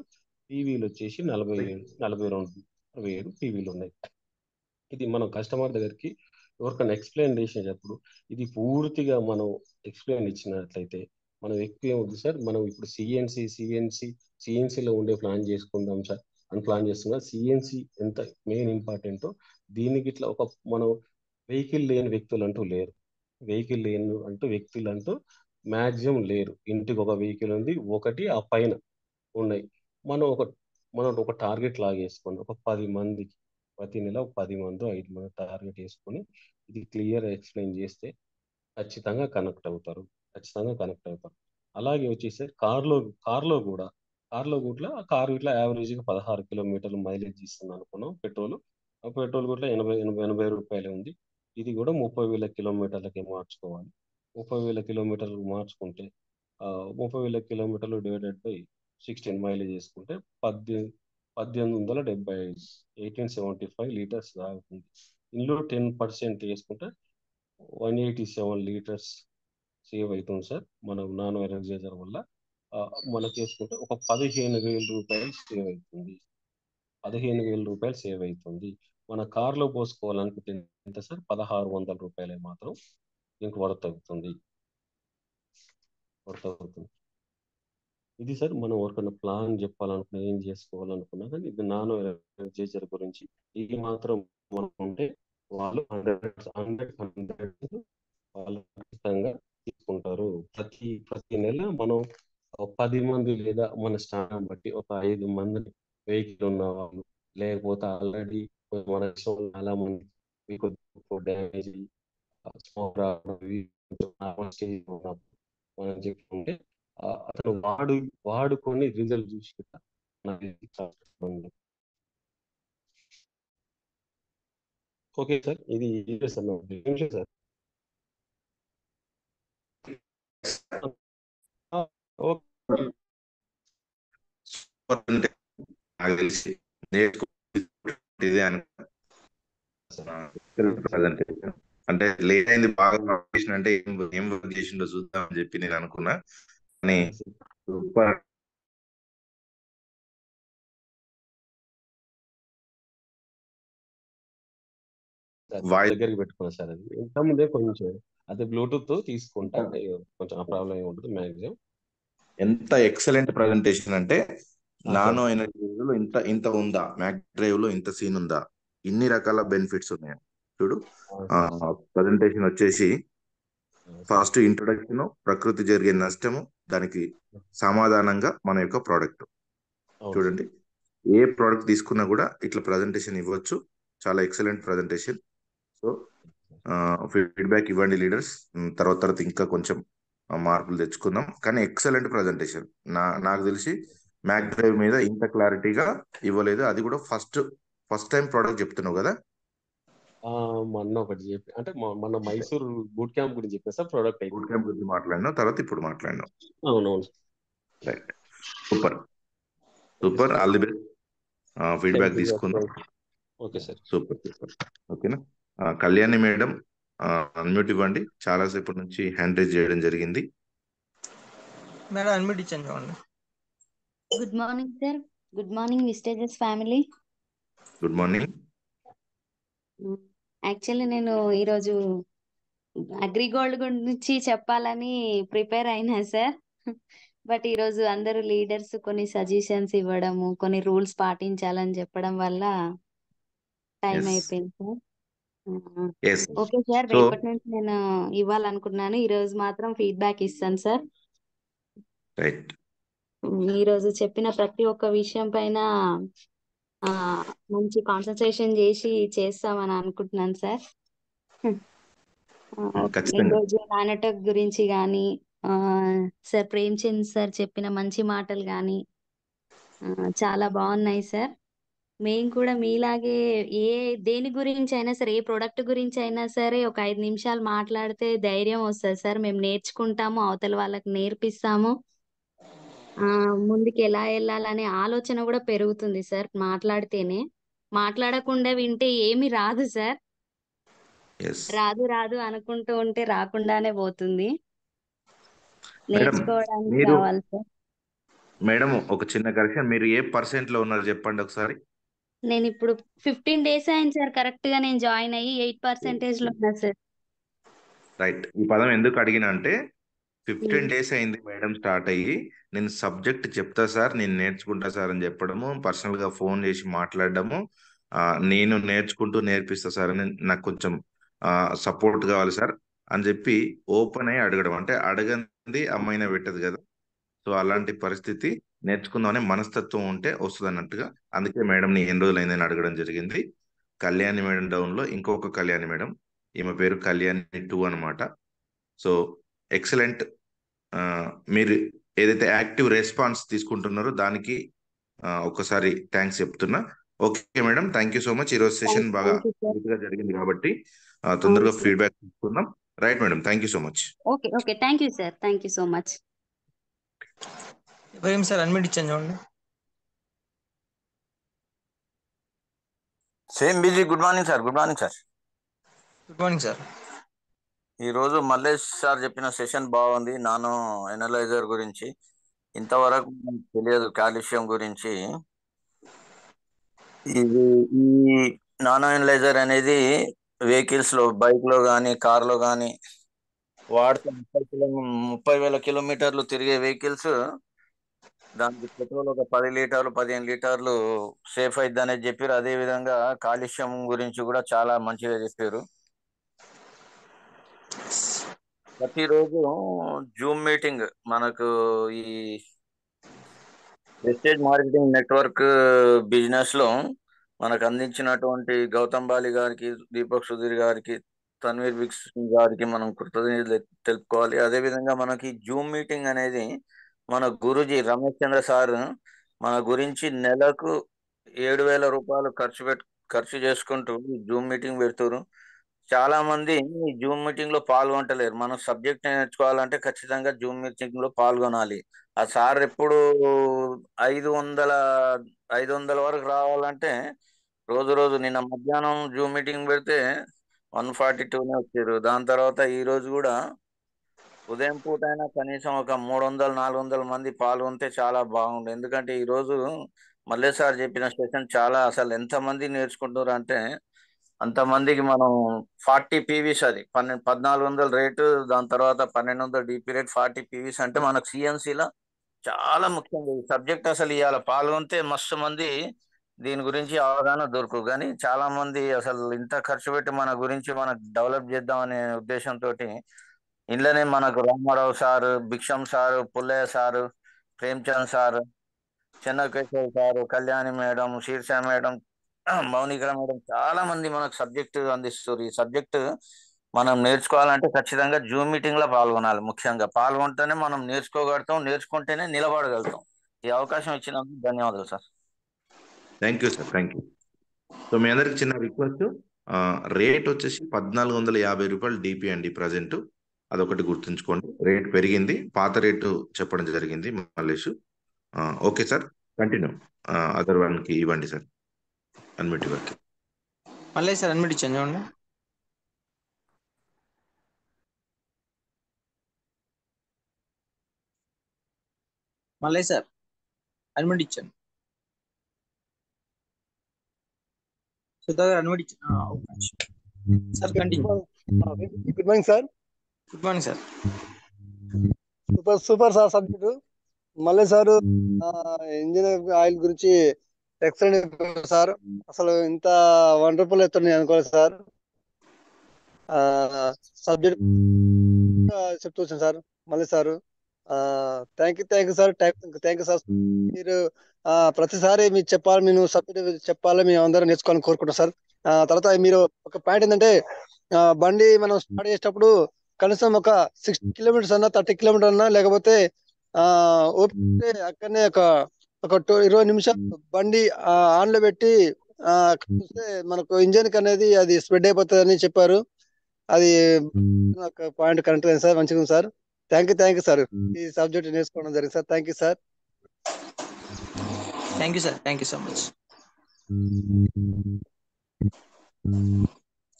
PVలు వచ్చేసి 47 PVలు ఉన్నాయి. ఇది మనం కస్టమర్ దగ్గరికి ఎవరికైనా ఎక్స్ప్లెయిన్ చేసేటప్పుడు ఇది పూర్తిగా మనం ఎక్స్ప్లెయిన్ ఇచ్చినట్లయితే మనం ఎక్కువ ఏమవుతుంది సార్, మనం ఇప్పుడు సిఎన్సీలో ఉండే ప్లాన్ చేసుకుందాం సార్ అని ప్లాన్ చేస్తున్నాం. సిఎన్సీ ఎంత మెయిన్ ఇంపార్టెంటో దీనికి ఇట్లా మనం వెహికల్ లేని వ్యక్తులు అంటూ లేరు, మ్యాక్సిమం లేరు. ఇంటికి ఒక వెహికల్ ఉంది, ఒకటి ఆ పైన ఉన్నాయి. మనం ఒక టార్గెట్ లాగా వేసుకొని ఒక 10 మందికి ప్రతి నెల 10 మంది 5 మంది టార్గెట్ వేసుకొని ఇది క్లియర్ ఎక్స్ప్లెయిన్ చేస్తే ఖచ్చితంగా కనెక్ట్ అవుతారు. అలాగే వచ్చేసి కార్లో కూడా కారు ఇట్లా యావరేజ్ గా 16 కిలోమీటర్లు మైలేజ్ ఇస్తుంది అనుకున్నాం. పెట్రోల్ కూడా 80 రూపాయలే ఉంది. ఇది కూడా 30,000 కిలోమీటర్లకి మార్చుకోవాలి. 30,000 కిలోమీటర్లు మార్చుకుంటే 30,000 కిలోమీటర్లు డివైడెడ్ బై 16 మైలేజ్ చేసుకుంటే 1875, 1875 లీటర్స్ తాగుతుంది. ఇందులో 10% వేసుకుంటే 187 లీటర్స్ సేవ్ అవుతుంది సార్ మనం నానో ఎనర్జైజర్ వల్ల. మనకి వేసుకుంటే ఒక 15,000 రూపాయలు సేవ్ అవుతుంది. 15,000 రూపాయలు సేవ్ అవుతుంది. మన కార్లో పోసుకోవాలనుకుంటే ఎంత సార్? 1,600 రూపాయలే మాత్రం దీనికి వర్త్ అవుతుంది. ఇది సార్ మనం ఎవరికైనా ప్లాన్ చెప్పాలనుకున్నా, ఏం చేసుకోవాలనుకున్నా కానీ ఇది నానో ఎనర్జైజర్ గురించి ఇది మాత్రం మనం ఉంటే వాళ్ళు 100 వాళ్ళు ఖచ్చితంగా తీసుకుంటారు. ప్రతి నెల మనం 10 మంది లేదా మన స్థానం బట్టి ఒక 5 మందిని, వెహికల్ ఉన్న వాళ్ళు లేకపోతే ఆల్రెడీ మన చాలా మంది డ్యామేజ్ మనం చెప్పుకుంటే అతను వాడుకొని రిజల్ట్ చూసి ఓకే సార్. ఇది సార్ సార్ ఓకే
నాకు తెలిసి ఇదే ప్రజెంటేషన్ అంటే లేట్ అయింది బాగా చేసిన అంటే ఏం వర్క్ చేసిండో చూద్దాం అని చెప్పి నేను అనుకున్నా. కానీ సూపర్
దగ్గరికి పెట్టుకున్నా సార్. అది ఇంతకుముందే కొంచెం అదే బ్లూటూత్ తీసుకుంటా కొంచెం ఆ ప్రాబ్లం ఏమి ఉంటుంది మ్యాక్సిమం.
ఎంత ఎక్సలెంట్ ప్రజెంటేషన్ అంటే నానో ఎనర్జీలో ఇంత ఉందా, మ్యాక్ డ్రైవ్ లో ఇంత సీన్ ఉందా, ఇన్ని రకాల బెనిఫిట్స్ ఉన్నాయి చూడు. ప్రజెంటేషన్ వచ్చేసి ఫస్ట్ ఇంట్రొడక్షన్, ప్రకృతి జరిగే నష్టము, దానికి సమాధానంగా మన యొక్క ప్రోడక్ట్. చూడండి, ఏ ప్రోడక్ట్ తీసుకున్నా కూడా ఇట్లా ప్రజెంటేషన్ ఇవ్వచ్చు. చాలా ఎక్సలెంట్ ప్రజెంటేషన్. సో ఫీడ్బ్యాక్ ఇవ్వండి లీడర్స్, తర్వాత ఇంకా కొంచెం మార్పులు తెచ్చుకుందాం. కానీ ఎక్సలెంట్ ప్రజెంటేషన్. నాకు తెలిసి మ్యాక్ డ్రైవ్ మీద ఇంత క్లారిటీగా ఇవ్వలేదు. అది కూడా ఫస్ట్ టైం ప్రోడక్ట్ చెప్తున్నావు కదా.
మొన్న ఒకటి చెప్పి అంటే మన మైసూర్ బూట్ క్యాంప్ గురించి చెప్పా సార్. ప్రోడక్ట్
బూట్ క్యాంప్ గురించి మాట్లాడినావు, తర్వాత ఇప్పుడు మాట్లాడినావు.
అవునవును.
Right, super. All the best. Feedback తీసుకుందాం.
Okay sir.
సూపర్. ఓకేనా. కళ్యాణి మేడం అన్మ్యూట్ ఇవ్వండి. చాలా సేపటి నుంచి హ్యాండ్ రైజ్ చేయడం జరిగింది.
మేడం అన్మ్యూట్ ఇచ్చాను చూడండి.
Good morning sir. Good morning Vestiges family.
Good morning.
Actually నేను ఈరోజు అగ్రిగోల్డ్ గురించి చెప్పాలని ప్రిపేర్ అయినా సార్. బట్ ఈరోజు అందరూ లీడర్స్ కొన్ని సజెషన్స్ ఇవ్వడము, కొన్ని రూల్స్ పాటించాలని చెప్పడం వల్ల టైం అయిపోయింది సార్. ఓకే సార్, రేపటి నుంచి నేను ఇవ్వాలనుకున్నాను. ఈరోజు మాత్రం ఫీడ్బ్యాక్ ఇస్తాను సార్. ఈరోజు చెప్పిన ప్రతి ఒక్క విషయం పైన మంచి కాన్సన్ట్రేషన్ చేసి చేస్తామని అనుకుంటున్నాను సార్. ఈరోజు నానటక్ గురించి కానీ సార్ ప్రేమ్చంద్ సార్ చెప్పిన మంచి మాటలు కానీ చాలా బాగున్నాయి సార్. మేము కూడా మీలాగే దేని గురించి అయినా సరే, ఏ ప్రోడక్ట్ గురించి అయినా సరే ఒక 5 నిమిషాలు మాట్లాడితే ధైర్యం వస్తుంది సార్. మేము నేర్చుకుంటాము, అవతల వాళ్ళకి నేర్పిస్తాము. ముందుకు ఎలా వెళ్ళాలనే ఆలోచన కూడా పెరుగుతుంది సార్ మాట్లాడితేనే. మాట్లాడకుండా వింటే ఏమి రాదు సార్. రాదు అనుకుంటూ ఉంటే రాకుండానే పోతుంది. నేర్చుకోవడానికి కావాలి సార్.
మేడం ఒక చిన్న కరెక్షన్, మీరు ఏ % లో ఉన్నారు చెప్పండి ఒకసారి.
నేను ఇప్పుడు 15 days అయింది సార్ కరెక్ట్ గా నేను జాయిన్ అయ్యి 8% లో ఉన్నా సార్.
రైట్. ఈ పదం ఎందుకు అడిగిన అంటే 15 days అయింది మేడం స్టార్ట్ అయ్యి, నేను సబ్జెక్ట్ చెప్తా సార్, నేను నేర్చుకుంటా సార్ అని చెప్పడము, పర్సనల్ గా ఫోన్ చేసి మాట్లాడడము, నేను నేర్చుకుంటూ నేర్పిస్తా సార్ అని, నాకు కొంచెం సపోర్ట్ కావాలి సార్ అని చెప్పి ఓపెన్ అయ్యి అడగడం. అంటే అడగంది అమ్మాయినా పెట్టదు కదా. సో అలాంటి పరిస్థితి, నేర్చుకుందామనే మనస్తత్వం ఉంటే వస్తుంది అన్నట్టుగా. అందుకే మేడం నీ ఎన్ని రోజులు అయిందని అడగడం జరిగింది. కళ్యాణి మేడం డౌన్ లో ఇంకొక కళ్యాణి మేడం, ఈమె పేరు కళ్యాణి 2 అనమాట. So excellent. మీరు ఏదైతే యాక్టివ్ రెస్పాన్స్ తీసుకుంటున్నారో దానికి ఒక్కసారి థ్యాంక్స్ చెప్తున్నా. Okay madam, thank you so much. ఈరోజు సెషన్ బాగా జరిగింది కాబట్టి తొందరగా ఫీడ్బ్యాక్ తీసుకుందాం. Right madam, thank you so much.
Okay thank you sir. Thank you so much.
Ibrahim sir unmute ఇచ్చాను చూడండి.
సేమ్ బిజీ. Good morning sir. Good morning sir.
Good morning sir.
ఈరోజు మల్లేష్ సార్ చెప్పిన సెషన్ బాగుంది. నానో ఎనలైజర్ గురించి ఇంతవరకు మనకు తెలియదు కాల్షియం గురించి. ఇది ఈ నానో ఎనలైజర్ అనేది వెహికల్స్ లో, బైక్ లో కానీ కార్లో కానీ వాడితే 30,000 కిలోమీటర్లు తిరిగే వెహికల్స్ దానికి పెట్రోల్ ఒక 10 లీటర్లు 15 లీటర్లు సేఫ్ అయిద్ది అనేది చెప్పారు. అదే విధంగా కాలుష్యం గురించి కూడా చాలా మంచిగా చెప్పారు. ప్రతిరోజు జూమ్ మీటింగ్ మనకు ఈ వెస్టేజ్ మార్కెటింగ్ నెట్వర్క్ బిజినెస్ లో మనకు అందించినటువంటి గౌతమ్ బాలి గారికి, దీపక్ సుధీర్ గారికి, తన్వీర్ బిక్స్ గారికి మనం కృతజ్ఞతలు తెలుపుకోవాలి. అదేవిధంగా మనకి జూమ్ మీటింగ్ అనేది మన గురుజీ రమేష్ చంద్ర సార్ మన గురించి నెలకు 7,000 రూపాయలు ఖర్చు చేసుకుంటూ ఈ జూమ్ మీటింగ్ పెడుతున్నారు. చాలా మంది ఈ జూమ్ మీటింగ్ లో పాల్గొంటలేరు. మనం సబ్జెక్ట్ నేర్చుకోవాలంటే ఖచ్చితంగా జూమ్ మీటింగ్ లో పాల్గొనాలి. ఆ సార్ ఎప్పుడు 500 వరకు రావాలంటే రోజు నిన్న మధ్యాహ్నం జూమ్ మీటింగ్ పెడితే 142నే వచ్చారు. దాని తర్వాత ఈ రోజు కూడా ఉదయం పూట అయినా కనీసం ఒక 300-400 మంది పాల్గొంటే చాలా బాగుండు. ఎందుకంటే ఈ రోజు మల్లేష్ సార్ చెప్పిన సెషన్ చాలా, అసలు ఎంతమంది నేర్చుకుంటున్నారు అంటే అంతమందికి మనం 40 పీవీస్, అది 1400 రేటు, దాని తర్వాత 1200 డిపి రేట్, 40 పీవీస్ అంటే మనకు సిఎన్సిలో చాలా ముఖ్యంగా ఈ సబ్జెక్ట్. అసలు ఇవాళ పాల్గొంటే మస్తు మంది దీని గురించి అవగాహన దొరుకు, కానీ చాలా మంది అసలు ఇంత ఖర్చు పెట్టి మన గురించి మనకు డెవలప్ చేద్దాం అనే ఉద్దేశంతో ఇంట్లోనే మనకు Ramarao sir, Bhiksham sir, Pullaiah sir, Premchand sir, Chennakeshwar sir, Kalyani madam, Sheersha madam, Mounika madam, చాలా మంది మనకు సబ్జెక్ట్ అందిస్తారు. ఈ సబ్జెక్ట్ మనం నేర్చుకోవాలంటే ఖచ్చితంగా జూమ్ మీటింగ్ లో పాల్గొనాలి. ముఖ్యంగా పాల్గొంటేనే మనం నేర్చుకోగలుగుతాం, నేర్చుకుంటేనే నిలబడగలుగుతాం. ఈ అవకాశం ఇచ్చినందుకు ధన్యవాదాలు sir.
Thank you sir, thank you. So మీ అందరికి చిన్న రిక్వెస్ట్, రేట్ వచ్చేసి 1,450 రూపాయలు డిపి అండి ప్రజెంట్. అదొకటి గుర్తుంచుకోండి. రేట్ పెరిగింది, పాత రేటు చెప్పడం జరిగింది Mallesh. Okay sir, continue. Other వన్కి ఇవ్వండి సార్ అన్మిట్ ఇవ్వండి.
మళ్ళీ సార్ అన్మిట్ ఇచ్చాను చూడండి. మళ్ళీ సార్ అన్మిట్ ఇచ్చాను. సుధా గారు అన్మిట్ ఇచ్చాను sir. Continue.
Good morning sir.
Good morning sir.
Super sir subject. మళ్ళీ సార్ ఇంజిన్ ఆయిల్ గురించి ఎక్సలెంట్ సార్. అసలు ఇంత వండర్ఫుల్ అవుతుంది అనుకోలేదు సార్. సబ్జెక్ట్ చెప్తూ వచ్చాను సార్ మళ్ళీ sir. Thank you sir. Thank you sir. మీరు ప్రతిసారి మీరు చెప్పాలి, నేను సబ్జెక్ట్ చెప్పాలి, మేము అందరం నేర్చుకోవాలని కోరుకుంటాం సార్. తర్వాత మీరు ఒక పాయింట్ ఏంటంటే, బండి మనం స్టార్ట్ చేసేటప్పుడు కనీసం ఒక 60 కిలోమీటర్స్ అన్నా, 30 కిలోమీటర్ అన్నా, లేకపోతే అక్కడనే ఒక 20 నిమిషాలు బండి ఆన్ లో పెట్టి చూస్తే మనకు ఇంజన్ కి అనేది అది స్ప్రెడ్ అయిపోతుంది అని చెప్పారు. అది పాయింట్ కరెక్ట్ సార్. మంచిగా ఉంది సార్. Thank you sir. ఈ సబ్జెక్ట్ నేర్చుకోవడం జరిగింది sir. Thank you sir.
Thank you sir. Thank you so much.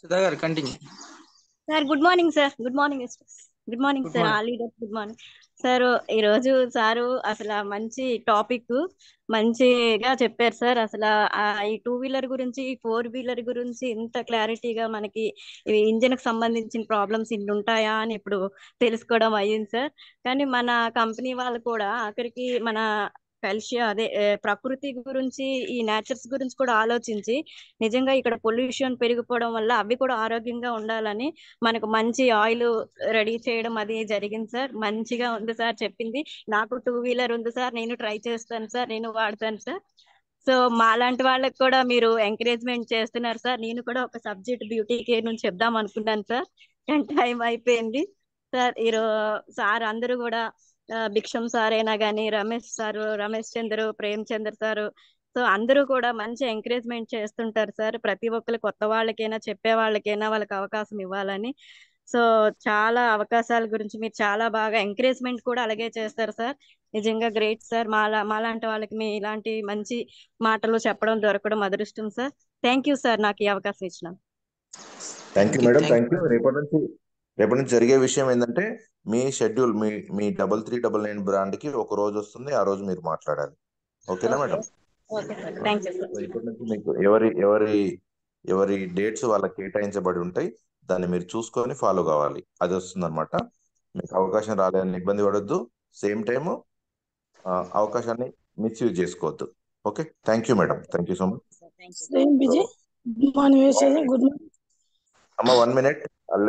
Sudha గారు continue.
Sir good morning sir. Good morning sir. All leaders good morning sir. ఈరోజు sir అసలు మంచి topic మంచిగా చెప్పారు sir. అసలు ఈ 2 వీలర్ గురించి, 4 వీలర్ గురించి ఇంత క్లారిటీగా మనకి ఇంజిన్ కి సంబంధించిన ప్రాబ్లమ్స్ ఇన్ని ఉంటాయా అని ఇప్పుడు తెలుసుకోవడం అయ్యింది సార్. కానీ మన కంపెనీ వాళ్ళు కూడా ఆఖరికి మన అదే ప్రకృతి గురించి, ఈ నేచర్స్ గురించి కూడా ఆలోచించి నిజంగా ఇక్కడ పొల్యూషన్ పెరిగిపోవడం వల్ల అవి కూడా ఆరోగ్యంగా ఉండాలని మనకు మంచి ఆయిల్ రెడీ చేయడం అది జరిగింది సార్. మంచిగా ఉంది సార్ చెప్పింది. నాకు 2 వీలర్ ఉంది సార్, నేను ట్రై చేస్తాను సార్, నేను వాడతాను సార్. సో మాలాంటి వాళ్ళకి కూడా మీరు ఎంకరేజ్మెంట్ చేస్తున్నారు సార్. నేను కూడా ఒక సబ్జెక్ట్ బ్యూటీ కేర్ నుంచి చెప్దాం అనుకున్నాను సార్, కానీ టైం అయిపోయింది సార్. సార్ అందరూ కూడా భిక్షం సార్ అయినా కానీ, రమేష్ చంద్ర, ప్రేమ్ చంద్ర సారు, సో అందరూ కూడా మంచి ఎంకరేజ్మెంట్ చేస్తుంటారు సార్. ప్రతి ఒక్కరు కొత్త వాళ్ళకైనా, చెప్పే వాళ్ళకైనా వాళ్ళకి అవకాశం ఇవ్వాలని. సో చాలా అవకాశాల గురించి మీరు చాలా బాగా ఎంకరేజ్మెంట్ కూడా అలాగే చేస్తారు సార్. నిజంగా గ్రేట్ సార్. మాలాంటి వాళ్ళకి మీ ఇలాంటి మంచి మాటలు చెప్పడం దొరకడం అదృష్టం సార్. థ్యాంక్ యూ సార్ నాకు ఈ అవకాశం ఇచ్చిన.
Thank you madam. Thank you. రేపటి నుంచి జరిగే విషయం ఏంటంటే మీ షెడ్యూల్ మీ 3399 బ్రాండ్కి ఒక రోజు వస్తుంది, ఆ రోజు మీరు మాట్లాడాలి. ఓకేనా
okay
madam?
Okay sir thank you
so
sir.
ఇప్పటి నుంచి మీకు ఎవరి డేట్స్ వాళ్ళకి కేటాయించబడి ఉంటాయి, దాన్ని మీరు చూసుకొని ఫాలో కావాలి. అది వస్తుందన్నమాట. మీకు అవకాశం రాలేదని ఇబ్బంది పడొద్దు, సేమ్ టైం అవకాశాన్ని మిస్యూజ్ చేసుకోవద్దు. Okay, thank you madam, thank you so much.
Thank you
same బిజీ. Good morning good morning.
అమ్మ 1 minute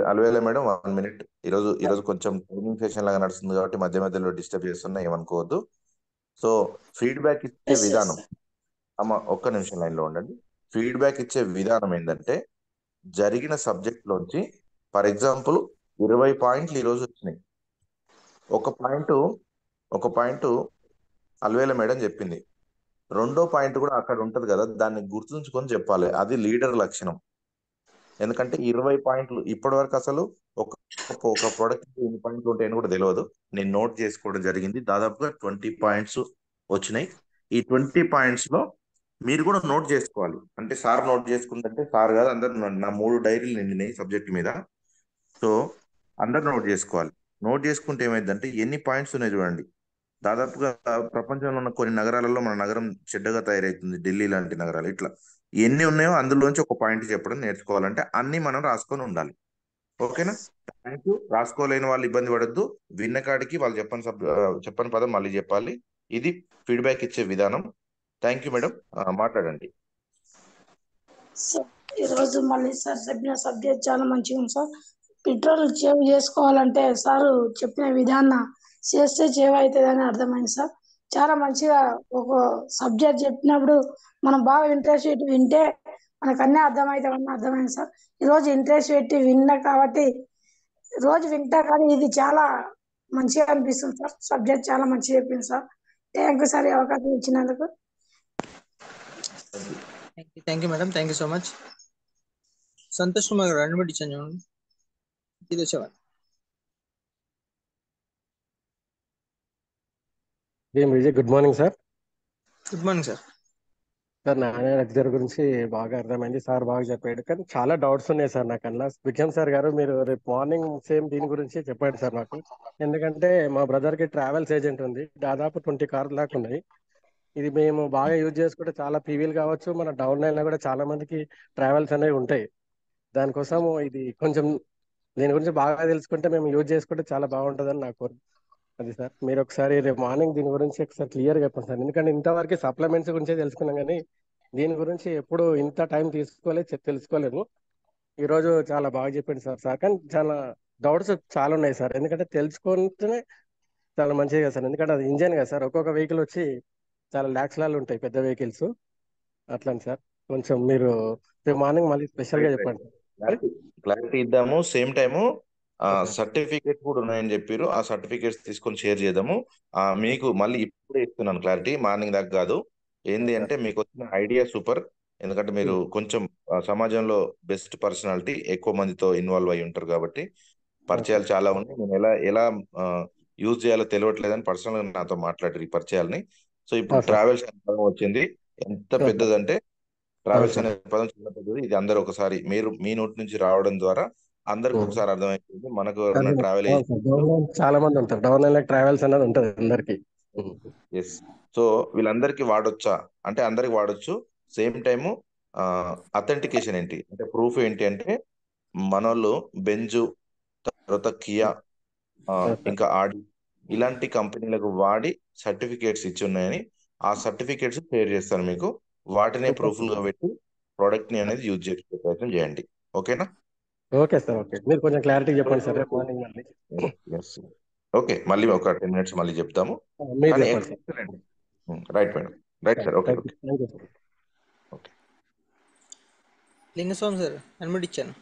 అలవేలే మేడం, 1 minute. ఈరోజు కొంచెం ట్రైనింగ్ సెషన్ లాగా నడుస్తుంది కాబట్టి మధ్య మధ్యలో డిస్టర్బ్ చేస్తున్నా, ఏమనుకోవద్దు. సో ఫీడ్బ్యాక్ ఇచ్చే విధానం, అమ్మ ఒక్క నిమిషం లైన్లో ఉండండి. ఫీడ్బ్యాక్ ఇచ్చే విధానం ఏంటంటే జరిగిన సబ్జెక్ట్ లోంచి ఫర్ ఎగ్జాంపుల్ 20 పాయింట్లు ఈరోజు వచ్చినాయి. ఒక పాయింట్ అలవేల మేడం చెప్పింది, రెండో పాయింట్ కూడా అక్కడ ఉంటది కదా, దాన్ని గుర్తుంచుకొని చెప్పాలి. అది లీడర్ లక్షణం. ఎందుకంటే 20 పాయింట్లు ఇప్పటి వరకు అసలు ఒక ప్రోడక్ట్ ఎన్ని పాయింట్లు ఉంటాయని కూడా తెలియదు. నేను నోట్ చేసుకోవడం జరిగింది, దాదాపుగా 20 పాయింట్స్ వచ్చినాయి. ఈ 20 పాయింట్స్ లో మీరు కూడా నోట్ చేసుకోవాలి. అంటే సార్ నోట్ చేసుకుంటే సార్ కాదు, అందరు నా 3 డైరీలు నిండినాయి సబ్జెక్ట్ మీద. సో అందరు నోట్ చేసుకోవాలి. నోట్ చేసుకుంటే ఏమైందంటే ఎన్ని పాయింట్స్ ఉన్నాయి చూడండి. దాదాపుగా ప్రపంచంలో ఉన్న కొన్ని నగరాలలో మన నగరం చెడ్డగా తయారవుతుంది, ఢిల్లీ లాంటి నగరాలు. ఇట్లా ఎన్ని ఉన్నాయో అందులోంచి ఒక పాయింట్ చెప్పడం నేర్చుకోవాలంటే అన్ని మనం రాసుకొని ఉండాలి. ఓకేనా? Thank you. రాసుకోలేని వాళ్ళు ఇబ్బంది పడద్దు, విన్న కాడికి వాళ్ళు చెప్పని పదం మళ్ళీ చెప్పాలి. ఇది ఫీడ్బ్యాక్ ఇచ్చే విధానం. థ్యాంక్ యూ మేడం, మాట్లాడండి.
సార్ ఈరోజు మళ్ళీ సార్ చెప్పిన సబ్జెక్ట్ చాలా మంచిగా ఉంది సార్. పెట్రోల్ సేవ్ చేసుకోవాలంటే సార్ చెప్పిన విధానం చేస్తే సేవ్ అవుతుందని అర్థమైంది సార్. చాలా మంచిగా ఒక సబ్జెక్ట్ చెప్పినప్పుడు మనం బాగా ఇంట్రెస్ట్ పెట్టి వింటే మనకు అన్నీ అర్థమవుతామని అర్థమైంది సార్. ఈరోజు ఇంట్రెస్ట్ పెట్టి విన్నా కాబట్టి రోజు వింటా, కానీ ఇది చాలా మంచిగా అనిపిస్తుంది సార్. సబ్జెక్ట్ చాలా మంచిగా చెప్పింది సార్. థ్యాంక్ యూ సార్, ఈ అవకాశం ఇచ్చినందుకు.
Thank you madam, thank you so much. Santosh Kumar గారు అడ్మిట్ ఇచ్చాను చూడండి. ఇది వచ్చేవారు.
Vijay, good morning sir.
Good morning sir.
Sir Narayana luxury గురించి బాగా అర్థమైంది, సార్ బాగా చెప్పాడు. కానీ చాలా డౌట్స్ ఉన్నాయి సార్ నాకన్నా. విక్రమ్ సార్ గారు మీరు రేపు మార్నింగ్ సేమ్ దీని గురించి చెప్పాడు సార్ నాకు. ఎందుకంటే మా బ్రదర్కి ట్రావెల్స్ ఏజెంట్ ఉంది, దాదాపు 20 కార్లు దాకా ఉన్నాయి. ఇది మేము బాగా యూజ్ చేసుకుంటే చాలా పీవీలు కావచ్చు, మన డౌన్ లైన్లో కూడా చాలా మందికి ట్రావెల్స్ అనేవి ఉంటాయి. దానికోసం ఇది కొంచెం దీని గురించి బాగా తెలుసుకుంటే మేము యూజ్ చేసుకుంటే చాలా బాగుంటుందని నాకు అది సార్. మీరు ఒకసారి రేపు మార్నింగ్ దీని గురించి ఒకసారి క్లియర్గా చెప్పండి సార్. ఎందుకంటే ఇంతవరకు సప్లిమెంట్స్ గురించే తెలుసుకున్నాం, కానీ దీని గురించి ఎప్పుడు ఇంత టైం తెలుసుకోలేదు. ఈరోజు చాలా బాగా చెప్పింది సార్. కానీ చాలా డౌట్స్ చాలా ఉన్నాయి సార్. ఎందుకంటే తెలుసుకుంటేనే చాలా మంచిది కదా సార్. ఎందుకంటే అది ఇంజన్ కదా సార్, ఒక్కొక్క వెహికల్ వచ్చి చాలా ల్యాక్స్లలో ఉంటాయి పెద్ద వెహికల్స్. అట్లాంటి సార్ కొంచెం మీరు రేపు మార్నింగ్ మళ్ళీ స్పెషల్గా చెప్పండి సార్.
క్లారిటీ ఇద్దాము. Same time
okay.
సర్టిఫికేట్స్ కూడా ఉన్నాయని చెప్పారు, ఆ సర్టిఫికేట్స్ తీసుకొని షేర్ చేద్దాము. మీకు మళ్ళీ ఇప్పుడే ఇస్తున్నాను క్లారిటీ, మార్నింగ్ దాకా కాదు. ఏంది అంటే మీకు వచ్చిన ఐడియా సూపర్. ఎందుకంటే మీరు కొంచెం సమాజంలో బెస్ట్ పర్సనాలిటీ, ఎక్కువ మందితో ఇన్వాల్వ్ అయి ఉంటారు కాబట్టి పరిచయాలు చాలా ఉన్నాయి. నేను ఎలా యూజ్ చేయాలో తెలియట్లేదని పర్సనల్గా నాతో మాట్లాడారు ఈ పరిచయాలని. సో ఇప్పుడు ట్రావెల్స్ అనే పదం వచ్చింది, ఎంత పెద్దదంటే ట్రావెల్స్ అనే పదం చాలా పెద్దది. ఇది అందరూ ఒకసారి మీ నోటి నుంచి రావడం ద్వారా అందరికి ఒకసారి అర్థమైపోయింది. మనకు ఎవరైనా ట్రావెల్
చాలా మంది ఉంటారు, డౌన్ లైన్ ట్రావెల్స్ అనేది ఉంటుంది అందరికి.
ఎస్. సో వీళ్ళందరికీ వాడొచ్చా అంటే అందరికి వాడొచ్చు. సేమ్ టైము అథెంటికేషన్ ఏంటి అంటే ప్రూఫ్ ఏంటి అంటే మనోళ్ళు బెంజు, తర్వాత కియా, ఇంకా ఆడి ఇలాంటి కంపెనీలకు వాడి సర్టిఫికేట్స్ ఇచ్చి ఉన్నాయని ఆ సర్టిఫికేట్స్ షేర్ చేస్తాను మీకు. వాటినే ప్రూఫ్లుగా పెట్టి ప్రోడక్ట్ ని అనేది యూజ్ చేసే ప్రయత్నం చేయండి. ఓకేనా?
Okay sir. ఓకే, మీరు కొంచెం క్లారిటీ చెప్పండి సార్ రేపు మార్నింగ్ మళ్ళీ.
ఓకే, మళ్ళీ ఒక 10 minutes మళ్ళీ చెప్తాము.
మీరు చెప్పండి sir.
Right madam, right sir. Okay okay
thank you sir.
Okay.
Lingaswamy sir admit ఇచ్చాను.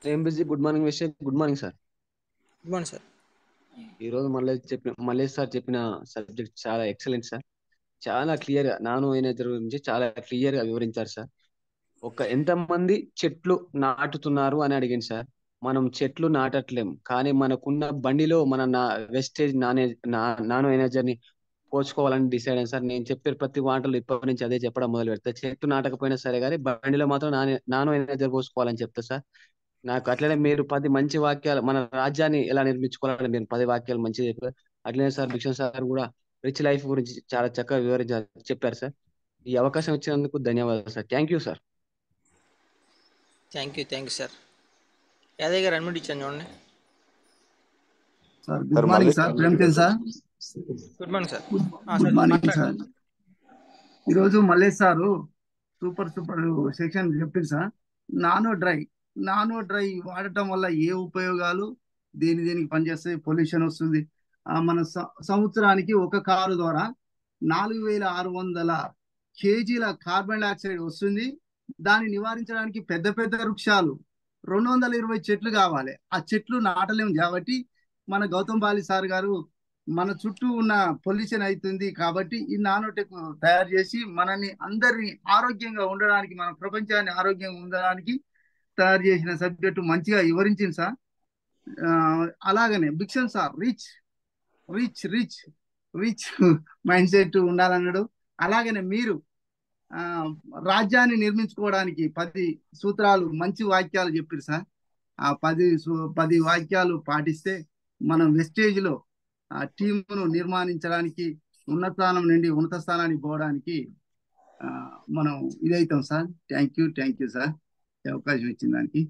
సేమ్ బిజీ. గుడ్ మార్నింగ్ విషయం. Good morning sir.
Good morning sir.
ఈరోజు మల్లేష్ సార్ చెప్పిన సబ్జెక్ట్ చాలా ఎక్సలెంట్ సార్. చాలా క్లియర్ గా నానో ఎనర్జీ గురించి చాలా క్లియర్ గా వివరించారు సార్. ఎంతమంది చెట్లు నాటుతున్నారు అని అడిగింది సార్. మనం చెట్లు నాటట్లేం, కానీ మనకున్న బండిలో మన వెస్టేజ్ నానో ఎనర్జీని పోల్చుకోవాలని డిసైడ్ అయ్యాను సార్. నేను చెప్పే ప్రతి మాటలు ఇప్పటి నుంచి అదే చెప్పడం మొదలు పెడతా. చెట్టు నాటకపోయినా సరే కానీ బండిలో మాత్రం నానో ఎనర్జీ పోసుకోవాలని చెప్తా సార్. నాకు అట్లనే మీరు 10 మంచి వాక్యాలు మన రాజ్యాన్ని ఎలా నిర్మించుకోవాలని మీరు 10 వాక్యాలు మంచిగా చెప్పారు. అట్లనే సార్ భిక్షం సార్ కూడా రిచ్ లైఫ్ గురించి చాలా చక్కగా చెప్పారు సార్. ఈ అవకాశం ఇచ్చినందుకు ధన్యవాదాలు sir. Thank you sir.
Thank you sir. Yadaiah garu unmute ఇచ్చాను చూడండి.
Sir good morning sir. Premchand sir.
Good morning sir.
Good morning sir. ఈరోజు మల్లేష్ సారు సూపర్ సెక్షన్ చెప్పింది సార్. నానో డ్రై వాడటం వల్ల ఏ ఉపయోగాలు, దేనికి పనిచేస్తుంది, పొల్యూషన్ వస్తుంది. మన సంవత్సరానికి ఒక కారు ద్వారా 4600 కేజీల కార్బన్ డైఆక్సైడ్ వస్తుంది. దాన్ని నివారించడానికి పెద్ద పెద్ద వృక్షాలు 220 చెట్లు కావాలి. ఆ చెట్లు నాటలేము కాబట్టి మన గౌతమ్ బాలి సార్ గారు మన చుట్టూ ఉన్న పొల్యూషన్ అవుతుంది కాబట్టి ఈ నానోటెక్ తయారు చేసి మనల్ని అందరినీ ఆరోగ్యంగా ఉండడానికి, మన ప్రపంచాన్ని ఆరోగ్యంగా ఉండడానికి తయారు చేసిన సబ్జెక్టు మంచిగా వివరించింది సార్. అలాగనే భిక్షం సార్ రిచ్ మైండ్ సెట్ ఉండాలన్నాడు. అలాగనే మీరు రాజ్యాన్ని నిర్మించుకోవడానికి 10 సూత్రాలు మంచి వాక్యాలు చెప్పారు సార్. ఆ 10 వాక్యాలు పాటిస్తే మనం వెస్టేజ్ లో ఆ టీమును నిర్మాణించడానికి, ఉన్నత స్థానం నుండి ఉన్నత స్థానానికి పోవడానికి మనం ఇదవుతాం సార్. థ్యాంక్ యూ సార్ ఈ అవకాశం ఇచ్చిన దానికి.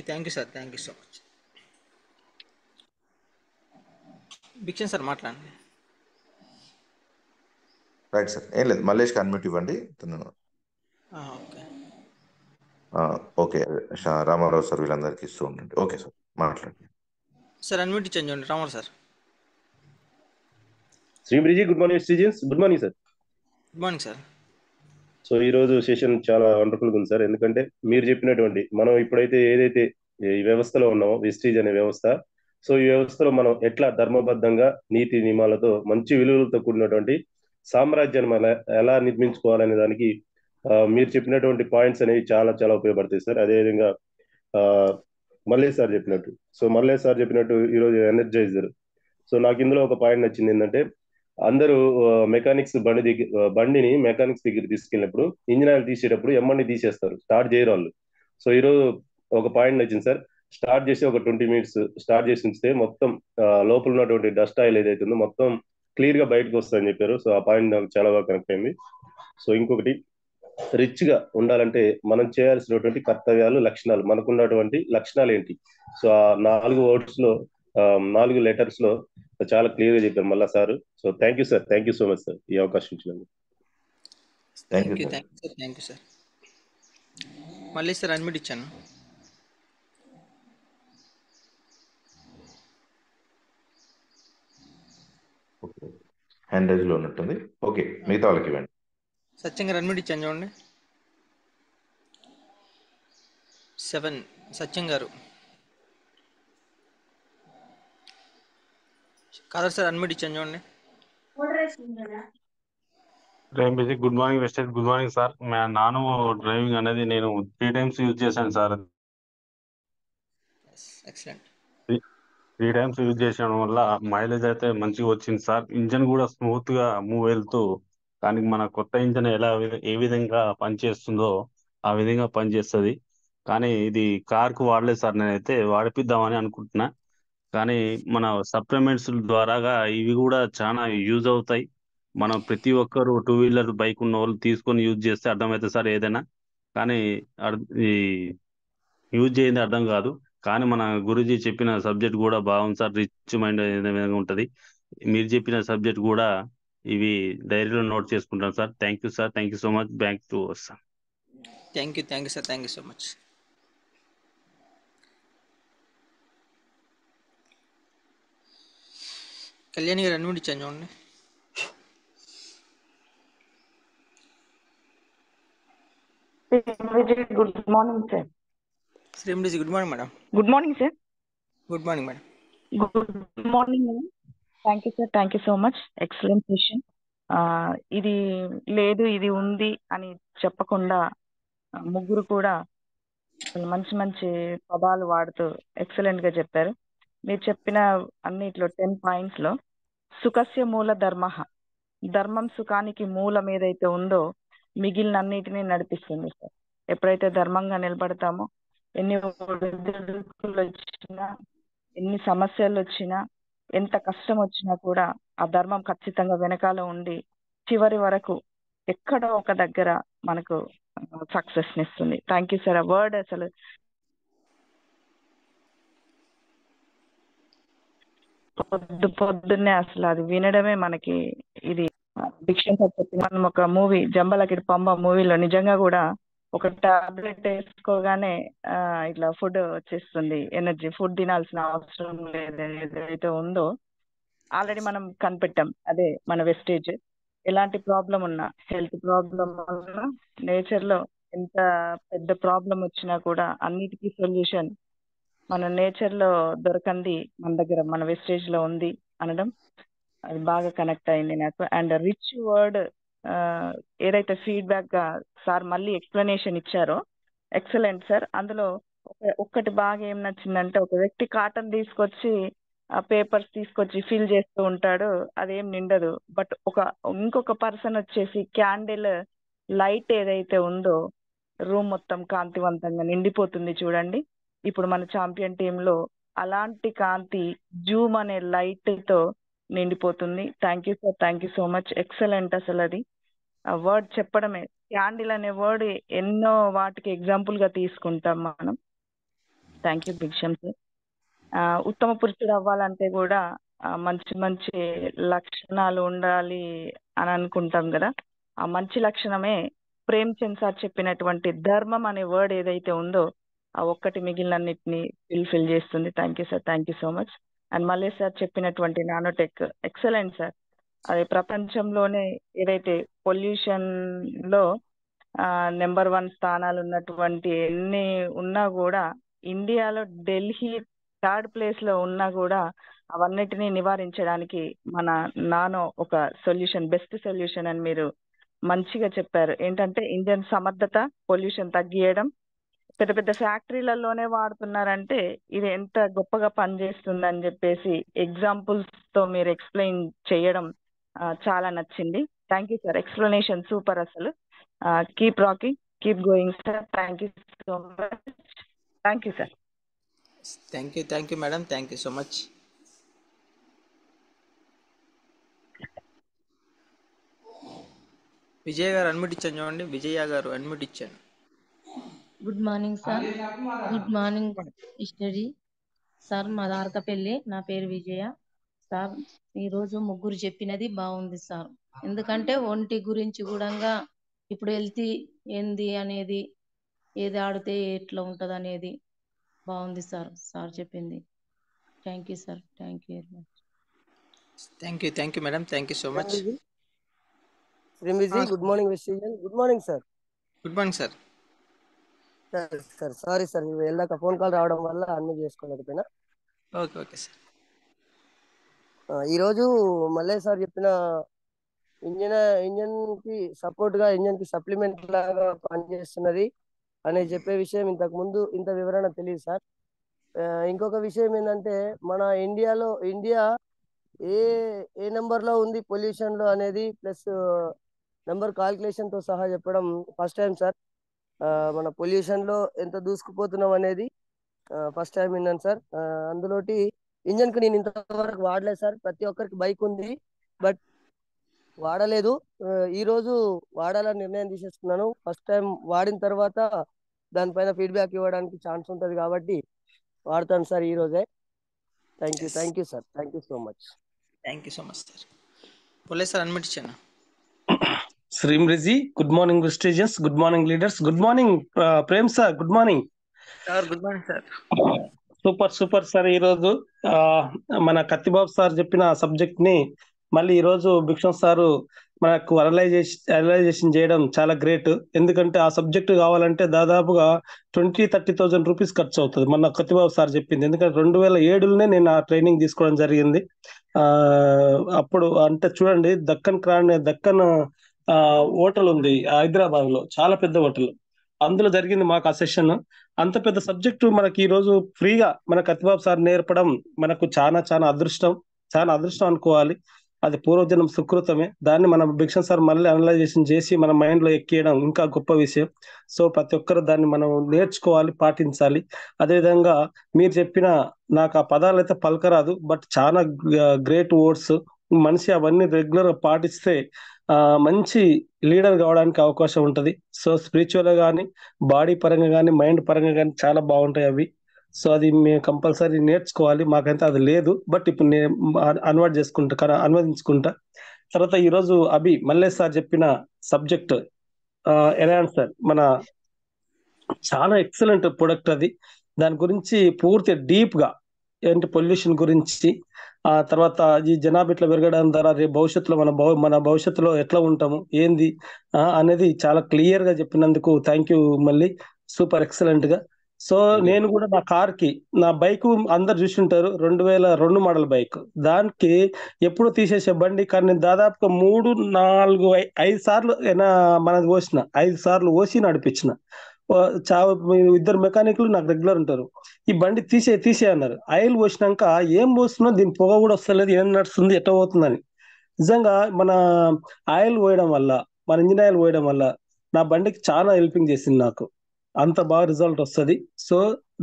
Thank you sir. Thank you so much. Bhiksham sir మాట్లాడండి.
Right sir. ఏం లేదు, మల్లేష్కి అన్మ్యూట్ ఇవ్వండి. ఓకే రామారావు సార్ వీళ్ళందరికీ ఇస్తూ ఉండండి. ఓకే సార్ మాట్లాడండి
సార్. అన్మ్యూట్ ఇచ్చాను చూడండి రామారావు సార్.
శ్రీమృజీ good morning students. Good morning sir.
Good morning sir.
So ఈరోజు సెషన్ చాలా వండర్ఫుల్గా ఉంది సార్. ఎందుకంటే మీరు చెప్పినటువంటి మనం ఇప్పుడైతే ఏదైతే ఈ వ్యవస్థలో ఉన్నామో, వెస్టీజ్ అనే వ్యవస్థ, సో ఈ వ్యవస్థలో మనం ఎట్లా ధర్మబద్ధంగా నీతి నియమాలతో మంచి విలువలతో కూడినటువంటి సామ్రాజ్యాన్ని ఎలా నిర్మించుకోవాలనే దానికి మీరు చెప్పినటువంటి పాయింట్స్ అనేవి చాలా చాలా ఉపయోగపడతాయి సార్. అదేవిధంగా మల్లేష్ సార్ చెప్పినట్టు ఈరోజు ఎనర్జైజర్. సో నాకు ఇందులో ఒక పాయింట్ నచ్చింది ఏంటంటే, అందరూ బండిని మెకానిక్స్ దగ్గర తీసుకెళ్ళినప్పుడు ఇంజిన్ ఆయిల్ తీసేటప్పుడు ఎమ్మని తీసేస్తారు, స్టార్ట్ చేయరు వాళ్ళు. సో ఈరోజు ఒక పాయింట్ నచ్చింది సార్. స్టార్ట్ చేసి ఒక 20 మినిట్స్ స్టార్ట్ చేసి ఉంచితే మొత్తం లోపల ఉన్నటువంటి డస్ట్ ఆయిల్ ఏదైతుందో మొత్తం క్లియర్ గా బయటకు వస్తుందని చెప్పారు. సో ఆ పాయింట్ నాకు చాలా బాగా కనెక్ట్ అయింది. సో ఇంకొకటి, రిచ్ గా ఉండాలంటే మనం చేయాల్సినటువంటి కర్తవ్యాలు, లక్షణాలు, మనకున్నటువంటి లక్షణాలు ఏంటి? సో ఆ 4 వర్డ్స్ లో 4 లెటర్స్ లో చాలా క్లియర్ గా చెప్పారు మళ్ళా sir. So thank you sir. Thank you so much sir ఈ అవకాశం ఇచ్చినందుకు.
Thank you sir. మళ్ళీ సార్ అన్మ్యూట్ ఇచ్చాను.
హ్యాండ్ రైజ్ లో ఉన్నట్టుంది. ఓకే, మిగతా వాళ్ళకి ఇవ్వండి.
సత్యం గారు అన్మ్యూట్ ఇచ్చాను చూడండి. 7 సత్యం గారు. కాదర్ సార్ అన్మ్యూట్ ఇచ్చాను చూడండి.
Good morning wastage. Good morning sir. Nano driving అనేది నేను 3 times యూజ్ చేశాను సార్.
ఎక్సలెంట్.
3 times యూజ్ చేయడం వల్ల మైలేజ్ అయితే మంచిగా వచ్చింది సార్. ఇంజన్ కూడా స్మూత్ గా మూవ్ వెళ్తూ, కానీ మన కొత్త ఇంజన్ ఏ విధంగా పనిచేస్తుందో ఆ విధంగా పనిచేస్తుంది. కానీ ఇది కార్కు వాడలేదు సార్. నేనైతే వాడిపిద్దామని అనుకుంటున్నా. కానీ మన సప్లిమెంట్స్ ద్వారాగా ఇవి కూడా చాలా యూజ్ అవుతాయి. మనం ప్రతి ఒక్కరు 2 వీలర్ బైక్ ఉన్న వాళ్ళు తీసుకొని యూజ్ చేస్తే అర్థమవుతుంది సార్ ఏదైనా. కానీ ఈ యూజ్ చేయండి అర్థం కాదు. కానీ మన గురూజీ చెప్పిన సబ్జెక్ట్ కూడా బాగుంది సార్. రిచ్ మైండ్ ఏ విధంగా ఉంటుంది. మీరు చెప్పిన సబ్జెక్ట్ కూడా ఇవి డైరీలో నోట్ చేసుకుంటాను sir. Thank you sir. Thank you so much. Back to sir.
Thank you sir. Thank you so much. Kalyani garu unmute ఇచ్చాను చూడండి.
Good morning sir.
Srimathi good morning madam.
Good morning sir.
Good morning madam.
Good morning madam. Thank you sir. Thank you so much. Excellent session. ఇది లేదు ఇది ఉంది అని చెప్పకుండా ముగ్గురు కూడా మంచి మంచి పదాలు వాడుతూ ఎక్సలెంట్ గా చెప్పారు. మీరు చెప్పిన అన్నిట్లో 10 points లో సుఖస్య మూల ధర్మ, ధర్మం సుఖానికి మూలం ఏదైతే ఉందో మిగిలిన అన్నిటినీ నడిపిస్తుంది సార్. ఎప్పుడైతే ధర్మంగా నిలబడతామో, ఎన్ని ఒడిదుడుకులు వచ్చినా, ఎన్ని సమస్యలు వచ్చినా, ఎంత కష్టం వచ్చినా కూడా ఆ ధర్మం ఖచ్చితంగా వెనకాల ఉండి చివరి వరకు ఎక్కడో ఒక దగ్గర మనకు సక్సెస్ ఇస్తుంది. Thank you sir. ఆ వర్డ్ అసలు పొద్దున్నే అసలు అది వినడమే మనకి ఇది భిక్షం సార్ చెప్పిన మనం ఒక మూవీ జంబలకిడి పంబ మూవీలో నిజంగా కూడా ఒక టాబ్లెట్ వేసుకోగానే ఇట్లా ఫుడ్ వచ్చేస్తుంది, ఎనర్జీ, ఫుడ్ తినాల్సిన అవసరం లేదు. ఏదైతే ఉందో ఆల్రెడీ మనం కనిపెట్టాం, అదే మన వెస్టేజ్. ఎలాంటి ప్రాబ్లం ఉన్నా, హెల్త్ ప్రాబ్లం ఉన్నా, నేచర్ లో ఎంత పెద్ద ప్రాబ్లం వచ్చినా కూడా అన్నిటికీ సొల్యూషన్ మన నేచర్ లో దొరకంది మన దగ్గర మన వెస్టేజ్ లో ఉంది అనడం అది బాగా కనెక్ట్ అయింది నాకు. అండ్ రిచ్ వర్డ్ ఏదైతే ఫీడ్బ్యాక్ గా సార్ మళ్ళీ ఎక్స్ప్లెనేషన్ ఇచ్చారో ఎక్సలెంట్ సార్. అందులో ఒక్కటి బాగా ఏం నచ్చిందంటే, ఒక వ్యక్తి కాటన్ తీసుకొచ్చి పేపర్స్ తీసుకొచ్చి ఫిల్ చేస్తూ ఉంటాడు, అదేం నిండదు. బట్ ఇంకొక పర్సన్ వచ్చేసి క్యాండిల్ లైట్ ఏదైతే ఉందో రూమ్ మొత్తం కాంతివంతంగా నిండిపోతుంది చూడండి. ఇప్పుడు మన ఛాంపియన్ టీంలో అలాంటి కాంతి జూమ్ అనే లైట్ తో నిండిపోతుంది. Thank you sir, thank you so much. Excellent. అసలు అది ఆ వర్డ్ చెప్పడమే, క్యాండిల్ అనే వర్డ్ ఎన్నో వాటికి ఎగ్జాంపుల్ గా తీసుకుంటాం మనం. Thank you Bhiksham sir. ఉత్తమ పురుషుడు అవ్వాలంటే కూడా మంచి మంచి లక్షణాలు ఉండాలి అని అనుకుంటాం కదా. ఆ మంచి లక్షణమే ప్రేమ్చంద్ సార్ చెప్పినటువంటి ధర్మం అనే వర్డ్ ఏదైతే ఉందో ఆ ఒక్కటి మిగిలినన్నిటిని ఫిల్ చేస్తుంది. Thank you sir, thank you so much. And మళ్ళీ సార్ చెప్పినటువంటి నానోటెక్ ఎక్సలెంట్ సార్. అది ప్రపంచంలోనే ఏదైతే పొల్యూషన్ లో నెంబర్ 1 స్థానాలు ఉన్నటువంటి ఎన్ని ఉన్నా కూడా ఇండియాలో ఢిల్లీ 3rd ప్లేస్ లో ఉన్నా కూడా అవన్నిటినీ నివారించడానికి మన నానో ఒక సొల్యూషన్, బెస్ట్ సొల్యూషన్ అని మీరు మంచిగా చెప్పారు. ఏంటంటే ఇంజన్ సమర్థత, పొల్యూషన్ తగ్గియడం, పెద్ద పెద్ద ఫ్యాక్టరీలలోనే వాడుతున్నారంటే ఇది ఎంత గొప్పగా పనిచేస్తుందని చెప్పేసి ఎగ్జాంపుల్స్ తో మీరు ఎక్స్ప్లెయిన్ చేయడం చాలా నచ్చింది. Thank you sir, explanation super అసలు. Keep rocking, keep going sir. Thank you so much. Thank you sir.
Thank you madam, thank you so much. Vijay గారు అడ్మిట్ ఇచ్చాను చూడండి, విజయ గారు అడ్మిట్ ఇచ్చాను.
Good morning sir. Good morning study sir. మా దారకపల్లి, నా పేరు విజయ sir. ఈరోజు ముగ్గురు చెప్పినది బాగుంది సార్. ఎందుకంటే ఒంటి గురించి కూడా ఇప్పుడు హెల్తీ ఏంది అనేది, ఏది ఆడితే ఎట్లా ఉంటుంది అనేది బాగుంది సార్. సార్ చెప్పింది. Thank you sir, thank you very much.
Thank you madam, thank you so much.
శ్రీమిజీ, good morning Vestigian. Good morning sir.
Good morning sir.
Sir sorry sir, వెళ్ళాక ఫోన్ కాల్ రావడం వల్ల అన్ని చేసుకోలేకపోయినా.
Okay okay sir.
ఈరోజు Mallaiah sir చెప్పిన engine కి support గా, ఇంజన్ కి సప్లిమెంట్ లాగా పనిచేస్తున్నది అనే చెప్పే విషయం ఇంతకు ముందు ఇంత వివరణ తెలియదు సార్. ఇంకొక విషయం ఏంటంటే, మన ఇండియా ఏ నెంబర్ లో ఉంది పొల్యూషన్ లో అనేది ప్లస్ నెంబర్ కాల్కులేషన్ తో సహా చెప్పడం ఫస్ట్ టైం సార్. మన పొల్యూషన్ లో ఎంత దూసుకుపోతున్నాం అనేది ఫస్ట్ టైం విన్నాను సార్. అందులోటి ఇంజన్ కి నేను ఇంతవరకు వాడలేదు సార్. ప్రతి ఒక్కరికి బైక్ ఉంది, బట్ వాడలేదు. ఈ రోజు వాడాలని నిర్ణయం తీసేసుకున్నాను. ఫస్ట్ టైం వాడిన తర్వాత దానిపైన ఫీడ్బ్యాక్ ఇవ్వడానికి ఛాన్స్ ఉంటుంది కాబట్టి వాడతాను సార్ ఈ రోజే. Thank you sir, thank you so much.
Thank you so much sir. పొల్లే సార్ అడ్మిట్ ఇచ్చాను.
శ్రీమ్రిజీ, good morning Vestigians, good morning leaders, good morning Prem sir, good morning
sir. Good morning sir.
Super sir. ఈరోజు మన కత్తిబాబు sir చెప్పిన subject ని మళ్ళీ ఈరోజు భిక్షం sir మనకు అనలైజేషన్ చేయడం చాలా గ్రేట్. ఎందుకంటే ఆ సబ్జెక్ట్ కావాలంటే దాదాపుగా 20-30,000 రూపీస్ ఖర్చు అవుతుంది, మన కత్తిబాబు సార్ చెప్పింది. ఎందుకంటే 2007లోనే నేను ఆ ట్రైనింగ్ తీసుకోవడం జరిగింది. అప్పుడు అంటే చూడండి, దక్కన్ హోటల్ ఉంది హైదరాబాద్ లో, చాలా పెద్ద హోటల్. అందులో జరిగింది మాకు ఆ సెషన్. అంత పెద్ద సబ్జెక్టు మనకి ఈ రోజు ఫ్రీగా మన కత్తిబాబు సార్ నేర్పడం మనకు చాలా అదృష్టం అనుకోవాలి. అది పూర్వజన్మ సుకృతమే. దాన్ని మన భిక్షం సార్ మళ్ళీ అనలైజేషన్ చేసి మన మైండ్ లో ఎక్కియడం ఇంకా గొప్ప విషయం. సో ప్రతి ఒక్కరు దాన్ని మనం నేర్చుకోవాలి, పాటించాలి. అదేవిధంగా మీరు చెప్పిన నాకు ఆ పదాలు అయితే పలకరాదు, బట్ చాలా గ్రేట్ వర్డ్స్. మనిషి అవన్నీ రెగ్యులర్ గా పాటిస్తే మంచి లీడర్ కావడానికి అవకాశం ఉంటది. సో స్పిరిచువల్ గా కానీ, బాడీ పరంగా కానీ, మైండ్ పరంగా కానీ చాలా బాగుంటాయి అవి. సో అది మేము కంపల్సరీ నేర్చుకోవాలి. మాకైతే అది లేదు, బట్ ఇప్పుడు నేను అనువదించుకుంటా. తర్వాత ఈరోజు మల్లేష్ సార్ చెప్పిన సబ్జెక్ట్ ఎన్హాన్సర్ మన చాలా ఎక్సలెంట్ ప్రొడక్ట్ అది. దాని గురించి పూర్తి డీప్ గా ఏంటి పొల్యూషన్ గురించి, ఆ తర్వాత ఈ జనాభా ఇట్లా పెరగడం ద్వారా రేపు భవిష్యత్తులో మన భవిష్యత్తులో ఎట్లా ఉంటాము ఏంది అనేది చాలా క్లియర్ గా చెప్పినందుకు థ్యాంక్ యూ. మళ్ళీ సూపర్ ఎక్సలెంట్ గా. సో నేను కూడా నా కార్ కి, నా బైక్ అందరు చూసింటారు, 2002 మోడల్ బైక్. దానికి ఎప్పుడు తీసేసే బండి, కానీ నేను దాదాపుగా 3, 4, 5 సార్లు మనది పోసిన, 5 సార్లు పోసి నడిపించిన. ఇద్దరు మెకానిక్లు నాకు రెగ్యులర్ ఉంటారు. ఈ బండి తీసే అన్నారు. ఆయిల్ పోసినాక ఏం పోస్తున్నా దీని పొగ కూడా వస్తలేదు, ఏం నడుస్తుంది, ఎట్లా పోతుందని. నిజంగా మన ఆయిల్ పోయడం వల్ల, మన ఇంజిన్ ఆయిల్ పోయడం వల్ల నా బండికి చాలా హెల్పింగ్ చేసింది నాకు. అంత బాగా రిజల్ట్ వస్తుంది. సో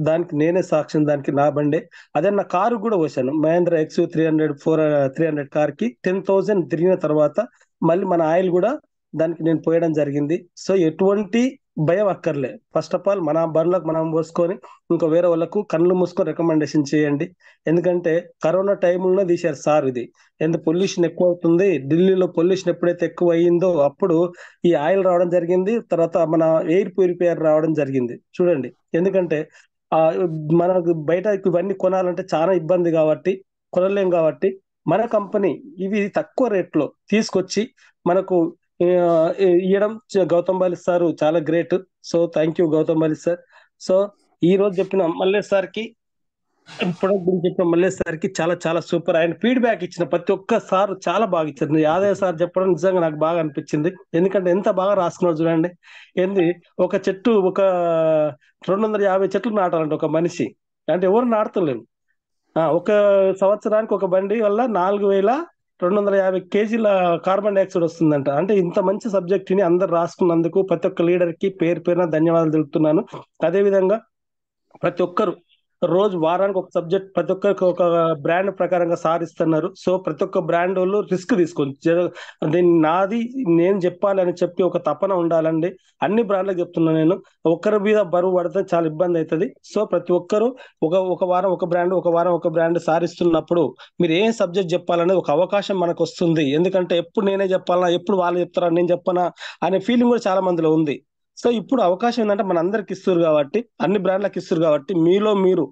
దానికి నేనే సాక్ష్యం, దానికి నా బండే. అదే నా కారు కూడా పోసాను, మహేంద్ర XUV 300 కార్ కి 10,000 తిరిగిన తర్వాత మళ్ళీ మన ఆయిల్ కూడా దానికి నేను పోయడం జరిగింది. సో ఎటువంటి భయం అక్కర్లే. ఫస్ట్ ఆఫ్ ఆల్ మన బండ్లకు మనం పోసుకొని ఇంకా వేరే వాళ్ళకు కళ్ళు మూసుకొని రికమెండేషన్ చేయండి. ఎందుకంటే కరోనా టైంలో తీశారు సార్ ఇది. ఎందుకు పొల్యూషన్ ఎక్కువ అవుతుంది, ఢిల్లీలో పొల్యూషన్ ఎప్పుడైతే ఎక్కువ అయ్యిందో అప్పుడు ఈ ఆయిల్ రావడం జరిగింది. తర్వాత మన ఎయిర్ ప్యూరిఫైయర్ రావడం జరిగింది. చూడండి, ఎందుకంటే మనకు బయట ఇవన్నీ కొనాలంటే చాలా ఇబ్బంది కాబట్టి కొనలేం. కాబట్టి మన కంపెనీ ఇవి తక్కువ రేట్లో తీసుకొచ్చి మనకు ఇవ్వడం గౌతమ్ బాలి సార్ చాలా great. So thank you Gautam Bali sir. So ఈ రోజు చెప్పిన మల్లేష్ సార్ కి, ప్రొడక్ట్ గురించి చెప్పిన మల్లేష్ సార్ కి చాలా చాలా సూపర్. ఆయన ఫీడ్బ్యాక్ ఇచ్చిన ప్రతి ఒక్క సార్ చాలా బాగా ఇచ్చారు. యాదవ్ సార్ చెప్పడం నిజంగా నాకు బాగా అనిపించింది. ఎందుకంటే ఎంత బాగా రాసుకున్నారు చూడండి. ఒక చెట్టు 250 చెట్లు నాటాలంట ఒక మనిషి, అంటే ఎవరు నాటలేము. ఒక సంవత్సరానికి ఒక బండి వల్ల 4,250 కేజీల కార్బన్ డైఆక్సైడ్ వస్తుందంట. అంటే ఇంత మంచి సబ్జెక్ట్ ని అందరు రాసుకున్నందుకు ప్రతి ఒక్క లీడర్ కి పేరు పేరున ధన్యవాదాలు తెలుపుతున్నాను. అదే విధంగా ప్రతి ఒక్కరు రోజు వారానికి ఒక సబ్జెక్ట్ ప్రతి ఒక్కరికి ఒక బ్రాండ్ ప్రకారంగా సారిస్తున్నారు. సో ప్రతి ఒక్క బ్రాండ్ వాళ్ళు రిస్క్ తీసుకొని దీన్ని నాది నేను చెప్పాలి అని చెప్పి ఒక తపన ఉండాలండి. అన్ని బ్రాండ్లకు చెప్తున్నాను నేను. ఒక్కరి మీద బరువు పడితే చాలా ఇబ్బంది అవుతుంది. సో ప్రతి ఒక్కరు ఒక వారం ఒక బ్రాండ్, ఒక వారం ఒక బ్రాండ్ సారిస్తున్నప్పుడు మీరు ఏం సబ్జెక్ట్ చెప్పాలనేది ఒక అవకాశం మనకు వస్తుంది. ఎందుకంటే ఎప్పుడు నేనే చెప్పాలా, ఎప్పుడు వాళ్ళు చెప్తారా, నేను చెప్పనా అనే ఫీలింగ్ కూడా చాలా మందిలో ఉంది. సో ఇప్పుడు అవకాశం ఏంటంటే మన అందరికి ఇస్తారు కాబట్టి, అన్ని బ్రాండ్లకు ఇస్తారు కాబట్టి, మీలో మీరు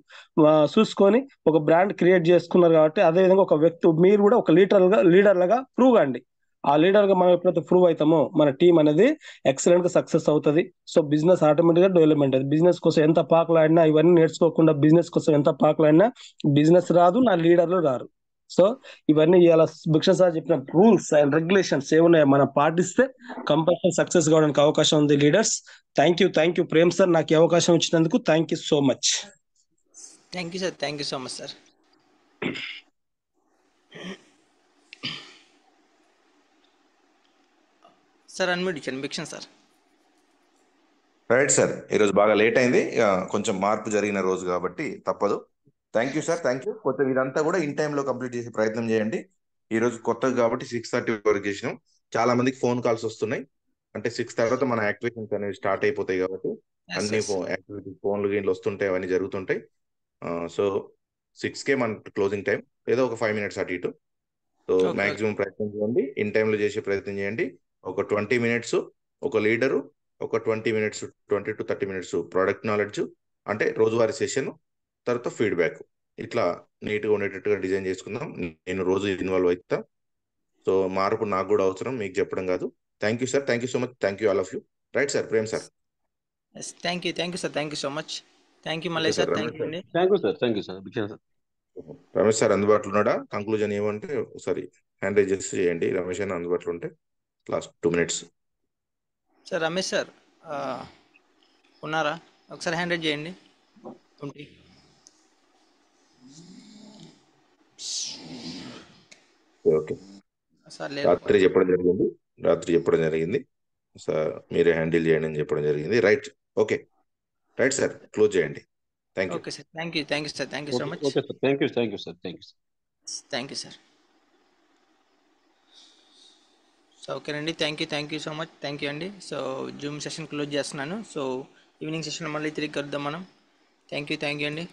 చూసుకొని ఒక బ్రాండ్ క్రియేట్ చేసుకున్నారు కాబట్టి, అదేవిధంగా ఒక వ్యక్తి మీరు కూడా ఒక లీడర్లుగా ప్రూవ్ కండి. ఆ లీడర్ గా మనం ఎప్పుడైతే ప్రూవ్ అవుతామో మన టీం అనేది ఎక్సలెంట్ గా సక్సెస్ అవుతుంది. సో బిజినెస్ ఆటోమేటిక్ గా డెవలప్మెంట్ అవుతుంది. బిజినెస్ కోసం ఎంత పాకులాడినా, ఇవన్నీ నేర్చుకోకుండా బిజినెస్ కోసం ఎంత పాకులాడినా బిజినెస్ రాదు, నా లీడర్లు రారు. సో ఇవన్నీ ఇవాళ భిక్ష సార్ చెప్పిన రూల్స్ అండ్ రెగ్యులేషన్స్ ఏమున్నాయో మనం పాటిస్తే కంపల్సరీ సక్సెస్ కావడానికి అవకాశం ఉంది. Leaders, thank you Prem sir, నాకు ఈ అవకాశం ఇచ్చినందుకు thank you so much.
Thank you sir, thank you so much sir. Sir unmute ఇచ్చాను భిక్షం సార్.
రైట్ సార్, ఈరోజు బాగా లేట్ అయింది, కొంచెం మార్పు జరిగిన రోజు కాబట్టి తప్పదు. Thank you sir, thank you. కొత్త ఇదంతా కూడా ఇన్ టైంలో కంప్లీట్ చేసే ప్రయత్నం చేయండి. ఈరోజు కొత్తది కాబట్టి 6:30 వరకు చేసినాం. చాలా మందికి ఫోన్ కాల్స్ వస్తున్నాయి. అంటే 6 తర్వాత మన యాక్టివేషన్స్ అనేవి స్టార్ట్ అయిపోతాయి కాబట్టి అన్ని యాక్టివిటీస్ ఫోన్లు గీన్లు వస్తుంటాయి, అవన్నీ జరుగుతుంటాయి. సో 6కే మన క్లోజింగ్ టైం, ఏదో ఒక 5 minutes అటు ఇటు. సో మాక్సిమం ప్రయత్నం చేయండి, ఇన్ టైంలో చేసే ప్రయత్నం చేయండి. ఒక 20 minutes ఒక లీడరు, ఒక 20 to 30 minutes ప్రోడక్ట్ నాలెడ్జ్, అంటే రోజువారీ సెషన్, తర్వాత ఫీడ్బ్యాక్. ఇట్లా నీట్గా ఉండేటట్టుగా డిజైన్ చేసుకుందాం. నేను రోజు ఇన్వాల్వ్ అవుతా. సో మార్పు నాకు కూడా అవసరం, మీకు చెప్పడం కాదు. Thank you sir, thank you so much, thank you all of you. Right sir, Prem sir.
Thank you sir, thank you so much. Thank you మళ్ళీ సార్, థ్యాంక్ యూ అండి.
Thank you sir.
Ramesh sir అందుబాటులో ఉన్నాడా? Conclusion ఏమంటే ఒకసారి hand raise చేసి చేయండి. రమేష్ అన్న అందుబాటులో ఉంటే last 2 minutes.
Sir Ramesh sir ఉన్నారా? ఒకసారి హ్యాండ్ రైజ్ చేయండి.
ఓకే.
సార్ లేరు.
రాత్రి చెప్పడం జరిగింది సార్, మీరే హ్యాండిల్ చేయండి అని చెప్పడం జరిగింది. Right, okay, right sir, close చేయండి. Thank you.
Okay sir, thank you sir, thank you so much.
Okay sir, thank you sir.
Thank you sir. So ఓకేనండి, thank you so much, thank you అండి. So Zoom session close చేస్తున్నాను. So evening session మళ్ళీ తిరిగి కలుద్దాం మనం. Thank you అండి.